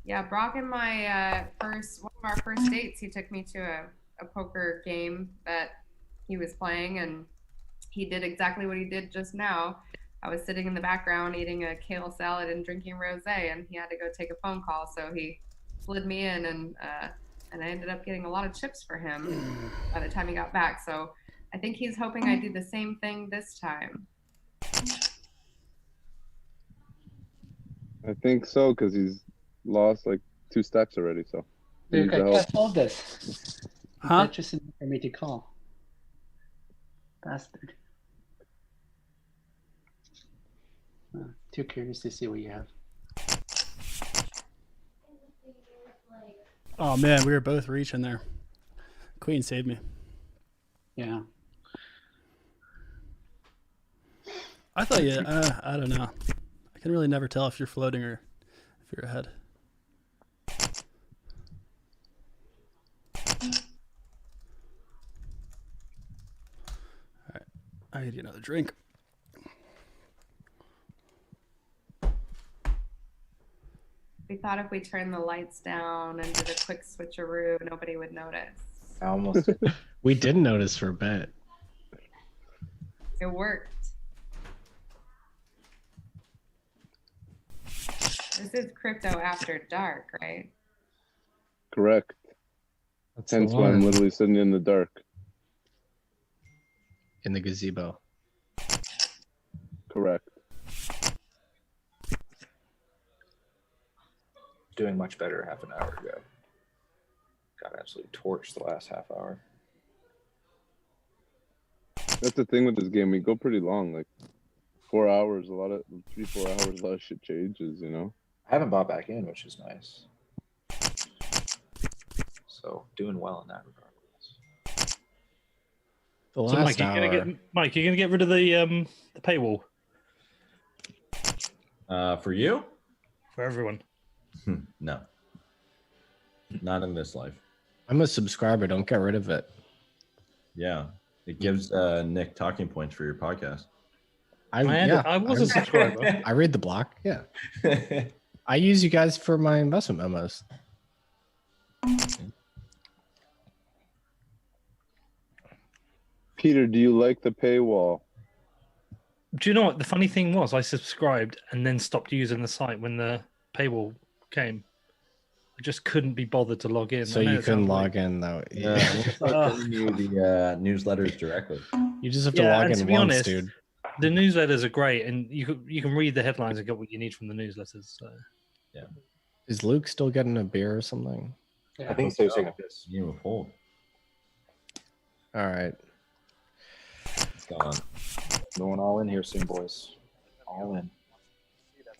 Yeah, Brock and my one of our first dates, he took me to a poker game that he was playing, and he did exactly what he did just now. I was sitting in the background eating a kale salad and drinking rosé, and he had to go take a phone call, so he slid me in, and I ended up getting a lot of chips for him by the time he got back. So I think he's hoping I do the same thing this time. I think so, because he's lost like 2 stacks already. So he Dude, needs I the help. can't solve this. Huh? That's just enough for me to call. Bastard. Too curious to see what you have. Oh man, we were both reaching there. Queen saved me. Yeah. I thought you. I don't know. I can really never tell if you're floating or if you're ahead. All right, I need another drink. We thought if we turned the lights down and did a quick switcheroo, nobody would notice. I almost. We did notice for a bit. It worked. This is Crypto After Dark, right? Correct. That's the Hence why I'm one. literally sitting in the dark. In the gazebo. Correct. Doing much better half an hour ago. Got absolutely torched the last half hour. That's the thing with this game. We go pretty long, like 4 hours. 3-4 hours. A lot of shit changes, you know. I haven't bought back in, which is nice. So doing well in that regard. The So last Mike, you're gonna get rid of the paywall For you? for everyone. No. Not in this life. I'm a subscriber. Don't get rid of it. Yeah. It gives Nick talking points for your podcast. I was a subscriber. I read the block. Yeah. I use you guys for my investment memos. Peter, do you like the paywall? Do you know what the funny thing was? I subscribed and then stopped using the site when the paywall came. I just couldn't be bothered to log in. So I know you it couldn't sounds log in though. Yeah, we'll start sending you the newsletters directly. You just have to Yeah, log and to in be once, honest, dude. The newsletters are great, and you can read the headlines and get what you need from the newsletters. So. Is Luke still getting a beer or something? I think so. Taking a piss. You have hold. All right. gone. Going all in here soon, boys. All in,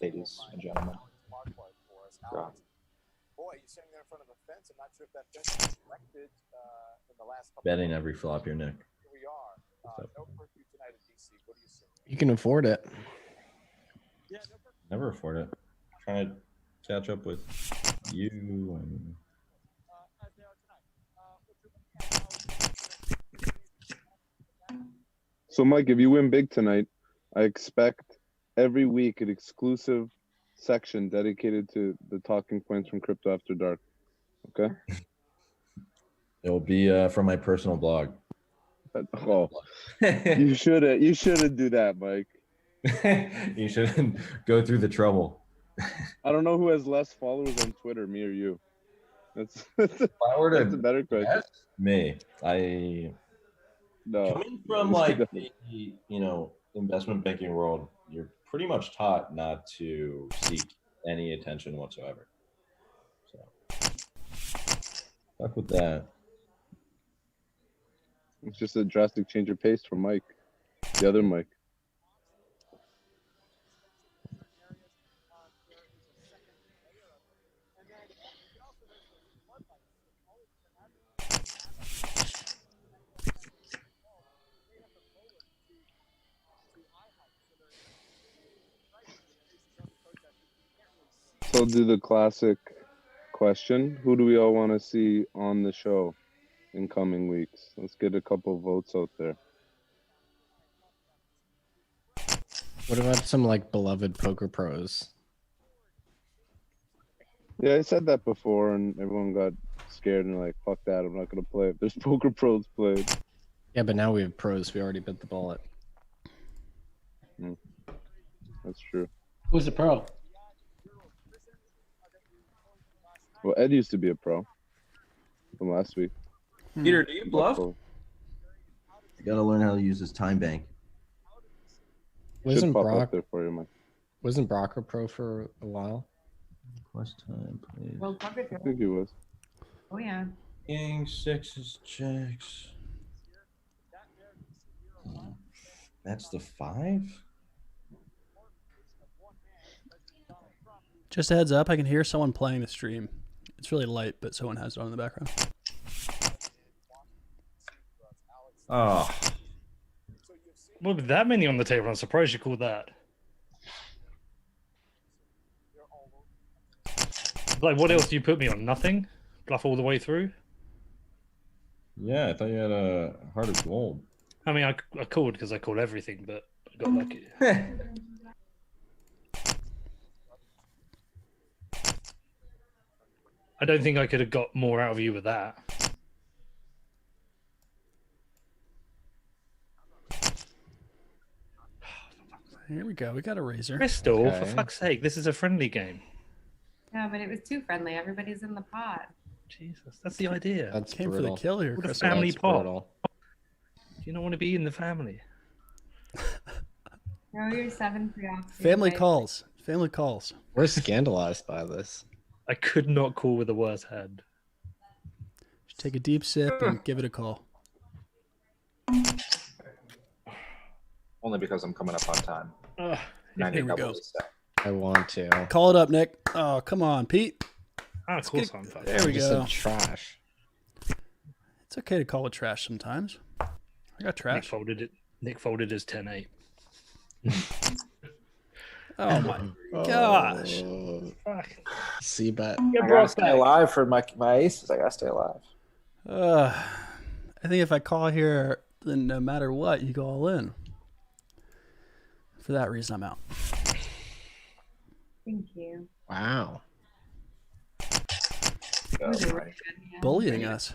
ladies and gentlemen. God. Betting every flop here, Nick. You can afford it. Never afford it. Trying to catch up with you and So, Mike, if you win big tonight, I expect every week an exclusive section dedicated to the talking points from Crypto After Dark. Okay? it'll be from my personal blog. Oh, you shouldn't do that, Mike. You shouldn't go through the trouble. I don't know who has less followers on Twitter, me or you. That's If I were a to better question. guess, me, I No. coming from like the investment banking world, you're pretty much taught not to seek any attention whatsoever. So stuck with that. It's just a drastic change of pace from Mike, the other Mike. So I'll do the classic question. Who do we all want to see on the show in coming weeks? Let's get a couple votes out there. What about some like beloved poker pros? Yeah, I said that before, and everyone got scared and like, fuck that, I'm not going to play it. There's poker pros played. Yeah, but now we have pros. We already bit the bullet. That's true. Who's the pro? Well, Ed used to be a pro from last week. Peter, do you bluff? So You got to learn how to use this time bank. Wasn't should pop Brock up there for you, Mike. wasn't Brock a pro for a while? Quest time, please. Well, poker I think he was. Oh yeah. King, sixes, jacks. That's the 5? Just a heads up, I can hear someone playing the stream. It's really light, but someone has it on in the background. Oh, Well, with that many on the table, I'm surprised you called that. Like, what else do you put me on? Nothing? Bluff all the way through? yeah, I thought you had a heart of gold. I mean, I called because I called everything, but I got lucky. I don't think I could have got more out of you with that. Here we go. We got a razor. Crystal, for Okay. fuck's sake, this is a friendly game. No, but it was too friendly. Everybody's in the pod. Jesus, that's the idea. That's Came brutal. for the kill here, What a Chris. family That's pot. brutal. You don't want to be in the family. No, you're 7 pre-off. Family calls. Family calls. We're scandalized by this. I could not call with a worse hand. Just take a deep sip and give it a call. Only because I'm coming up on time. Ugh. Here we go. double the stack. I want to. Call it up, Nick. Oh, come on, Pete. Of course I'm fucking. There we Just go. said trash. It's okay to call it trash sometimes. I got Nick trash. folded it. Nick folded his 10-8. Oh my gosh. Fuck. See bet. Get I gotta Brock stay back. alive for my aces. I gotta stay alive. I think if I call here, then no matter what, you go all in. For that reason, I'm out. Thank you. Wow. It was a really good hand. Bullying us.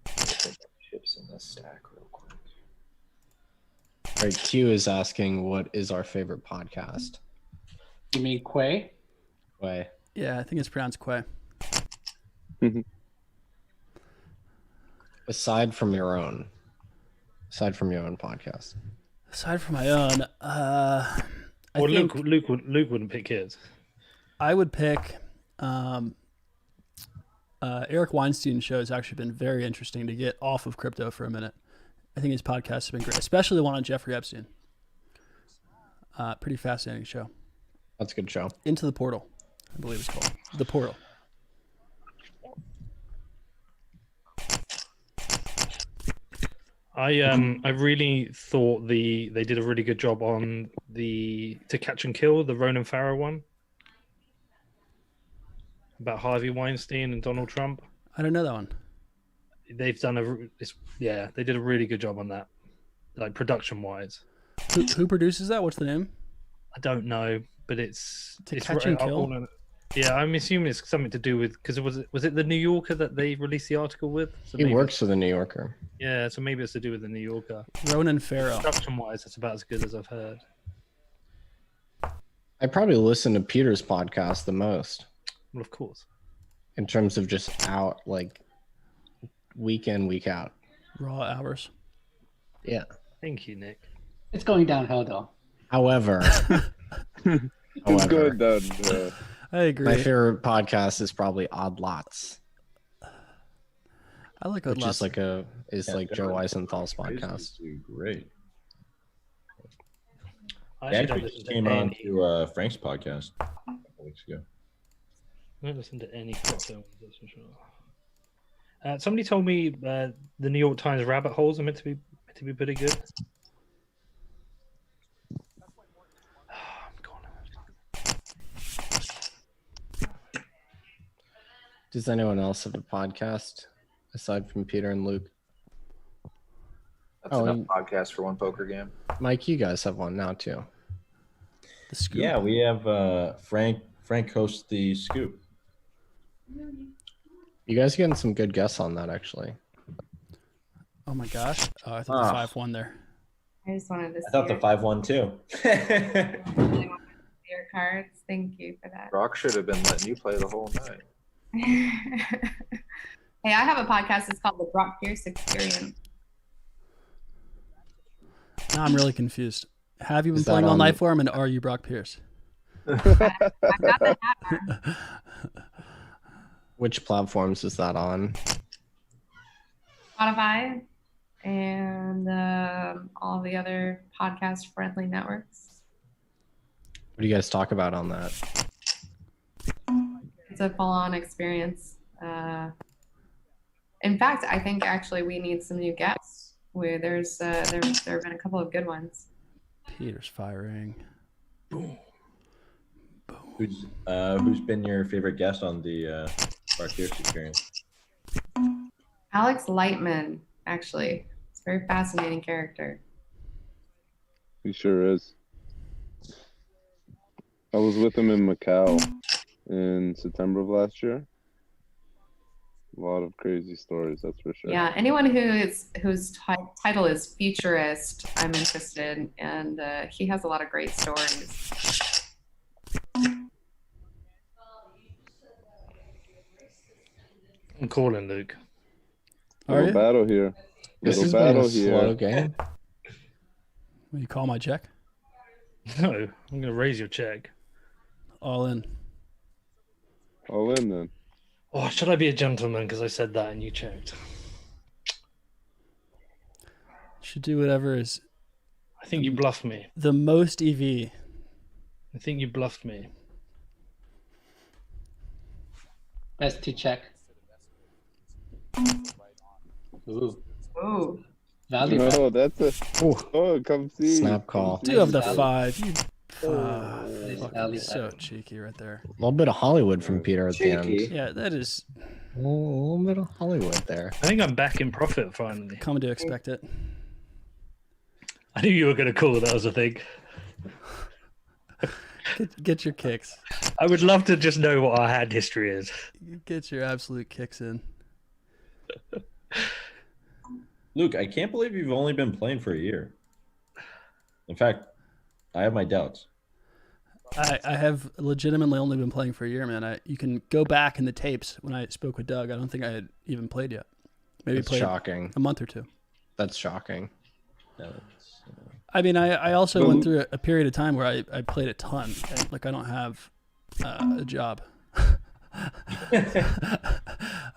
Chips in this stack real quick. All right, Q is asking, what is our favorite podcast? You mean Quay? Way. Yeah, I think it's pronounced Quay. Aside from your own podcast. Aside from my own, I Or think Luke wouldn't pick his. I would pick Eric Weinstein's show has actually been very interesting to get off of crypto for a minute. I think his podcasts have been great, especially the one on Jeffrey Epstein. Pretty fascinating show. That's a good show. Into the Portal, I believe it's called. The Portal. I really thought they did a really good job on the To Catch and Kill, the Ronan Farrow one about Harvey Weinstein and Donald Trump. I don't know that one. They've done they did a really good job on that, like production wise. Who produces that? What's the name? I don't know, but it's Catch and Kill. Yeah, I'm assuming it's something to do with because was it the New Yorker that they released the article with? So He works for the New Yorker. Yeah, so maybe it's to do with the New Yorker. Ronan Farrow. Production wise, that's about as good as I've heard. I probably listen to Peter's podcast the most. Well, of course. In terms of just out like week in, week out. Raw hours. Yeah. Thank you, Nick. It's going downhill though. However, It's going down. I agree. My favorite podcast is probably Odd Lots. I like Odd which Lots. is like Joe Eisenthal's podcast. Great. I They actually don't actually listen just to came on any. to Frank's podcast a couple weeks ago. I don't listen to any crossover, that's for sure. Somebody told me the New York Times rabbit holes are meant to be pretty good. Does anyone else have a podcast aside from Peter and Luke? That's Oh, enough and- podcast for one poker game. Mike, you guys have one now too. The Scoop. Yeah, we have Frank hosts the Scoop. You guys getting some good guests on that actually. Oh my gosh. Oh, I thought the 5-1 there. I just wanted to see I thought the 5-1 too. your cards. Thank you for that. Brock should have been letting you play the whole night. Hey, I have a podcast. It's called The Brock Pierce Experience. Now I'm really confused. Have you been Is that playing all on- night for him, and are you Brock Pierce? I got the hat on. Which platforms is that on? Spotify and all the other podcast-friendly networks. What do you guys talk about on that? It's a full-on experience. In fact, I think actually we need some new guests. There have been a couple of good ones. Peter's firing. Who's been your favorite guest on the Brock Pierce Experience? Alex Lightman, actually. It's a very fascinating character. He sure is. I was with him in Macau in September of last year. A lot of crazy stories, that's for sure. Yeah, anyone whose title is futurist, I'm interested in, and he has a lot of great stories. I'm calling Luke. Are Little you? battle here. This Little has been battle a slow here. game. Will you call my check? No, I'm going to raise your check. All in. All in then. Oh, should I be a gentleman because I said that and you checked? Should do whatever is I think you bluffed me. the most EV. I think you bluffed me. ST check. Ooh, Ooh. value. No, that's a. Oh, come see. Snap call. Come Do see. have the Value. 5. You Nice fucking value. so cheeky right there. A little bit of Hollywood from Peter at the end. Cheeky. Yeah, that is A little bit of Hollywood there. I think I'm back in profit finally. coming to expect it. I knew you were going to call. That was a thing. Get your kicks. I would love to just know what our hand history is. Get your absolute kicks in. Luke, I can't believe you've only been playing for a year. In fact, I have my doubts. I have legitimately only been playing for a year, man. You can go back in the tapes when I spoke with Doug. I don't think I had even played yet. Maybe That's played shocking. a month or two. That's shocking. No, it's, I mean, I also went through a period of time where I played a ton. Like I don't have a job.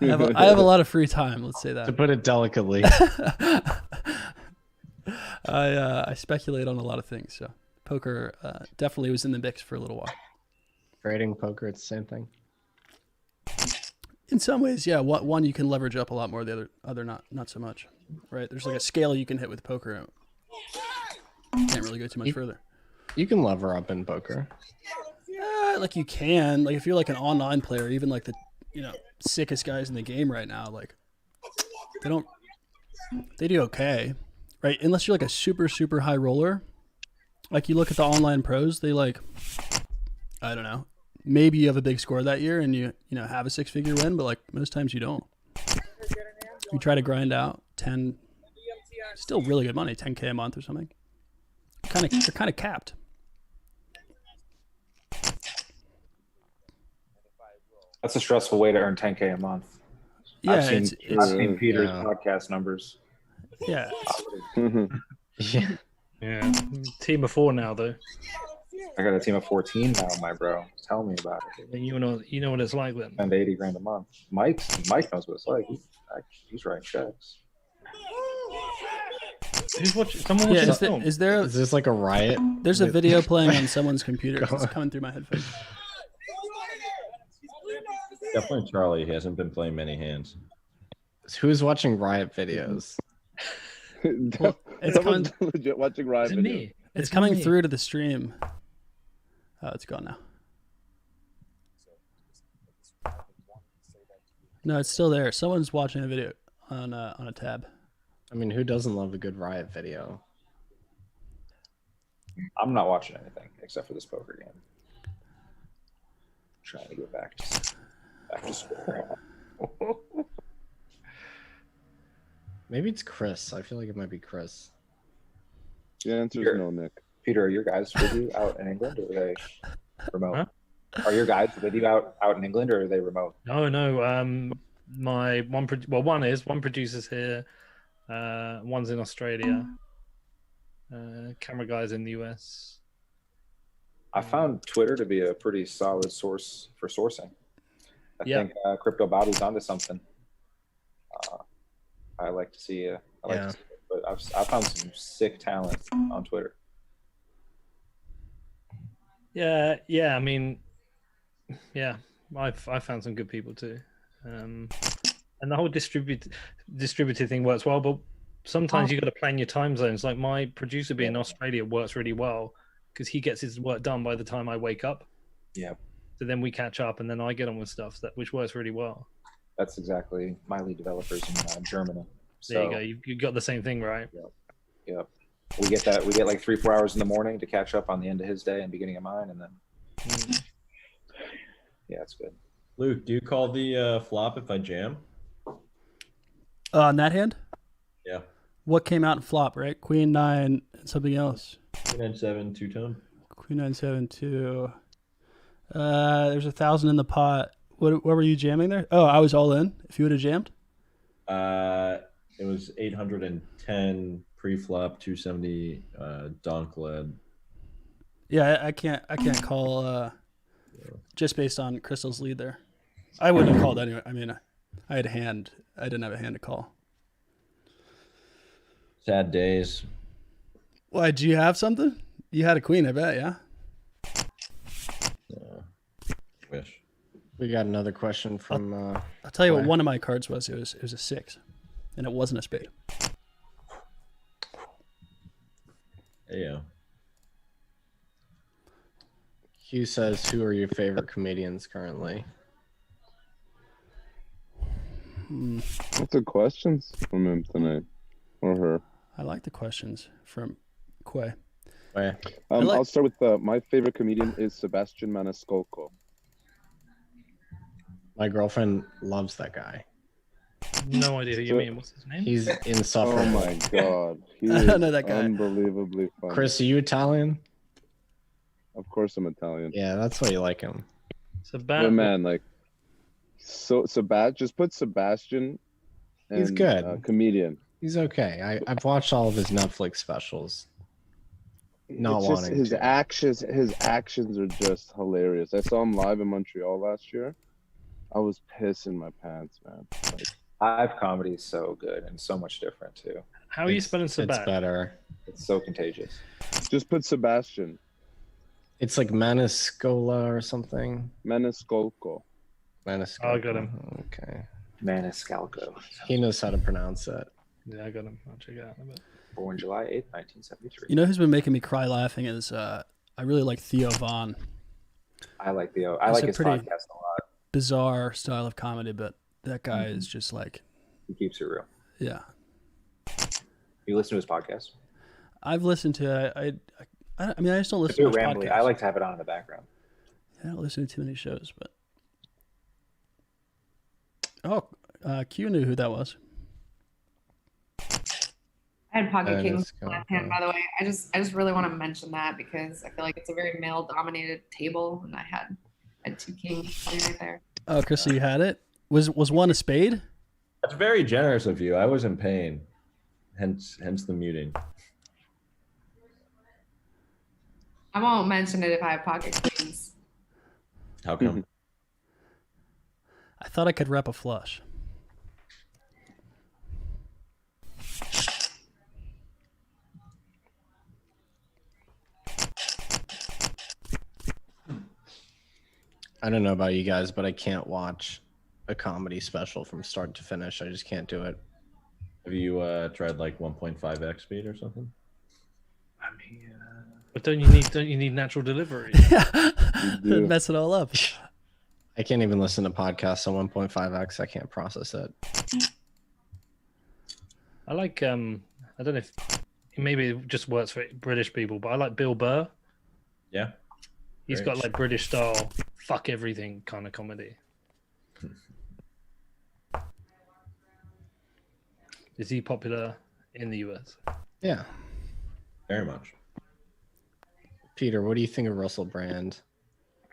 I have a lot of free time. Let's say To that. put it delicately. I speculate on a lot of things. So poker definitely was in the mix for a little while. Trading, poker, it's the same thing. In some ways, yeah. One you can leverage up a lot more. The other not so much. Right? There's like a scale you can hit with poker. Can't really go too much further. You can lever up in poker. Like you can. Like if you're like an online player, even like the sickest guys in the game right now, like they do okay, right? Unless you're like a super high roller. Like you look at the online pros, they like, I don't know, maybe you have a big score that year and you have a 6-figure win, but like most times you don't. You try to grind out 10, still really good money, 10K a month or something. You're kind of capped. That's a stressful way to earn 10K a month. Yeah, I've seen Peter's podcast numbers. Yeah. Yeah. Team of 4 now, though. I got a team of 14 now, my bro. Tell me about it. And you know what it's like then. Spend 80 grand a month. Mike knows what it's like. He's writing checks. Who's watching? Someone watching the film. Is this like a riot? There's a video playing on someone's computer. It's coming through my headphones. Definitely Charlie. He hasn't been playing many hands. Who's watching riot videos? It's coming, legit watching riot videos. Me. It's coming through to the stream. Oh, it's gone now. No, it's still there. Someone's watching a video on a tab. I mean, who doesn't love a good riot video? I'm not watching anything except for this poker game. Trying to get back to square. Maybe it's Chris. I feel like it might be Chris. The answer is no, Nick. Peter, are your guys with you out in England, or are they remote? Huh? Are your guys with you out in England, or are they remote? No. My one producer's here. One's in Australia. Camera guy's in the US. I found Twitter to be a pretty solid source for sourcing. I think Crypto Bobby's onto something. I like to see it, but I've found some sick talent on Twitter. Yeah. I mean, I found some good people too, and the whole distributed thing works well. But sometimes you got to plan your time zones. Like my producer being in Australia works really well because he gets his work done by the time I wake up. Yeah. So then we catch up, and then I get on with stuff which works really well. That's exactly my lead developers in Germany. So, there you go. You got the same thing, right? Yep. We get that. We get like 3-4 hours in the morning to catch up on the end of his day and beginning of mine, and then yeah, it's good. Luke, do you call the flop if I jam? On that hand? Yeah. What came out in flop, right? Queen 9 and something else. Queen 9-7 2-tone. Queen 9-7 2. There's 1,000 in the pot. What were you jamming there? Oh, I was all in. If you would have jammed. It was 810 pre-flop, 270 donk led. Yeah, I can't call just based on Crystal's lead there. I wouldn't have called anyway. I mean, I had a hand. I didn't have a hand to call. Sad days. Why, do you have something? You had a queen, I bet, yeah? Wish. We got another question from... I'll tell you what one of my cards was. It was a 6, and it wasn't a spade. Yeah. Hugh says, who are your favorite comedians currently? What's the questions from him tonight? Or her? I like the questions from Quay. I'll start with my favorite comedian is Sebastian Maniscalco. My girlfriend loves that guy. No idea who you mean. What's his name? He's insufferable. Oh my god. He I is don't know that guy. unbelievably funny. Chris, are you Italian? Of course I'm Italian. Yeah, that's why you like him. But man, like, so just put Sebastian and He's good. Comedian. He's okay. I've watched all of his Netflix specials. His actions are just hilarious. I saw him live in Montreal last year. I was pissing my pants, man. Like, Live comedy is so good and so much different too. How are you spelling It's Sabat? better. It's so contagious. Just put Sebastian. It's like Maniscola or something. Maniscolco. Maniscola. I got him. Okay. Maniscalco. He knows how to pronounce it. Yeah, I got him. I'll check it out in a bit. Born July 8th, 1973. You know who's been making me cry laughing is I really like Theo Vaughn. I like Theo. I It's like a his pretty- podcast a lot. Bizarre style of comedy, but that guy is just like, He keeps it real. yeah. You listen to his podcast? I've listened to I mean I just don't If listen to you're much rambling, podcasts. I like to have it on in the background. I don't listen to too many shows, but Q knew who that was. I had Pocket Kings Let's go, left hand, by the way. I just really want to mention that because I feel like it's a very male dominated table, and I had two kings sitting right there. Oh, Chris, you had it. Was one a spade? That's very generous of you. I was in pain, hence the muting. I won't mention it if I have Pocket Kings. How come? I thought I could rep a flush. I don't know about you guys, but I can't watch a comedy special from start to finish. I just can't do it. Have you tried like 1.5x speed or something? I mean, But don't you need natural delivery? It'd mess it all up. I can't even listen to podcasts on 1.5x. I can't process it. I like I don't know if maybe it just works for British people, but I like Bill Burr. Yeah. He's Great. got like British style, fuck everything kind of comedy. Is he popular in the US? Yeah. Very much. Peter, what do you think of Russell Brand?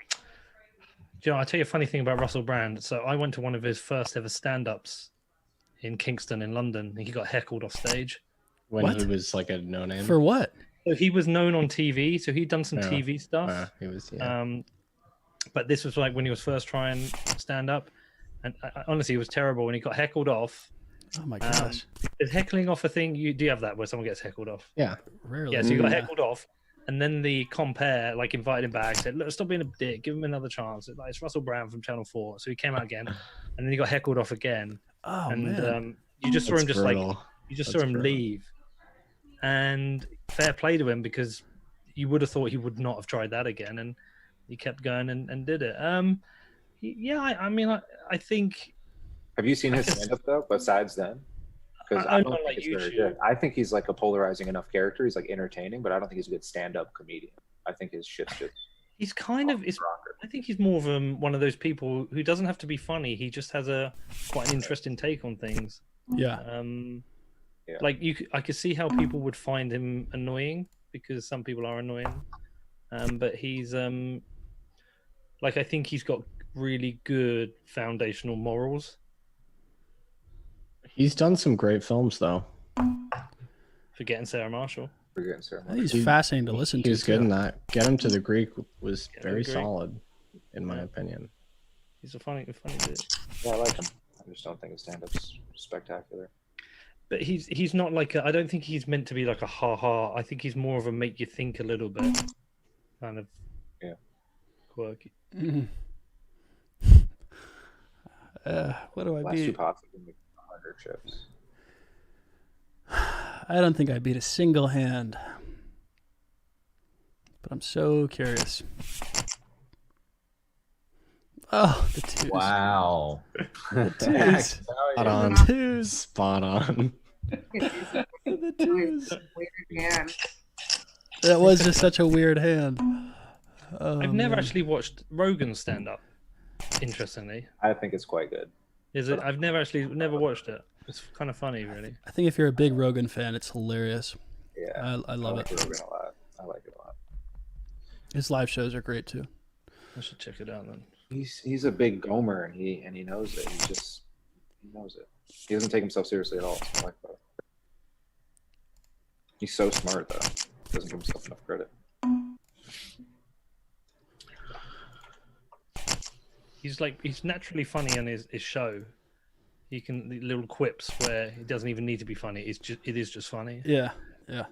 Do you know, I'll tell you a funny thing about Russell Brand. So I went to one of his first ever stand-ups in Kingston in London. He got heckled off stage. When What? he was like a no-name? For what? So he was known on TV, so he'd done some Yeah. TV stuff. He was, yeah. But this was like when he was first trying stand up, and honestly, it was terrible. When he got heckled off, Oh my gosh. is heckling off a thing? You do you have that where someone gets heckled off? Yeah. Rarely. Yeah, so he got Yeah. heckled off, and then the compere like invited him back, said, "Look, stop being a dick, give him another chance." It's Russell Brand from Channel 4, so he came out again, and then he got heckled off again, Oh and man. you just saw That's him just brutal. like you just That's saw him brutal. leave, and fair play to him because you would have thought he would not have tried that again, and he kept going and did it. I mean, I think. have you seen his guess- stand-up though? Besides then, because I I know don't on, think like, it's very YouTube. good. I think he's like a polarizing enough character. He's like entertaining, but I don't think he's a good stand-up comedian. I think his shit's just He's kind of. I think he's more of one of those people who doesn't have to be funny. He just has quite an interesting take on things. Yeah. Yeah. Like I could see how people would find him annoying because some people are annoying. But he's like I think he's got really good foundational morals. He's done some great films, though. Forgetting Sarah Marshall. forgetting I ceremony. think he's fascinating to listen to. He was good too. in that. Get Him to the Greek was Get Him to very the Greek. solid, in my opinion. He's a funny dude. Yeah, I like him. I just don't think his stand-up's spectacular. But he's not like I don't think he's meant to be like a ha. I think he's more of a make you think a little bit kind of quirky. Mhm. What do I Last two beat? pops have been like 100 chips. I don't think I beat a single hand. But I'm so curious. Oh, the twos. Wow. The twos. Spot on. The twos. Spot on. The twos. Weird hand. That was just such a weird hand. Oh, I've never man. actually watched Rogan stand up. Interestingly, I think it's quite good. is it? I've never watched it. It's kind of funny, really. I think if you're a big Rogan fan, it's hilarious. Yeah, I love like it. Rogan a lot. I like it a lot. His live shows are great too. I should check it out then. He's a big gomer and he knows it. He knows it. He doesn't take himself seriously at all. So I like that. He's so smart though. Doesn't give himself enough credit. He's naturally funny on his show. He can the little quips where it doesn't even need to be funny. It is just funny. Yeah, yeah.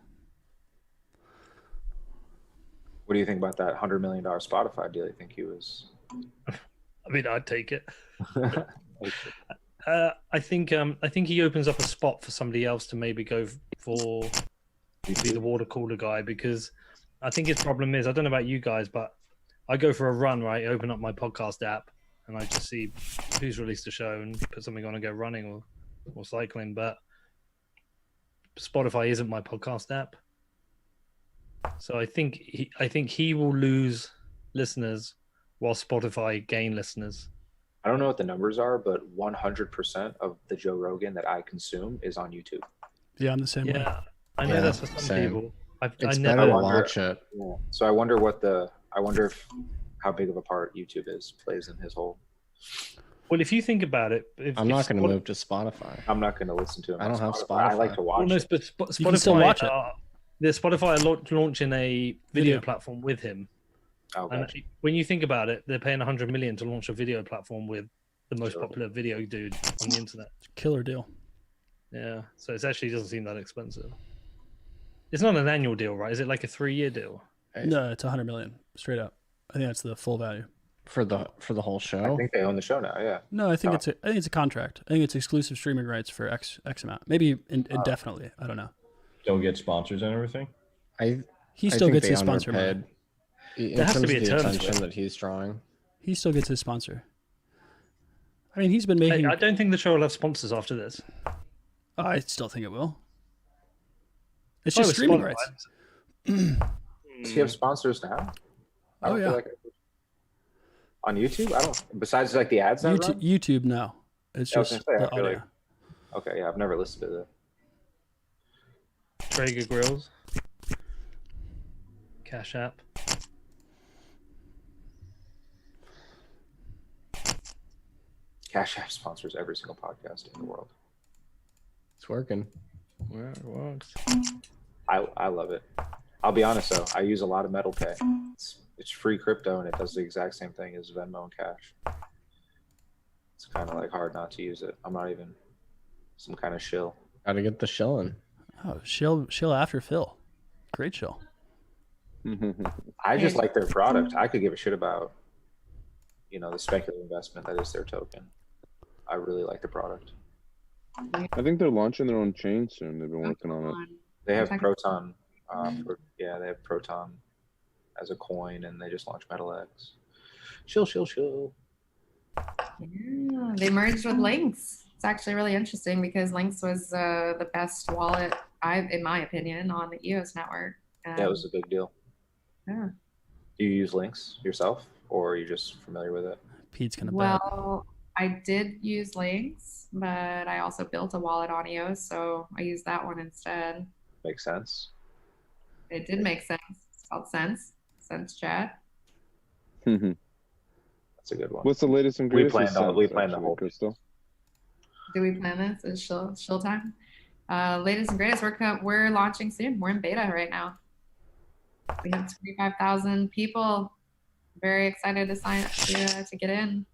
What do you think about that $100 million Spotify deal? You think he was? I mean, I'd take it. I think he opens up a spot for somebody else to maybe go for be the water cooler guy, because I think his problem is, I don't know about you guys, but I go for a run, right? Open up my podcast app and I just see who's released a show and put something on and go running or cycling. But Spotify isn't my podcast app, so I think he will lose listeners while Spotify gain listeners. I don't know what the numbers are, but 100% of the Joe Rogan that I consume is on YouTube. Yeah, I'm the same way. Yeah, I know that's for some people. It's I better never to watch it. Yeah. So I wonder if how big of a part YouTube plays in his whole. Well, if you think about it, I'm not going to move to Spotify. I'm not going to listen to him. I don't have Spotify. I like to watch. Well, no, it. but Spotify, You can still watch it. The Spotify are launching a video platform with him. Oh, And gotcha. when you think about it, they're paying $100 million to launch a video platform with the most popular video dude on the internet. Killer deal. Yeah, so it actually doesn't seem that expensive. It's not an annual deal, right? Is it like a 3-year deal? No, it's 100 million straight up. I think that's the full value. For the whole show. I think they own the show now. Yeah. No, I think it's a contract. I think it's exclusive streaming rights for X amount, maybe indefinitely. I don't know. Still get sponsors and everything. He still gets his sponsor money. In There has terms to be of a the term to attention it. that he's drawing. He still gets his sponsor. I mean, he's been making. I don't think the show will have sponsors after this. I still think it will. It's Oh, just with streaming Spotify. rights. Does he have sponsors now? I don't feel like on YouTube. I don't. Besides like the ads. YouTube, no. It's Yeah, I was just gonna say, the I feel audio. Okay, yeah, I've never listened to that. Traeger Grills. Cash App. Cash App sponsors every single podcast in the world. It's working. Well, it works. I love it. I'll be honest though, I use a lot of Metal Pay. It's free crypto and it does the exact same thing as Venmo and Cash. It's kind of like hard not to use it. I'm not even some kind of shill. Gotta get the shilling. Oh, shill after Phil. Great shill. I just like their product. I could give a shit about, the speculative investment that is their token. I really like the product. I think they're launching their own chain soon. They've been working on it. They have Proton. They have Proton as a coin, and they just launched MetalX. Chill. Yeah, they merged with Lynx. It's actually really interesting because Lynx was the best wallet, in my opinion, on the EOS network. That was a big deal. Yeah. Do you use Lynx yourself, or are you just familiar with it? Pete's gonna bet. Well, I did use Lynx, but I also built a wallet on EOS, so I used that one instead. Makes sense. It did make sense. It's called Sense chat. That's a good one. What's the latest and We greatest? planned the whole Crystal. Do we plan this? Is shill time? Latest and greatest. We're launching soon. We're in beta right now. We have 25,000 people. Very excited to sign up to get in.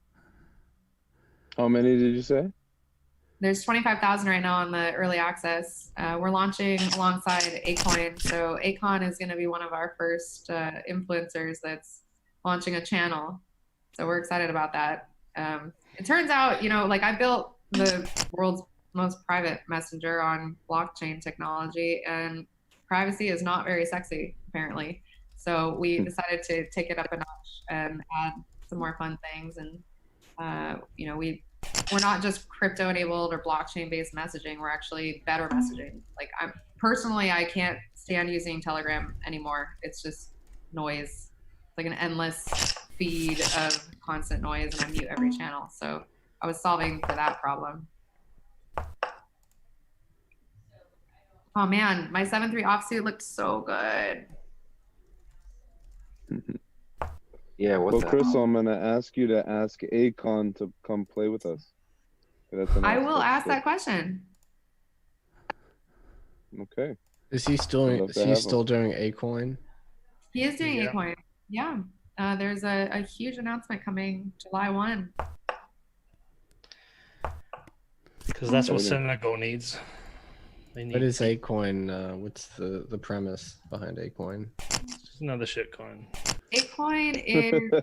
How many did you say? There's 25,000 right now on the early access. We're launching alongside Acoin. So Acon is going to be one of our first influencers that's launching a channel. So we're excited about that. It turns out, I built the world's most private messenger on blockchain technology, and privacy is not very sexy, apparently. So we decided to take it up a notch and add some more fun things. And, we're not just crypto enabled or blockchain based messaging. We're actually better messaging. Like I can't stand using Telegram anymore. It's just noise, like an endless feed of constant noise, and I mute every channel. So I was solving for that problem. Oh man, my 7.3 offsuit looked so good. Yeah, Well, Crystal, I'm gonna ask you to ask Akon to come play with us. I will ask that question. Okay. Is he still doing Acoin? He is doing Acoin. Yeah. There's a huge announcement coming July 1. Because that's what Okay. Senegal needs. They need What is Acoin? What's the premise behind Acoin? just another shit coin. Acoin is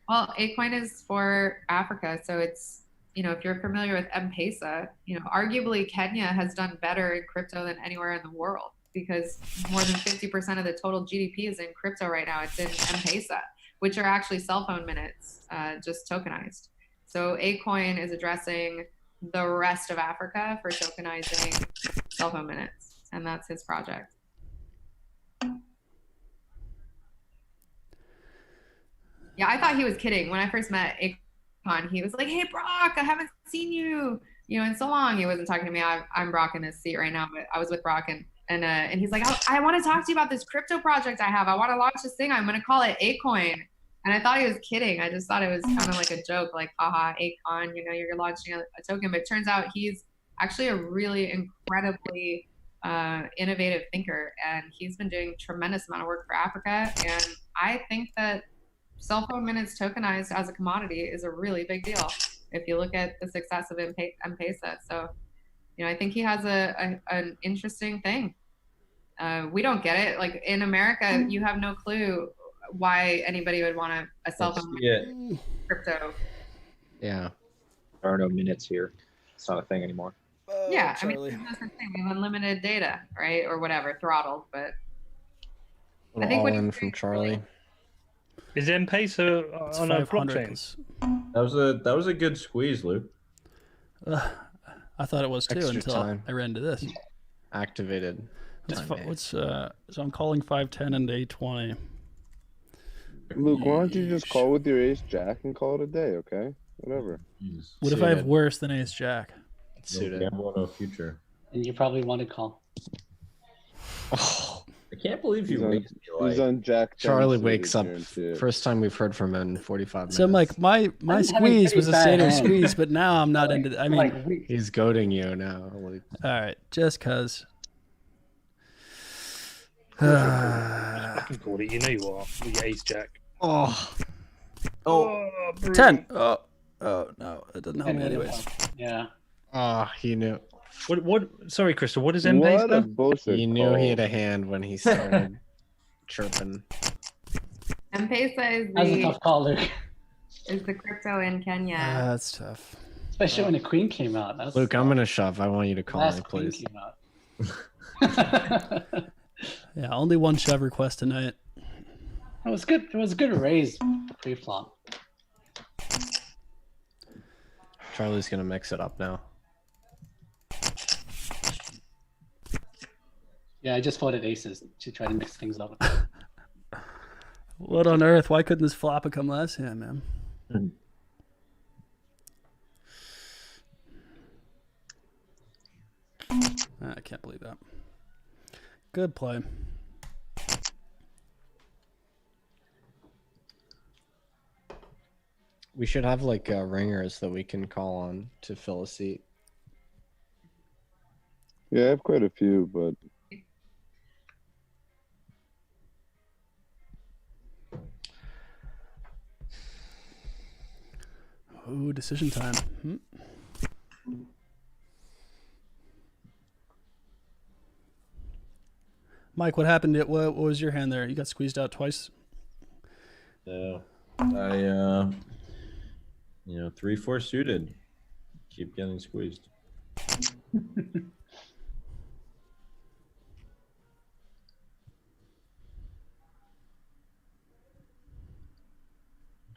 well, Acoin is for Africa, so it's, you know, if you're familiar with M-Pesa, you know, arguably Kenya has done better in crypto than anywhere in the world because more than 50% of the total GDP is in crypto right now. It's in M-Pesa, which are actually cell phone minutes, just tokenized. So Acoin is addressing the rest of Africa for tokenizing cell phone minutes, and that's his project. Yeah, I thought he was kidding. When I first met Akon, he was like, "Hey, Brock, I haven't seen you, you know, in so long." He wasn't talking to me. I'm Brock in this seat right now, but I was with Brock, and he's like, "I want to talk to you about this crypto project I have. I want to launch this thing. I'm going to call it Acoin." And I thought he was kidding. I just thought it was kind of like a joke, like, haha, Akon, you know, you're launching a token. But it turns out he's actually a really incredibly innovative thinker, and he's been doing a tremendous amount of work for Africa. And I think that cell phone minutes tokenized as a commodity is a really big deal if you look at the success of M-Pesa. So, you know, I think he has an interesting thing. We don't get it. Like in America, you have no clue why anybody would want a cell phone crypto. Yeah. There are no minutes here. It's not a thing anymore. Yeah, I mean, that's the thing. We have unlimited data, right, or whatever, throttled. But I think All what in from Charlie. Is M-Pesa It's on a 500. blockchain? That was a good squeeze, Luke. I thought it was too Extra until time. I ran into this. Activated. So I'm calling 510 and 820. Luke, why don't you just call with your ace jack and call it a day, okay? Whatever. What if I have worse than ace jack? No gamble, no future. And you probably want to call. Oh, I can't believe you He's on- raised me He's like on Jack. 10 Charlie suited wakes up. here and shit. First time we've heard from him in 45 minutes. So I'm like, my I'm having squeeze was a pretty bad standard hand. squeeze, but now I'm not into. I mean, Like, we- he's goading you now. Like, all right, just cause. Fucking called it. You know you are. With your ace jack. oh, brutal. 10. Oh no, it doesn't help me anyways. Yeah. he knew. What? Sorry, Crystal. What is What a M-Pesa? bullshit He knew he had call. a hand when he started chirping. M-Pesa That's a tough call, Luke. is the crypto in Kenya. That's tough. Especially when the Queen came out. That's Luke, I'm gonna shove. I want you to call last me, Queen please. came out. Yeah, only one shove request tonight. It was good. It was a good raise pre-flop. Charlie's gonna mix it up now. Yeah, I just folded aces to try to mix things up. What on earth? Why couldn't this flop have come last hand, man? I can't believe that. Good play. We should have like ringers that we can call on to fill a seat. Yeah, I have quite a few, but Ooh, decision time. Mike, what happened? What was your hand there? You got squeezed out twice. Yeah. I 3-4 suited. Keep getting squeezed.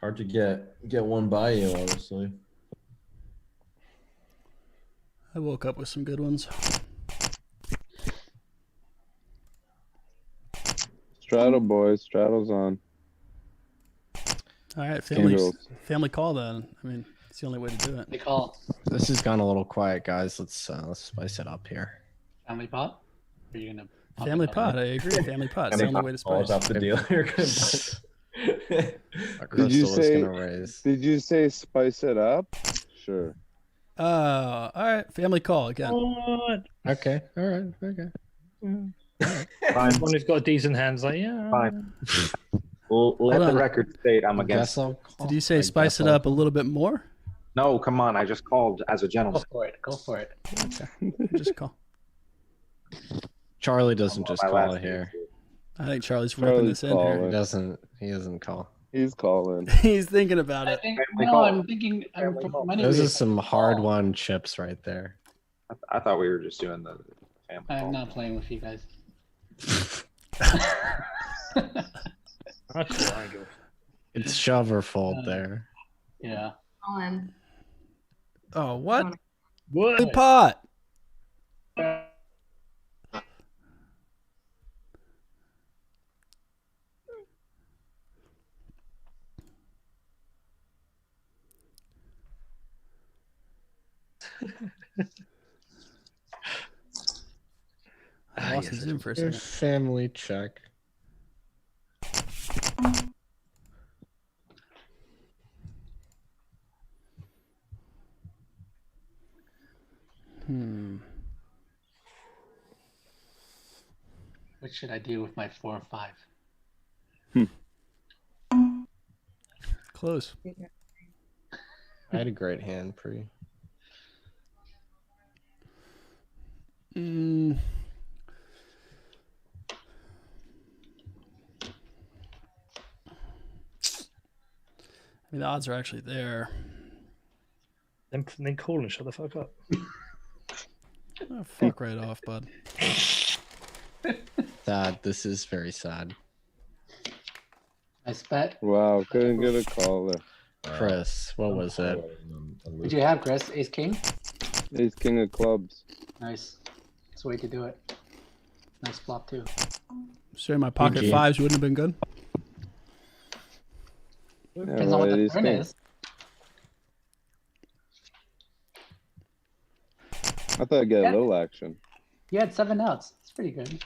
Hard to get one by you, honestly. I woke up with some good ones. straddle, boys. Straddle's on. All right, Candles. family call then. I mean, it's the only way to do it. They call This has gone a little quiet, guys. Let's spice it up here. family pot. Or are you gonna pop Family it up? pot. I agree. Family pot. It's the only way to Balls spice. off the deal here. Crystal you is say- gonna raise. Did you say spice it up? Sure. All right, family call again. What? Okay. All right. Okay. Fine. One who's got decent hands, like yeah. Fine. We'll let Hold the on. record state I'm I against. guess I'll call. Did you say I spice guess it I'll- up a little bit more? No, come on. I just called as a Go gentleman. for it. Go for it. Okay. Just call. Charlie doesn't On just my call last it here. name, I think Charlie's ripping Charlie's this in here. calling. He doesn't call. He's calling. He's thinking about I it. think, Family no, call. I'm thinking. Family call. Those are some hard-won chips right there. I thought we were just doing the family I'm call. not playing with you guys. That's triangle. It's shove or fold there. Yeah. Colin. Oh, what? What? Good pot. I lost his in for a Your second. family check. What should I do with my 4 and 5? Close. I had a great hand pre. I mean, the odds are actually there. Then call and shut the fuck up. Oh, fuck right off, bud. Sad. This is very sad. Nice bet. Wow, couldn't get a caller. Chris, what was it? What'd you have, Chris? Ace King? He's king of clubs. Nice. That's the way to do it. Nice flop, too. Sorry, my pocket GG. fives wouldn't have been good. Yeah, Depends on what right, the he's turn king. is. I thought I'd get a little action. You had 7 outs. It's pretty good.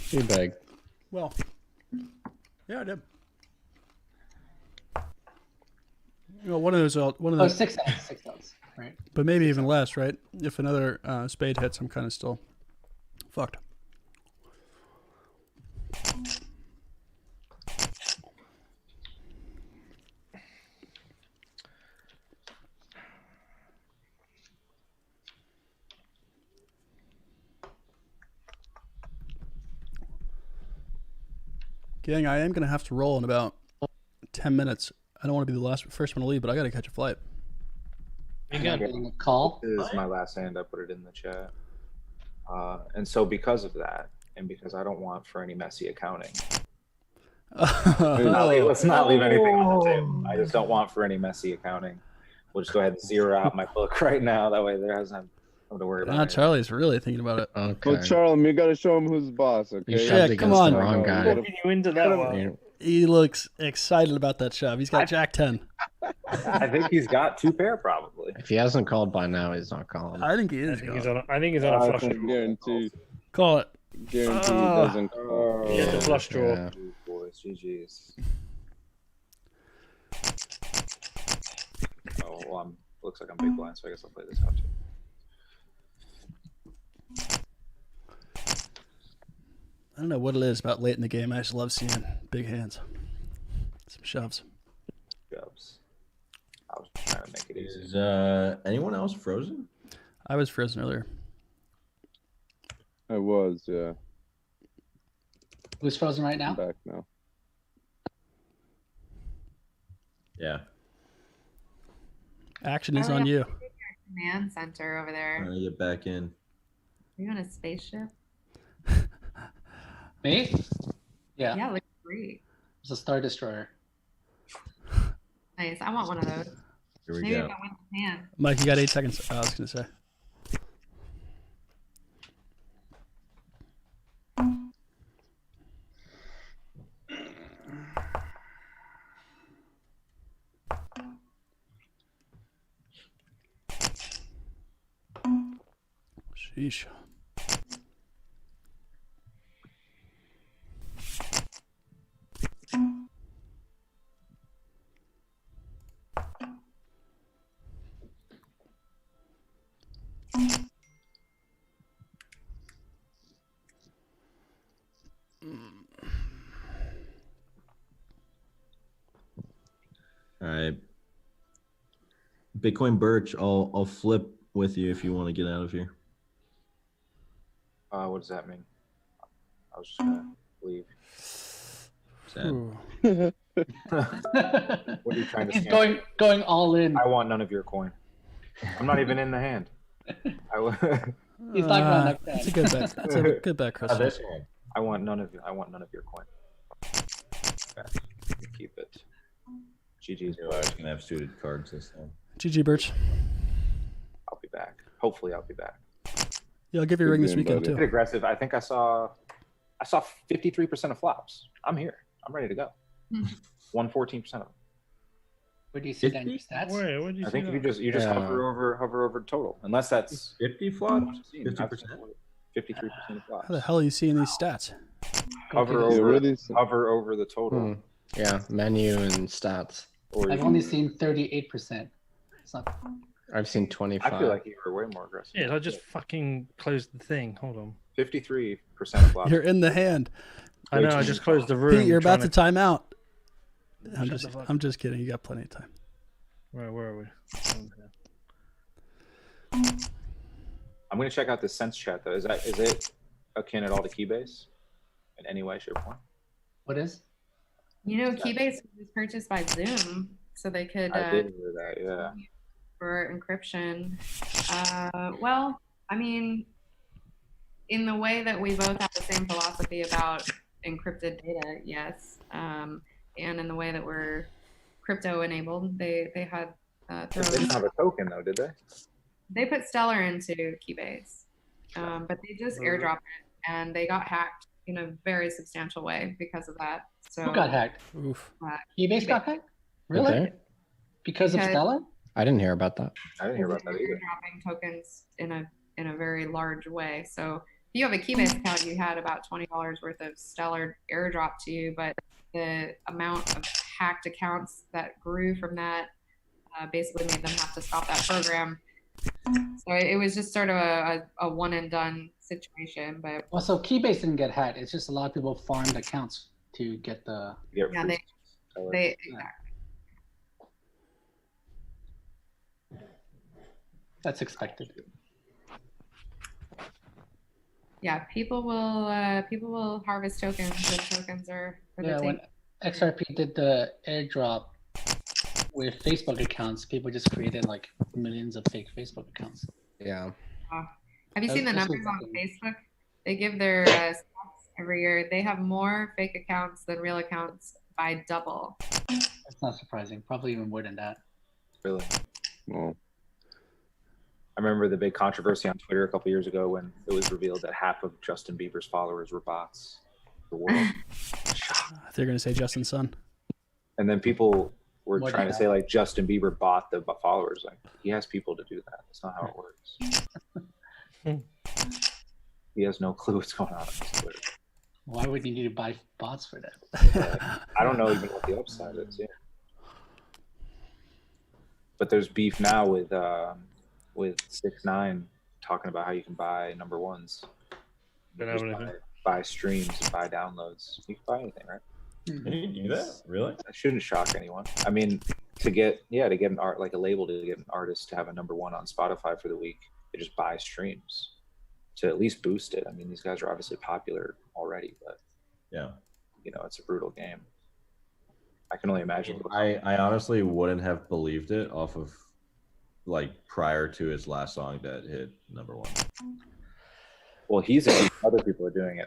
Too big. Well, yeah, I did. You know, one of those, one of Oh, those, 6 outs. 6 outs. Right. but maybe even less, right? If another spade hits, I'm kind of still fucked. Gang, I am gonna have to roll in about 10 minutes. I don't want to be the first one to leave, but I gotta catch a flight. You I'm got getting a call. This is my last hand. I put it in the chat. And so because of that, and because I don't want for any messy accounting, let's not leave anything on the table. I just don't want for any messy accounting. We'll just go ahead and zero out my book right now. That way there hasn't have to worry about it. Charlie's really thinking about it. Okay. Well, Charlie, you gotta show him who's boss, You okay? shoved Yeah, come against on. the wrong guy. Walking you into that one. You- He looks excited about that shove. He's got Jack 10. I think he's got 2 pair probably. If he hasn't called by now, he's not calling. I think he I is. think he's going. on. I think he's on a I flush can draw. guarantee Call it. he doesn't call. Yeah, the flush draw. Yeah. Boys, GG's. Oh, well, looks like I'm big blind, so I guess I'll play this out too. I don't know what it is about late in the game. I just love seeing big hands. Some shoves. Jobs. I was trying to make it easy. Is anyone else frozen? I was frozen earlier. I was, yeah. Who's frozen right I'm now? back now. Yeah. Action is on you. Command center over there. Trying to get back in. Are you on a spaceship? Me? Yeah. Yeah, looks great. It's a Star Destroyer. Nice. I want one of those. Here we Maybe go. if I win the hand. Mike, you got 8 seconds. I was going to say. Sheesh. All right. Bitcoin Birch, I'll flip with you if you want to get out of here. What does that mean? I was just gonna leave. Sad. Ooh. What are you trying to He's scam? going all in. I want none of your coin. I'm not even in the hand. He's talking about next That's a time. good bet. That's a good bet, Chris. This hand. I want none of your coin. Okay, you keep it. GG's. I was gonna have suited cards this time. GG Birch. I'll be back. Hopefully, I'll be back. Yeah, I'll give you a ring this weekend Bit too. aggressive. I think I saw 53% of flops. I'm here. I'm ready to go. 114% of them. Where do you see that in your stats? Where would you I see think that? you just Yeah. hover over total, unless that's 50 flops? 50%? 53% of flops. How the hell are you seeing these stats? Hover Yeah, over really. hover over the total. Yeah, menu and stats. Or I've you only can- seen 38%. It's not. I've seen 25. I feel like you were way more aggressive. Yeah, I just fucking closed the thing. Hold on. 53% of flops. You're in the hand. I know. I just closed the room. Pete, you're about to trying time out. I'm Shut just, the fuck I'm just kidding. You got plenty of time. Where are we? I'm gonna check out this sense chat though. Is it akin at all to Keybase in any way, shape, or form? What is? You know, Keybase was purchased by Zoom, so they could I did hear that. Yeah. for encryption. Well, I mean, in the way that we both have the same philosophy about encrypted data, yes, and in the way that we're crypto enabled, they had They didn't have a token though, did they? they put Stellar into Keybase, but they just airdropped it, and they got hacked in a very substantial way because of that. So Who got hacked? Oof. Keybase got hacked? Really? Okay. Because of Because- Stellar? I didn't hear about that. I didn't hear about that either. airdropping tokens in a very large way. So if you have a Keybase account, you had about $20 worth of Stellar airdrop to you, but the amount of hacked accounts that grew from that basically made them have to stop that program. So it was just sort of a one and done situation. But Well, so Keybase didn't get hacked. It's just a lot of people farmed accounts to get the. You get yeah, free they Stellar. exactly. That's expected. Yeah, people will harvest tokens when tokens are for the Yeah, when take. XRP did the airdrop with Facebook accounts, people just created like millions of fake Facebook accounts. Yeah. Have you seen the That's numbers on what- Facebook? They give their stats every year. They have more fake accounts than real accounts by double. That's not surprising. Probably even more than that. Really. Well, I remember the big controversy on Twitter a couple years ago when it was revealed that half of Justin Bieber's followers were bots. The world. Shock. I thought you were going to say Justin's son. And then people were What trying did to say like Justin Bieber bought the followers. Like he has people to do that. That's not how it works. He has no clue what's going on his Twitter. Why would you need to buy bots for that? I don't know even what the upside is. Yeah. But there's beef now with 6ix9ine talking about how you can buy number ones. Don't Just have anything. buy streams and buy downloads. You can buy anything, right? Can you do that? Really? That shouldn't shock anyone. I mean, to get an art like a label to get an artist to have a number one on Spotify for the week, they just buy streams to at least boost it. I mean, these guys are obviously popular already, but Yeah. you know, it's a brutal game. I can only imagine. I honestly wouldn't have believed it off of like prior to his last song that hit number one. Well, other people are doing it.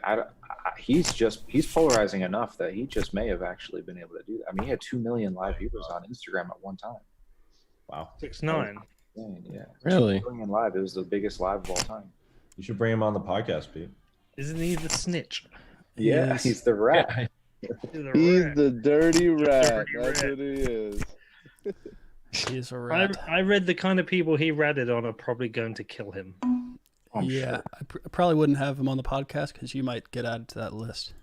He's polarizing enough that he just may have actually been able to do that. I mean, he had 2 million live viewers on Instagram at one time. Wow. 6ix9ine. Yeah. Really? 2 million live. It was the biggest live of all time. You should bring him on the podcast, Pete. Isn't he the snitch? Yeah, Yes. he's the rat. he's the dirty rat. Dirty That's rat. what he is. He's a rat. I read the kind of people he ratted on are probably going to kill him. I'm yeah, sure. I probably wouldn't have him on the podcast because you might get added to that list.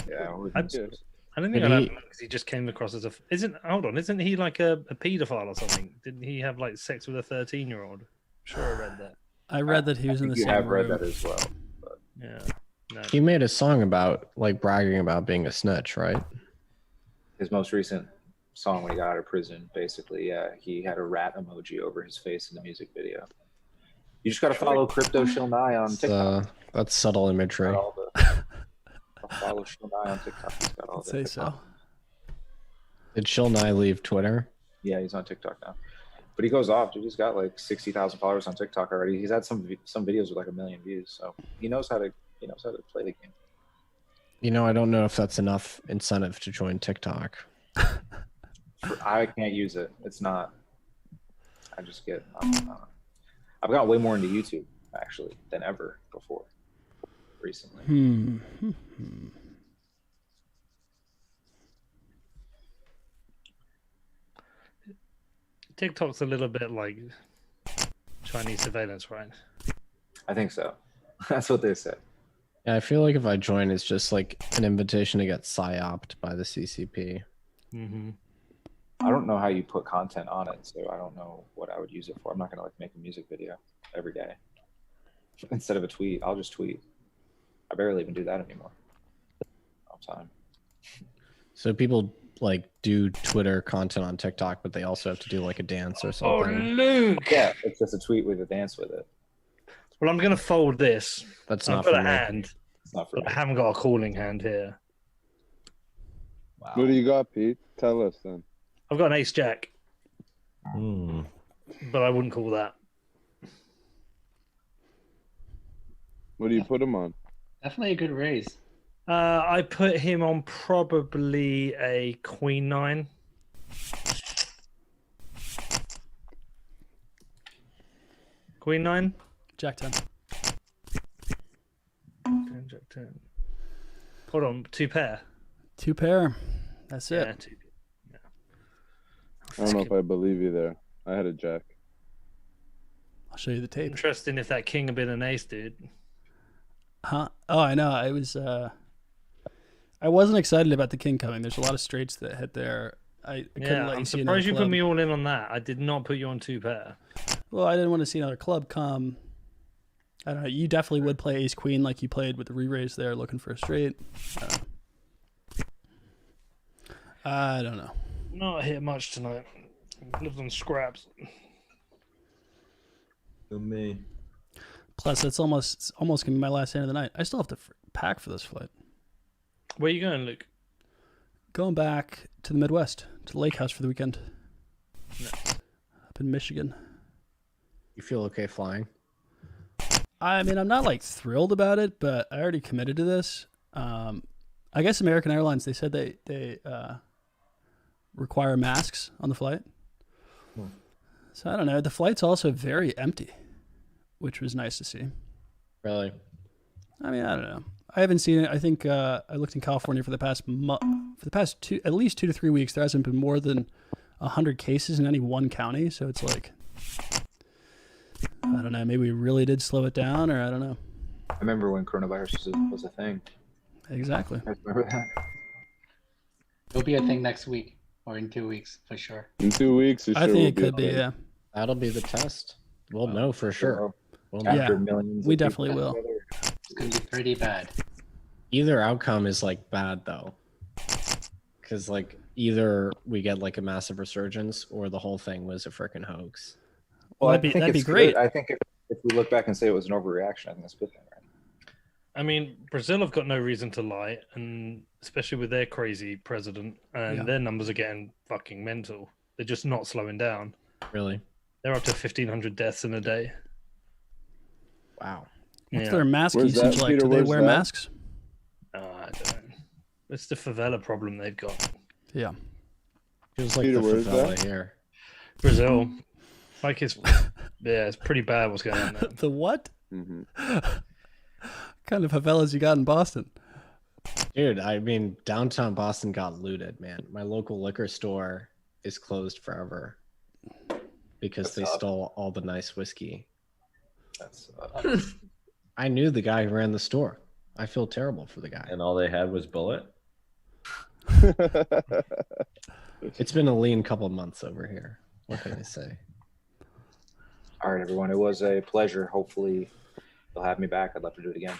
Yeah. I don't think Did I'd have he- him because he just came across as isn't he like a paedophile or something? Didn't he have like sex with a 13-year-old? Sure, I read that. I read that he was in the you same have read room. that as well. Yeah. No. He made a song about like bragging about being a snitch, right? His most recent song when he got out of prison. Basically, yeah, he had a rat emoji over his face in the music video. You just got to follow Crypto Shill Nye on TikTok. That's subtle imagery. Got all the- follow Shill Nye on TikTok. He's got all I'd the say hip-hop. so. Did Shill Nye leave Twitter? Yeah, he's on TikTok now. But he goes off, dude. He's got like 60,000 followers on TikTok already. He's had some videos with like 1 million views, so he knows how to play the game. You know, I don't know if that's enough incentive to join TikTok. I can't use it. It's not. I just get. I've got way more into YouTube actually than ever before. Recently. TikTok's a little bit like Chinese surveillance, right? I think so. That's what they said. Yeah, I feel like if I join, it's just like an invitation to get psyoped by the CCP. Mm-hmm. I don't know how you put content on it, so I don't know what I would use it for. I'm not gonna like make a music video every day instead of a tweet. I'll just tweet. I barely even do that anymore. All the time. So people like do Twitter content on TikTok, but they also have to do like a dance or Oh, something. Luke! Yeah, it's just a tweet with a dance with it. Well, I'm going to fold this. That's I've not got for a me. hand. It's not for But I me. haven't got a calling hand here. Wow. What do you got, Pete? Tell us then. I've got an ace jack, Hmm. but I wouldn't call that. What do you put him on? Definitely a good raise. I put him on probably a queen 9. Queen 9? Jack 10. 10, jack 10. Hold on, 2 pair. 2 pair. That's it. Yeah, 2. Yeah. I don't know if I believe you there. I had a jack. I'll show you the tape. Interesting if that king had been an ace, dude. Huh? Oh, I know. I was. I wasn't excited about the king coming. There's a lot of straights that hit there. I couldn't Yeah, let I'm you see another surprised you put club. me all in on that. I did not put you on 2 pair. Well, I didn't want to see another club come. I don't know. You definitely would play ace queen like you played with the re-raise there, looking for a straight. I don't know. Not hit much tonight. Lived on scraps. To me. Plus, it's almost gonna be my last hand of the night. I still have to pack for this flight. Where you going, Luke? Going back to the Midwest, to the lake house for the weekend. Nice. Up in Michigan. You feel okay flying? I mean, I'm not like thrilled about it, but I already committed to this. I guess American Airlines, they said they require masks on the flight. So I don't know. The flight's also very empty, which was nice to see. Really? I mean, I don't know. I haven't seen it. I think I looked in California for the past at least 2 to 3 weeks. There hasn't been more than 100 cases in any one county. So it's like, I don't know. Maybe we really did slow it down, or I don't know. I remember when coronavirus was a thing. Exactly. I remember that. It'll be a thing next week or in 2 weeks for sure. In 2 weeks, I think it could be. Yeah. That'll be the test. We'll know for sure. We'll know. After Yeah, millions we of people definitely will. together. It's gonna be pretty bad. Either outcome is like bad though, because like either we get like a massive resurgence or the whole thing was a freaking hoax. Well, I that'd think be it's great. good. I think if we look back and say it was an overreaction, I think that's a good thing, right? I mean, Brazil have got no reason to lie, and especially with their crazy president, and Yeah. their numbers are getting fucking mental. They're just not slowing down. Really? They're up to 1,500 deaths in a day. Wow. What's Yeah. their mask Where's usage that, like? Peter? Do they Where's wear that? masks? I don't know. It's the favela problem they've got. Yeah. Feels like Peter, the where is favela that? here. Brazil, like it's it's pretty bad what's going on there. The what? Hmm. Kind of favelas you got in Boston? Dude, I mean, downtown Boston got looted, man. My local liquor store is closed forever because they stole all the nice whiskey. That's I knew the guy who ran the store. I feel terrible for the guy. And all they had was bullet. It's been a lean couple months over here. What can I say? all right, everyone. It was a pleasure. Hopefully, you'll have me back. I'd love to do it again.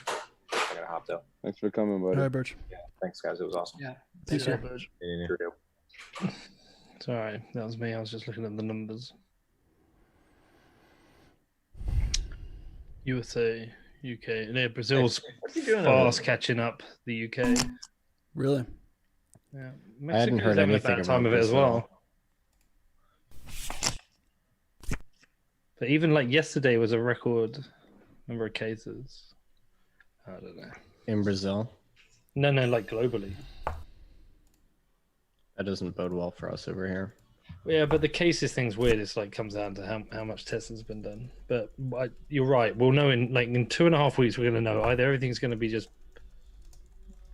I gotta hop though. Thanks for coming, buddy. All right, Birch. Yeah, thanks, guys. It was awesome. Yeah. Thanks, Sure. sir. Sure do. Sorry, that was me. I was just looking at the numbers. USA, UK, and yeah, Brazil's What's he doing fast over catching up the UK. Really? Yeah, I hadn't Mexico's heard having a anything bad time about of it as Brazil. well. But even like yesterday was a record number of cases. I don't know. In Brazil? No, like globally. That doesn't bode well for us over here. Yeah, but the cases thing's weird. It's like comes down to how much testing has been done. But you're right. We'll know in 2.5 weeks. We're going to know either everything's going to be just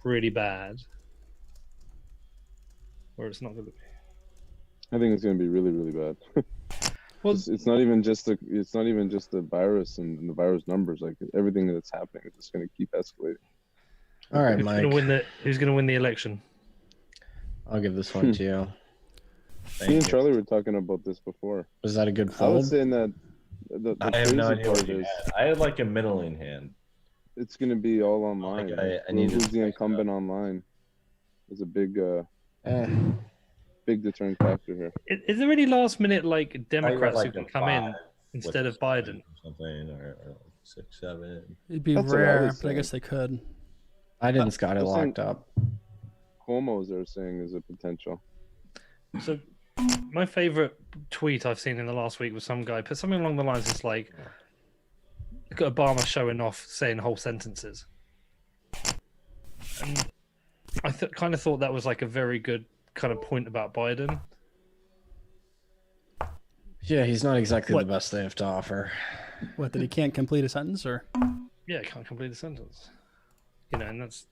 really bad, or it's not going to be. I think it's going to be really, really bad. Well, it's not even just the virus and the virus numbers. Like everything that's happening is just going to keep escalating. All right, Mike. Who's going to win the election? I'll give this one to you. Me and Charlie were talking about this before. Was that a good I fold? was saying that the I have no crazy idea what part you is had. I had like a middling hand. it's going to be all online. I need Who's to the incumbent online is a big Eh. big deterrent factor here. Is there any last minute Democrats like who can a come in 5 instead with of Biden? or something, or 6, 7. It'd be That's what I rare, was but I guess saying. they could. Biden's got it I was saying- locked up. Cuomo's they're saying is a potential. So, my favorite tweet I've seen in the last week was some guy put something along the lines. It's like, look at Obama showing off, saying whole sentences, and I kind of thought that was like a very good kind of point about Biden. Yeah, he's not exactly What? the best they have to offer. What, that he can't complete a sentence, or? Yeah, can't complete the sentence. And that's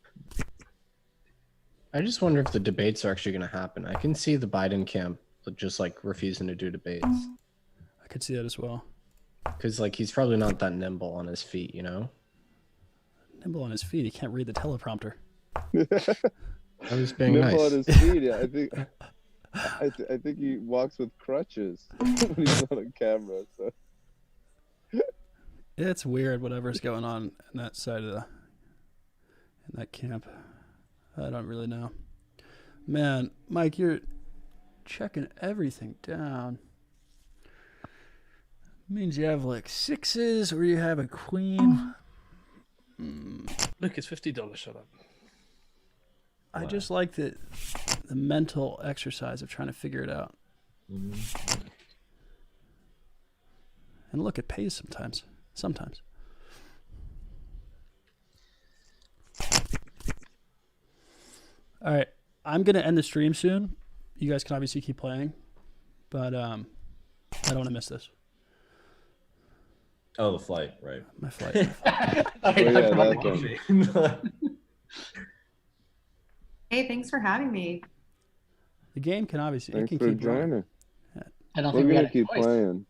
I just wonder if the debates are actually going to happen. I can see the Biden camp just refusing to do debates I could see that as well. because he's probably not that nimble on his feet, Nimble on his feet. He can't read the teleprompter. I was being Nimble nice. on his feet. Yeah, I think he walks with crutches when he's on a camera. So It's weird, whatever's going on in that side in that camp. I don't really know. Man, Mike, you're checking everything down. Means you have sixes or you have a queen. look, it's $50. Shut up. I just like the mental exercise of trying to figure it out. Mm-hmm. And look, it pays sometimes. Sometimes. All right, I'm gonna end the stream soon. You guys can obviously keep playing, but I don't want to miss this. Oh, the flight, right? My flight. Hey, thanks for having me. The game can obviously thanks it can for keep going. joining. I don't We're think we gonna had a keep choice. playing.